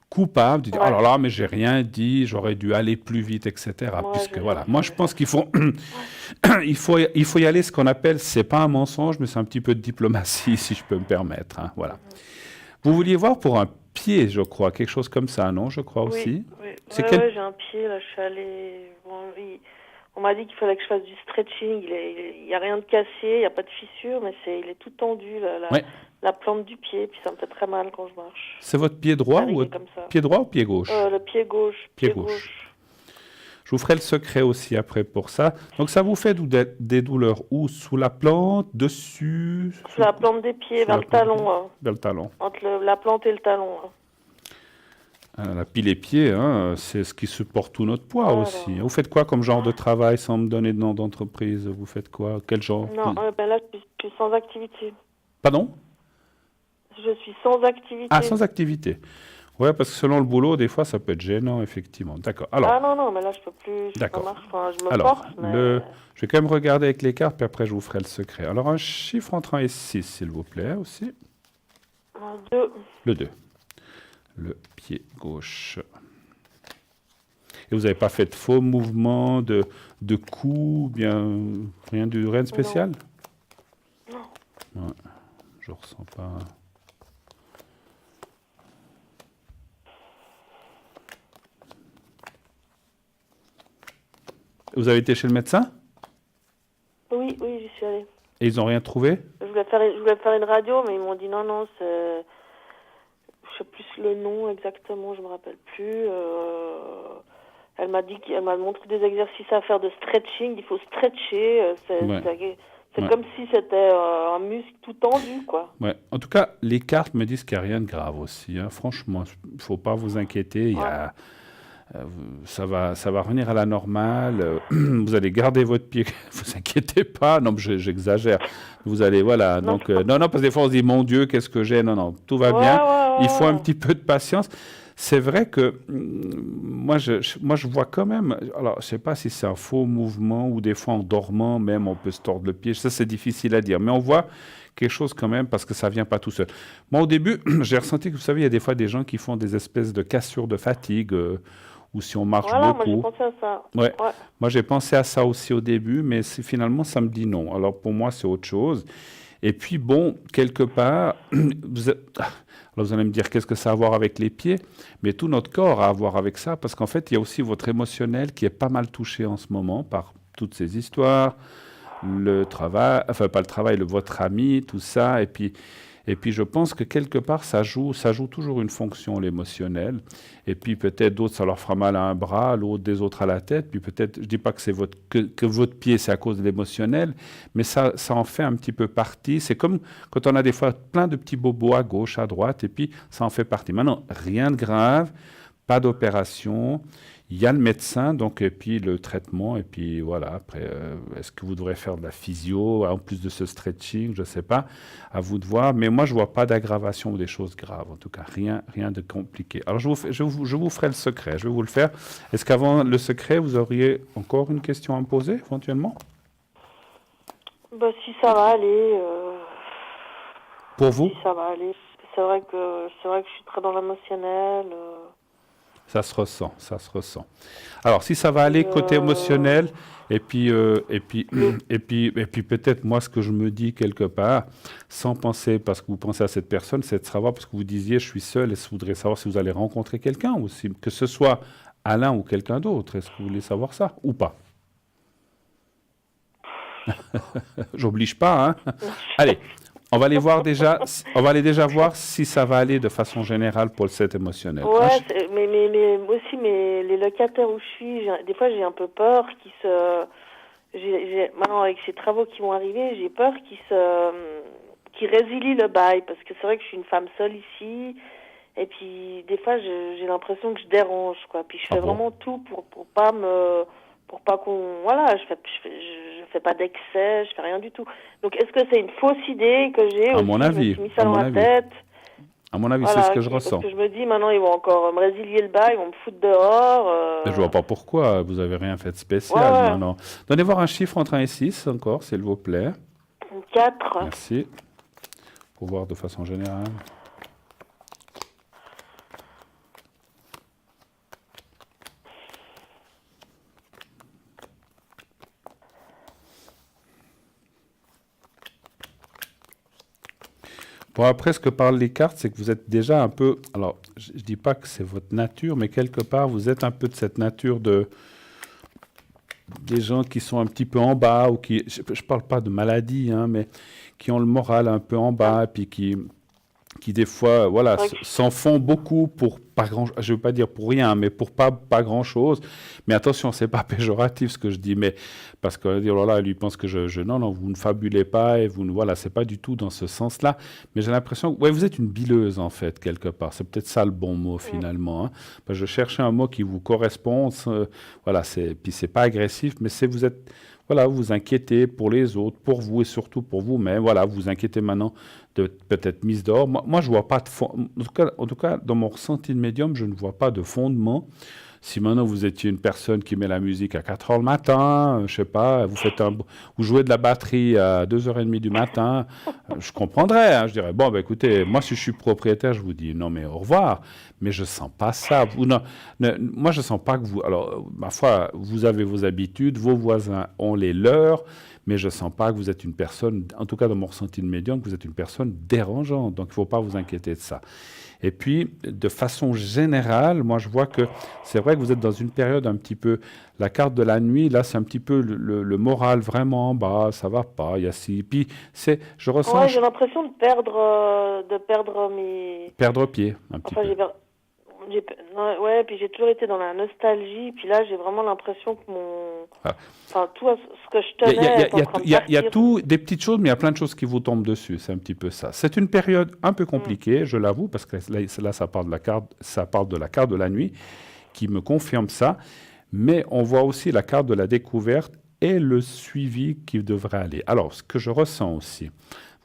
coupable, de dire, oh là là, mais j'ai rien dit, j'aurais dû aller plus vite, etc. Puisque voilà, moi je pense qu'il faut, il faut y aller, ce qu'on appelle, c'est pas un mensonge, mais c'est un petit peu de diplomatie, si je peux me permettre. Hein, voilà. Vous vouliez voir pour un pied, je crois, quelque chose comme ça, non? Je crois aussi. Oui, c'est j'ai un pied, là, je suis allée... on m'a dit qu'il fallait que je fasse du stretching, il n'y a rien de cassé, il n'y a pas de fissure, mais il est tout tendu, la plante du pied, puis ça me fait très mal quand je marche. C'est votre pied droit ou pied droit ou pied gauche? Le pied gauche. Pied gauche. Je vous ferai le secret aussi après pour ça. Donc ça vous fait des douleurs où? Sous la plante, dessus? Sous la plante des pieds, vers le talon. Vers le talon. Entre la plante et le talon. Puis les pieds, hein, c'est ce qui supporte tout notre poids aussi. Vous faites quoi comme genre de travail, sans me donner de nom d'entreprise? Vous faites quoi? Quel genre? Non, là, je suis sans activité. Pardon? Je suis sans activité. Ah, sans activité. Ouais, parce que selon le boulot, des fois, ça peut être gênant, effectivement. D'accord. Alors, non, mais là, je peux plus. D'accord. Je me force, mais... Je vais quand même regarder avec les cartes, puis après, je vous ferai le secret. Alors, un chiffre entre 1 et 6, s'il vous plaît, aussi. 2. Le 2. Le pied gauche. Et vous n'avez pas fait de faux mouvements, de coups, bien rien de spécial? Non. Ouais, je ressens pas. Vous avez été chez le médecin? Oui, j'y suis allée. Et ils n'ont rien trouvé? Je voulais faire une radio, mais ils m'ont dit non, c'est... Je sais plus le nom exactement, je me rappelle plus. Elle m'a montré des exercices à faire de stretching. Il faut stretcher. C'est comme si c'était un muscle tout tendu, quoi. Ouais. En tout cas, les cartes me disent qu'il n'y a rien de grave aussi. Hein. Franchement, il ne faut pas vous inquiéter. Ça va revenir à la normale. Vous allez garder votre pied. Vous inquiétez pas. Non, j'exagère. Vous allez, voilà. Donc, non, parce que des fois, on se dit, mon Dieu, qu'est-ce que j'ai? Non, tout va bien. Il faut un petit peu de patience. C'est vrai que moi, je vois quand même, alors je ne sais pas si c'est un faux mouvement ou des fois en dormant même on peut se tordre le pied, ça c'est difficile à dire, mais on voit quelque chose quand même parce que ça ne vient pas tout seul. Moi au début, j'ai ressenti que vous savez, il y a des fois des gens qui font des espèces de cassures de fatigue ou si on marche beaucoup. Moi j'ai pensé à ça. Ouais. Moi j'ai pensé à ça aussi au début, mais finalement ça me dit non. Alors pour moi c'est autre chose. Et puis bon, quelque part, vous allez me dire qu'est-ce que ça a à voir avec les pieds, mais tout notre corps a à voir avec ça, parce qu'en fait, il y a aussi votre émotionnel qui est pas mal touché en ce moment par toutes ces histoires, le travail, enfin pas le travail, votre ami, tout ça, et puis je pense que quelque part, ça joue toujours une fonction, l'émotionnel, et puis peut-être d'autres, ça leur fera mal à un bras, l'autre des autres à la tête, puis peut-être, je dis pas que c'est que votre pied, c'est à cause de l'émotionnel, mais ça en fait un petit peu partie. C'est comme quand on a des fois plein de petits bobos à gauche, à droite, et puis ça en fait partie. Maintenant, rien de grave, pas d'opération. Il y a le médecin, donc, et puis le traitement, et puis voilà. Après, est-ce que vous devrez faire de la physio, en plus de ce stretching, je ne sais pas, à vous de voir. Mais moi, je ne vois pas d'aggravation ou des choses graves, en tout cas, rien de compliqué. Alors, je vous ferai le secret, je vais vous le faire. Est-ce qu'avant le secret, vous auriez encore une question à me poser, éventuellement? Si ça va aller. Pour vous? Si ça va aller. C'est vrai que je suis très dans l'émotionnel. Ça se ressent. Alors, si ça va aller côté émotionnel, et puis peut-être moi, ce que je me dis quelque part, sans penser, parce que vous pensez à cette personne, c'est de savoir, parce que vous disiez, je suis seul, et je voudrais savoir si vous allez rencontrer quelqu'un, ou que ce soit Alain ou quelqu'un d'autre. Est-ce que vous voulez savoir ça, ou pas? J'oblige pas, hein. Allez. On va aller déjà voir si ça va aller de façon générale pour le set émotionnel. Ouais, mais aussi les locataires où je suis, des fois j'ai un peu peur maintenant avec ces travaux qui vont arriver, j'ai peur qu'ils résilient le bail, parce que c'est vrai que je suis une femme seule ici, et puis des fois j'ai l'impression que je dérange, quoi. Puis je fais vraiment tout pour pas qu'on, voilà, je fais pas d'excès, je fais rien du tout. Donc est-ce que c'est une fausse idée que j'ai? À mon avis. Je me suis mis ça dans la tête. À mon avis, Voilà, c'est ce que je ressens. Parce que je me dis, maintenant, ils vont encore me résilier le bail, ils vont me foutre dehors. Je vois pas pourquoi, vous avez rien fait de spécial. Non. Donnez voir un chiffre entre 1 et 6 encore, s'il vous plaît. 4. Merci. Pour voir de façon générale. Bon, après, ce que parlent les cartes, c'est que vous êtes déjà un peu... Alors, je ne dis pas que c'est votre nature, mais quelque part, vous êtes un peu de cette nature des gens qui sont un petit peu en bas, ou qui... Je ne parle pas de maladie, hein, mais qui ont le moral un peu en bas, puis qui des fois, voilà, s'en font beaucoup pour pas grand, je veux pas dire pour rien, mais pour pas grand chose. Mais attention, c'est pas péjoratif ce que je dis, mais parce qu'on va dire, oh là là, lui pense que non, vous ne fabulez pas, et voilà, c'est pas du tout dans ce sens-là. Mais j'ai l'impression que, vous êtes une bileuse, en fait, quelque part. C'est peut-être ça le bon mot, finalement, hein. Parce que je cherchais un mot qui vous correspond, voilà, puis c'est pas agressif, mais vous êtes, voilà, vous vous inquiétez pour les autres, pour vous et surtout pour vous-même. Voilà, vous vous inquiétez maintenant de peut-être mise dehors. Moi, je vois pas de fond. En tout cas, dans mon ressenti de médium, je ne vois pas de fondement. Si maintenant vous étiez une personne qui met la musique à 4 h le matin, je sais pas, vous jouez de la batterie à 2 h 30 du matin, Je comprendrais, hein, je dirais, bon, ben, écoutez, moi, si je suis propriétaire, je vous dis non, mais au revoir, mais je ne sens pas ça. Moi, je ne sens pas que vous... Alors, ma foi, vous avez vos habitudes, vos voisins ont les leurs, mais je ne sens pas que vous êtes une personne, en tout cas dans mon ressenti de médium, que vous êtes une personne dérangeante, donc il ne faut pas vous inquiéter de ça. Et puis, de façon générale, moi, je vois que c'est vrai que vous êtes dans une période un petit peu... La carte de la nuit, là, c'est un petit peu le moral vraiment en bas, ça va pas, il y a si... Puis, je ressens... Ouais, j'ai l'impression de perdre mes... Perdre pied, un petit peu. Ouais, puis j'ai toujours été dans la nostalgie, puis là, j'ai vraiment l'impression que tout ce que je tenais est en train de Il y a partir. tout, des petites choses, mais il y a plein de choses qui vous tombent dessus, c'est un petit peu ça. C'est une période un peu compliquée, je l'avoue, parce que là, ça parle de la carte de la nuit, qui me confirme ça. Mais on voit aussi la carte de la découverte et le suivi qui devrait aller. Alors, ce que je ressens aussi,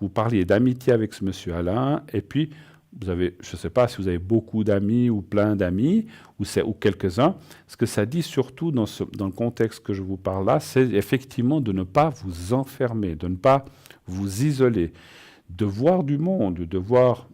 vous parliez d'amitié avec ce monsieur Alain, et puis vous avez, je ne sais pas si vous avez beaucoup d'amis ou plein d'amis, ou quelques-uns. Ce que ça dit surtout dans le contexte que je vous parle là, c'est effectivement de ne pas vous enfermer, de ne pas vous isoler, de voir du monde, de voir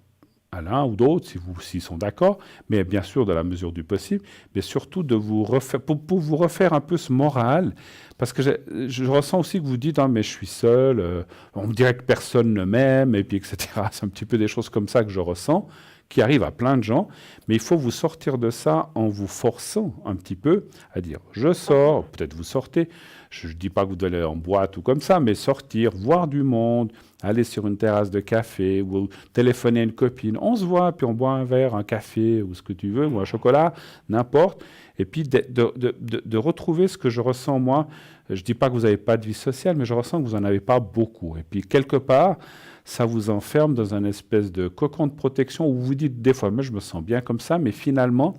Alain ou d'autres, s'ils sont d'accord, mais bien sûr dans la mesure du possible, mais surtout de vous refaire, pour vous refaire un peu ce moral, parce que je ressens aussi que vous dites, mais je suis seul, on me dirait que personne ne m'aime, et puis etc. C'est un petit peu des choses comme ça que je ressens, qui arrivent à plein de gens, mais il faut vous sortir de ça en vous forçant un petit peu à dire, je sors, peut-être vous sortez, je ne dis pas que vous devez aller en boîte ou comme ça, mais sortir, voir du monde, aller sur une terrasse de café ou téléphoner à une copine. On se voit, puis on boit un verre, un café ou ce que tu veux, ou un chocolat, n'importe. Et puis de retrouver ce que je ressens moi. Je ne dis pas que vous n'avez pas de vie sociale, mais je ressens que vous n'en avez pas beaucoup. Et puis quelque part, ça vous enferme dans une espèce de cocon de protection où vous dites des fois, mais je me sens bien comme ça, mais finalement,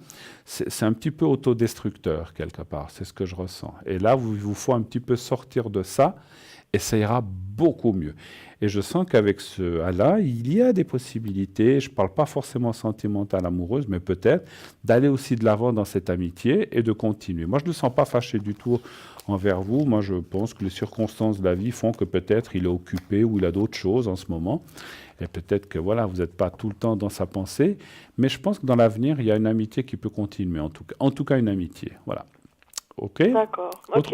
c'est un petit peu autodestructeur quelque part. C'est ce que je ressens. Et là, il vous faut un petit peu sortir de ça et ça ira beaucoup mieux. Et je sens qu'avec ce Alain, il y a des possibilités, je ne parle pas forcément sentimentale, amoureuse, mais peut-être d'aller aussi de l'avant dans cette amitié et de continuer. Moi, je ne le sens pas fâché du tout envers vous. Moi, je pense que les circonstances de la vie font que peut-être il est occupé ou il a d'autres choses en ce moment. Et peut-être que voilà, vous n'êtes pas tout le temps dans sa pensée. Mais je pense que dans l'avenir, il y a une amitié qui peut continuer, en tout cas une amitié. Voilà. OK ? D'accord, OK.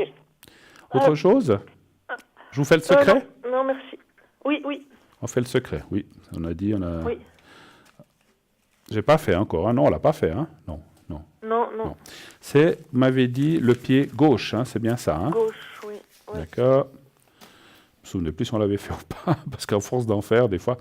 Autre chose ? Je vous fais le secret ? Non, merci. Oui. On fait le secret, oui. On a dit, Oui. J'ai pas fait encore, hein. Non, on l'a pas fait, hein. Non. Non. C'est, vous m'avez dit, le pied gauche, hein. C'est bien ça, hein. Gauche, oui. D'accord. Je me souviens plus si on l'avait fait ou pas, parce qu'à force d'en faire, des fois.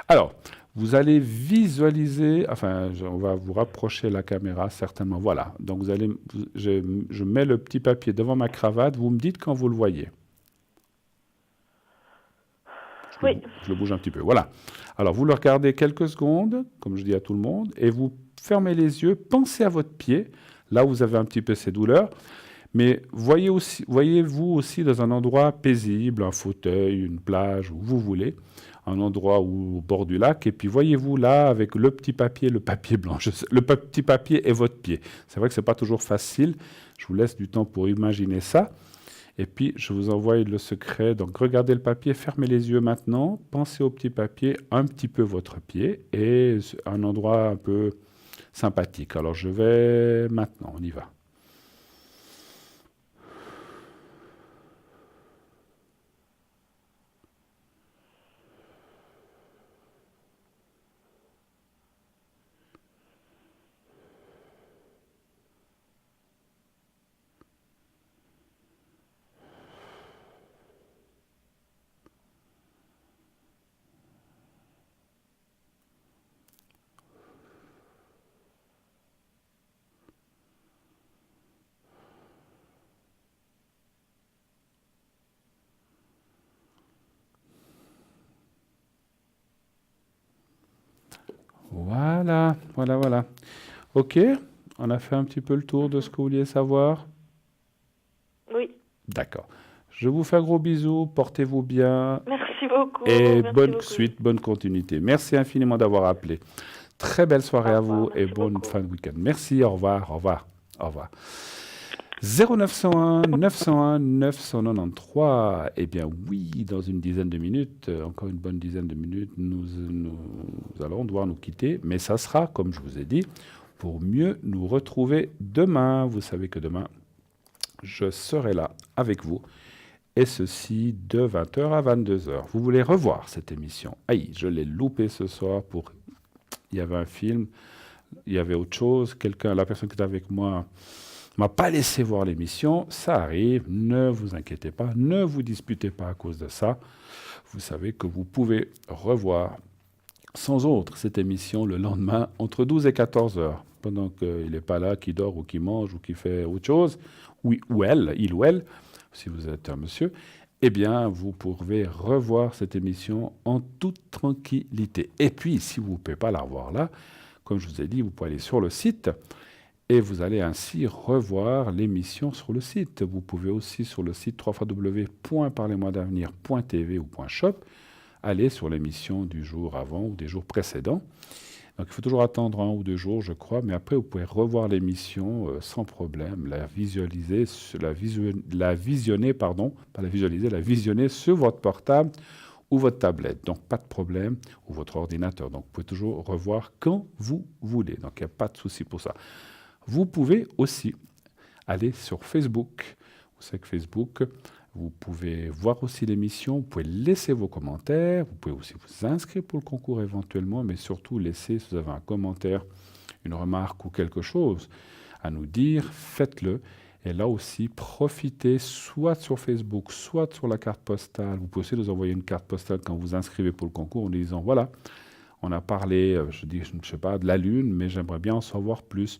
Alors, vous allez visualiser, on va vous rapprocher la caméra, certainement. Voilà. Donc, je mets le petit papier devant ma cravate. Vous me dites quand vous le voyez. Oui. Je le bouge un petit peu. Voilà. Alors, vous le regardez quelques secondes, comme je dis à tout le monde, et vous fermez les yeux, pensez à votre pied, là où vous avez un petit peu ces douleurs, mais voyez-vous aussi dans un endroit paisible, un fauteuil, une plage, où vous voulez, un endroit au bord du lac, et puis voyez-vous là avec le petit papier, le papier blanc, le petit papier et votre pied. C'est vrai que ce n'est pas toujours facile, je vous laisse du temps pour imaginer ça. Et puis, je vous envoie le secret. Donc, regardez le papier, fermez les yeux maintenant, pensez au petit papier, un petit peu votre pied, et un endroit un peu sympathique. Alors, je vais maintenant, on y va. Voilà. OK, on a fait un petit peu le tour de ce que vous vouliez savoir. Oui. D'accord. Je vous fais un gros bisou, portez-vous bien. Merci beaucoup. Et Merci bonne beaucoup. suite, bonne continuité. Merci infiniment d'avoir appelé. Très belle soirée à vous et bonne beaucoup. fin de week-end. Merci, au revoir. 0901 901 993. Eh bien oui, dans une dizaine de minutes, encore une bonne dizaine de minutes, nous allons devoir nous quitter. Mais ça sera, comme je vous ai dit, pour mieux nous retrouver demain. Vous savez que demain, je serai là avec vous. Et ceci de 20h à 22h. Vous voulez revoir cette émission? Aïe, je l'ai loupé ce soir pour... Il y avait un film, il y avait autre chose. La personne qui était avec moi m'a pas laissé voir l'émission. Ça arrive, ne vous inquiétez pas, ne vous disputez pas à cause de ça. Vous savez que vous pouvez revoir sans autre cette émission le lendemain entre 12 et 14h. Pendant qu'il n'est pas là, qu'il dort ou qu'il mange ou qu'il fait autre chose, oui, ou elle, il ou elle, si vous êtes un monsieur, eh bien, vous pouvez revoir cette émission en toute tranquillité. Et puis, si vous ne pouvez pas la revoir là, comme je vous ai dit, vous pouvez aller sur le site et vous allez ainsi revoir l'émission sur le site. Vous pouvez aussi sur le site www.parlez-moi-d'avenir.tv ou .shop aller sur l'émission du jour avant ou des jours précédents. Donc, il faut toujours attendre 1 ou 2 jours, je crois, mais après, vous pouvez revoir l'émission sans problème, la visionner sur votre portable ou votre tablette. Donc, pas de problème, ou votre ordinateur. Donc, vous pouvez toujours revoir quand vous voulez. Donc, il n'y a pas de souci pour ça. Vous pouvez aussi aller sur Facebook. Vous savez que Facebook... Vous pouvez voir aussi l'émission, vous pouvez laisser vos commentaires, vous pouvez aussi vous inscrire pour le concours éventuellement, mais surtout laisser, si vous avez un commentaire, une remarque ou quelque chose à nous dire, faites-le. Et là aussi, profitez soit sur Facebook, soit sur la carte postale. Vous pouvez aussi nous envoyer une carte postale quand vous inscrivez pour le concours en disant, voilà, on a parlé, je ne sais pas, de la Lune, mais j'aimerais bien en savoir plus.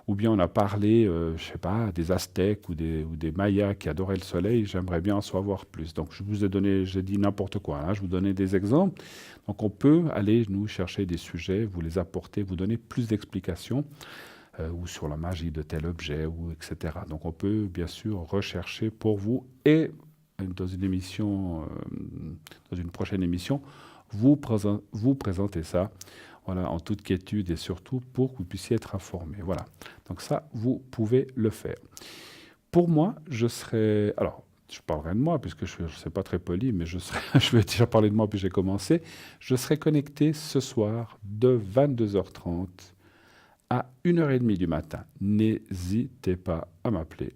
Ou bien on a parlé, je ne sais pas, des Aztèques ou des Mayas qui adoraient le soleil, j'aimerais bien en savoir plus. Donc je vous ai donné, j'ai dit n'importe quoi, hein, je vous donnais des exemples. Donc on peut aller nous chercher des sujets, vous les apporter, vous donner plus d'explications, ou sur la magie de tel objet, ou etc. Donc on peut bien sûr rechercher pour vous et dans une émission, dans une prochaine émission, vous présenter ça. Voilà, en toute quiétude et surtout pour que vous puissiez être informés. Voilà. Donc ça, vous pouvez le faire. Pour moi, je serai... Alors, je parlerai de moi, puisque je ne sais pas très poli, mais je vais déjà parler de moi, puis j'ai commencé. Je serai connecté ce soir de 22h30 à 1h30 du matin. N'hésitez pas à m'appeler.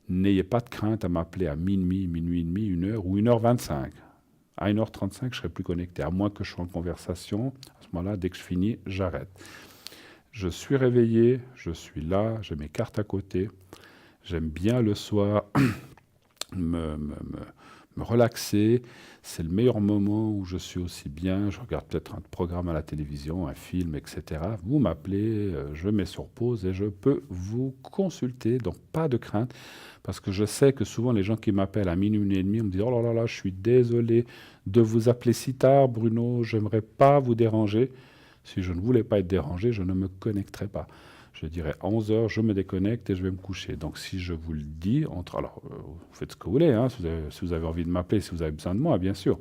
N'ayez pas de crainte à m'appeler à minuit et demi, 1h ou 1h25. À 1h35, je ne serai plus connecté, à moins que je sois en conversation. À ce moment-là, dès que je finis, j'arrête. Je suis réveillé, je suis là, j'ai mes cartes à côté. J'aime bien le soir me relaxer. C'est le meilleur moment où je suis aussi bien. Je regarde peut-être un programme à la télévision, un film, etc. Vous m'appelez, je mets sur pause et je peux vous consulter. Donc, pas de crainte. Parce que je sais que souvent, les gens qui m'appellent à minuit et demi, on me dit « Oh là là là, je suis désolé de vous appeler si tard, Bruno, j'aimerais pas vous déranger. » Si je ne voulais pas être dérangé, je ne me connecterais pas. Je dirais à 11h, je me déconnecte et je vais me coucher. Donc si je vous le dis, alors vous faites ce que vous voulez, hein, si vous avez envie de m'appeler, si vous avez besoin de moi, bien sûr.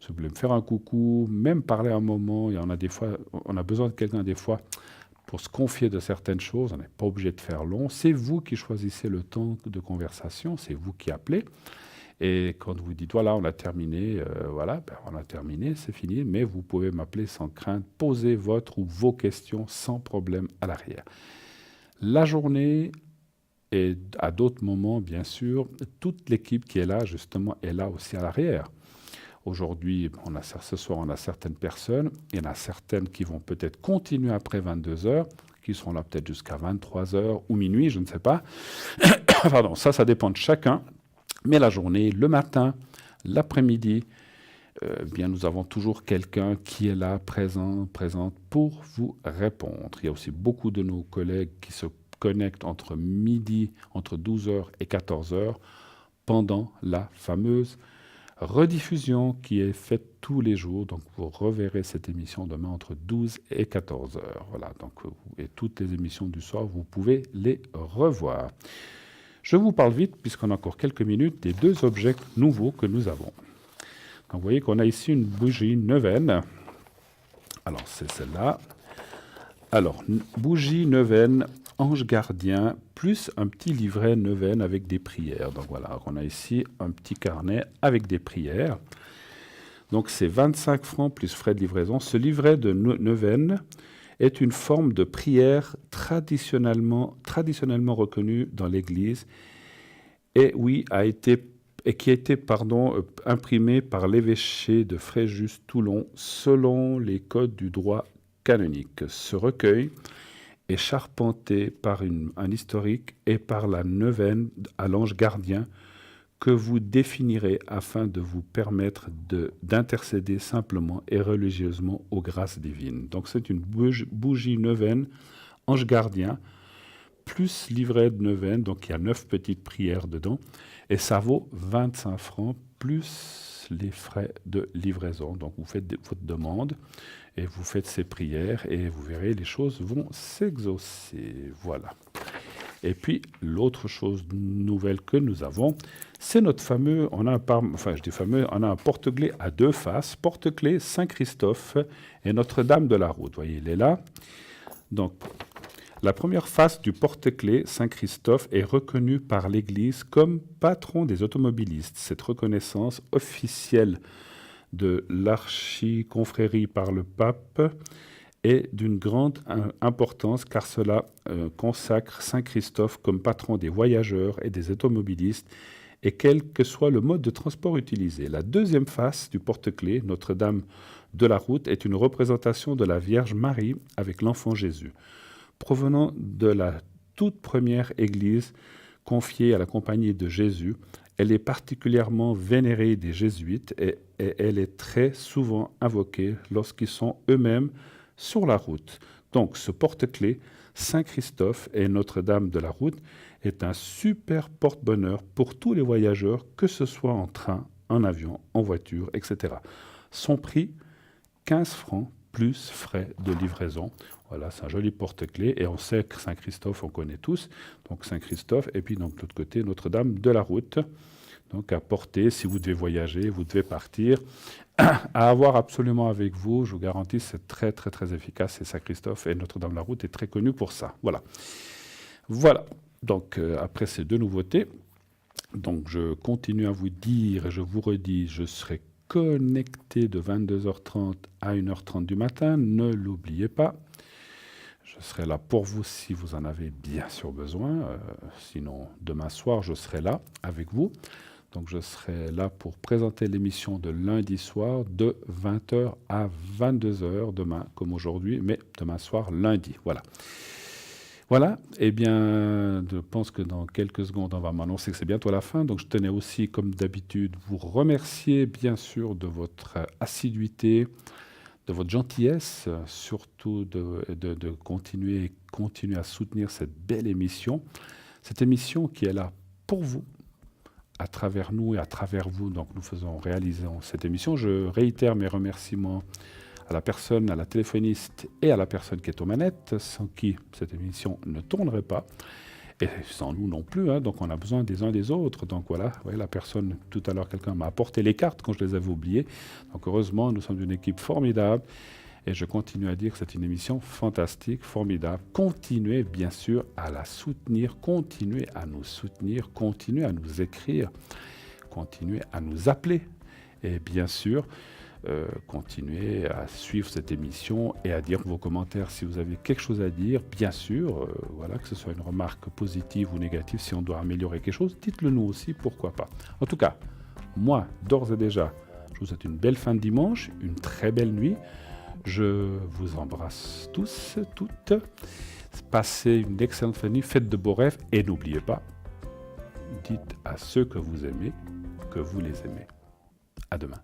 Si vous voulez me faire un coucou, même parler un moment, il y en a des fois, on a besoin de quelqu'un des fois pour se confier de certaines choses, on n'est pas obligé de faire long. C'est vous qui choisissez le temps de conversation, c'est vous qui appelez. Et quand vous dites, voilà, on a terminé, on a terminé, c'est fini, mais vous pouvez m'appeler sans crainte, poser votre ou vos questions sans problème à l'arrière. La journée et à d'autres moments, bien sûr, toute l'équipe qui est là, justement, est là aussi à l'arrière. Aujourd'hui, ce soir, on a certaines personnes, il y en a certaines qui vont peut-être continuer après 22h, qui seront là peut-être jusqu'à 23h ou minuit, je ne sais pas. Pardon, ça dépend de chacun. Mais la journée, le matin, l'après-midi, bien, nous avons toujours quelqu'un qui est là, présente pour vous répondre. Il y a aussi beaucoup de nos collègues qui se connectent entre 12h et 14h, pendant la fameuse rediffusion qui est faite tous les jours. Donc, vous reverrez cette émission demain entre 12 et 14h. Voilà, donc, et toutes les émissions du soir, vous pouvez les revoir. Je vous parle vite, puisqu'on a encore quelques minutes, des 2 objets nouveaux que nous avons. Donc, vous voyez qu'on a ici une bougie neuvaine. Alors, c'est celle-là. Alors, bougie neuvaine Ange gardien, plus un petit livret neuvaine avec des prières. Donc voilà, on a ici un petit carnet avec des prières. Donc c'est 25 francs plus frais de livraison. Ce livret de neuvaine est une forme de prière traditionnellement reconnue dans l'Église et oui, qui a été imprimé par l'évêché de Fréjus-Toulon selon les codes du droit canonique. Ce recueil est charpenté par un historique et par la neuvaine à l'ange gardien que vous définirez afin de vous permettre d'intercéder simplement et religieusement aux grâces divines. Donc c'est une bougie neuvaine, ange gardien, plus livret de neuvaine, donc il y a 9 petites prières dedans, et ça vaut 25 francs plus les frais de livraison. Donc vous faites votre demande et vous faites ces prières et vous verrez, les choses vont s'exaucer. Voilà. Et puis, l'autre chose nouvelle que nous avons, c'est notre fameux, on a un porte-clés à 2 faces, porte-clés Saint-Christophe et Notre-Dame de la Route. Vous voyez, il est là. Donc, la première face du porte-clés Saint-Christophe est reconnue par l'Église comme patron des automobilistes. Cette reconnaissance officielle de l'archiconfrérie par le pape est d'une grande importance car cela consacre Saint-Christophe comme patron des voyageurs et des automobilistes et quel que soit le mode de transport utilisé. La deuxième face du porte-clés, Notre-Dame de la Route, est une représentation de la Vierge Marie avec l'enfant Jésus. Provenant de la toute première église confiée à la Compagnie de Jésus, elle est particulièrement vénérée des jésuites et elle est très souvent invoquée lorsqu'ils sont eux-mêmes sur la route. Donc ce porte-clés, Saint-Christophe et Notre-Dame de la Route, est un super porte-bonheur pour tous les voyageurs, que ce soit en train, en avion, en voiture, etc. Son prix, 15 francs plus frais de livraison. Voilà, c'est un joli porte-clés et on sait que Saint-Christophe, on connaît tous. Donc Saint-Christophe et puis donc de l'autre côté, Notre-Dame de la Route. Donc à porter, si vous devez voyager, vous devez partir, à avoir absolument avec vous, je vous garantis, c'est très très très efficace. Et Saint-Christophe et Notre-Dame de la Route est très connu pour ça. Voilà. Voilà. Donc après ces 2 nouveautés, donc je continue à vous dire et je vous redis, je serai connecté de 22h30 à 1h30 du matin, ne l'oubliez pas. Je serai là pour vous si vous en avez bien sûr besoin. Sinon, demain soir, je serai là avec vous. Donc, je serai là pour présenter l'émission de lundi soir de 20h à 22h demain, comme aujourd'hui, mais demain soir, lundi. Voilà. Voilà. Eh bien, je pense que dans quelques secondes, on va m'annoncer que c'est bientôt la fin. Donc, je tenais aussi, comme d'habitude, vous remercier, bien sûr, de votre assiduité, de votre gentillesse, surtout de continuer à soutenir cette belle émission. Cette émission qui est là pour vous, à travers nous et à travers vous. Donc nous réalisons cette émission. Je réitère mes remerciements à la personne, à la téléphoniste et à la personne qui est aux manettes, sans qui cette émission ne tournerait pas. Et sans nous non plus, hein. Donc on a besoin des uns des autres. Donc voilà, vous voyez, la personne, tout à l'heure, quelqu'un m'a apporté les cartes quand je les avais oubliées. Donc heureusement, nous sommes une équipe formidable. Et je continue à dire que c'est une émission fantastique, formidable. Continuez bien sûr à la soutenir, continuez à nous soutenir, continuez à nous écrire, continuez à nous appeler. Et bien sûr, continuez à suivre cette émission et à dire vos commentaires si vous avez quelque chose à dire. Bien sûr, voilà, que ce soit une remarque positive ou négative, si on doit améliorer quelque chose, dites-le nous aussi, pourquoi pas. En tout cas, moi, d'ores et déjà, je vous souhaite une belle fin de dimanche, une très belle nuit. Je vous embrasse tous, toutes. Passez une excellente fin de nuit, faites de beaux rêves et n'oubliez pas, dites à ceux que vous aimez que vous les aimez. À demain.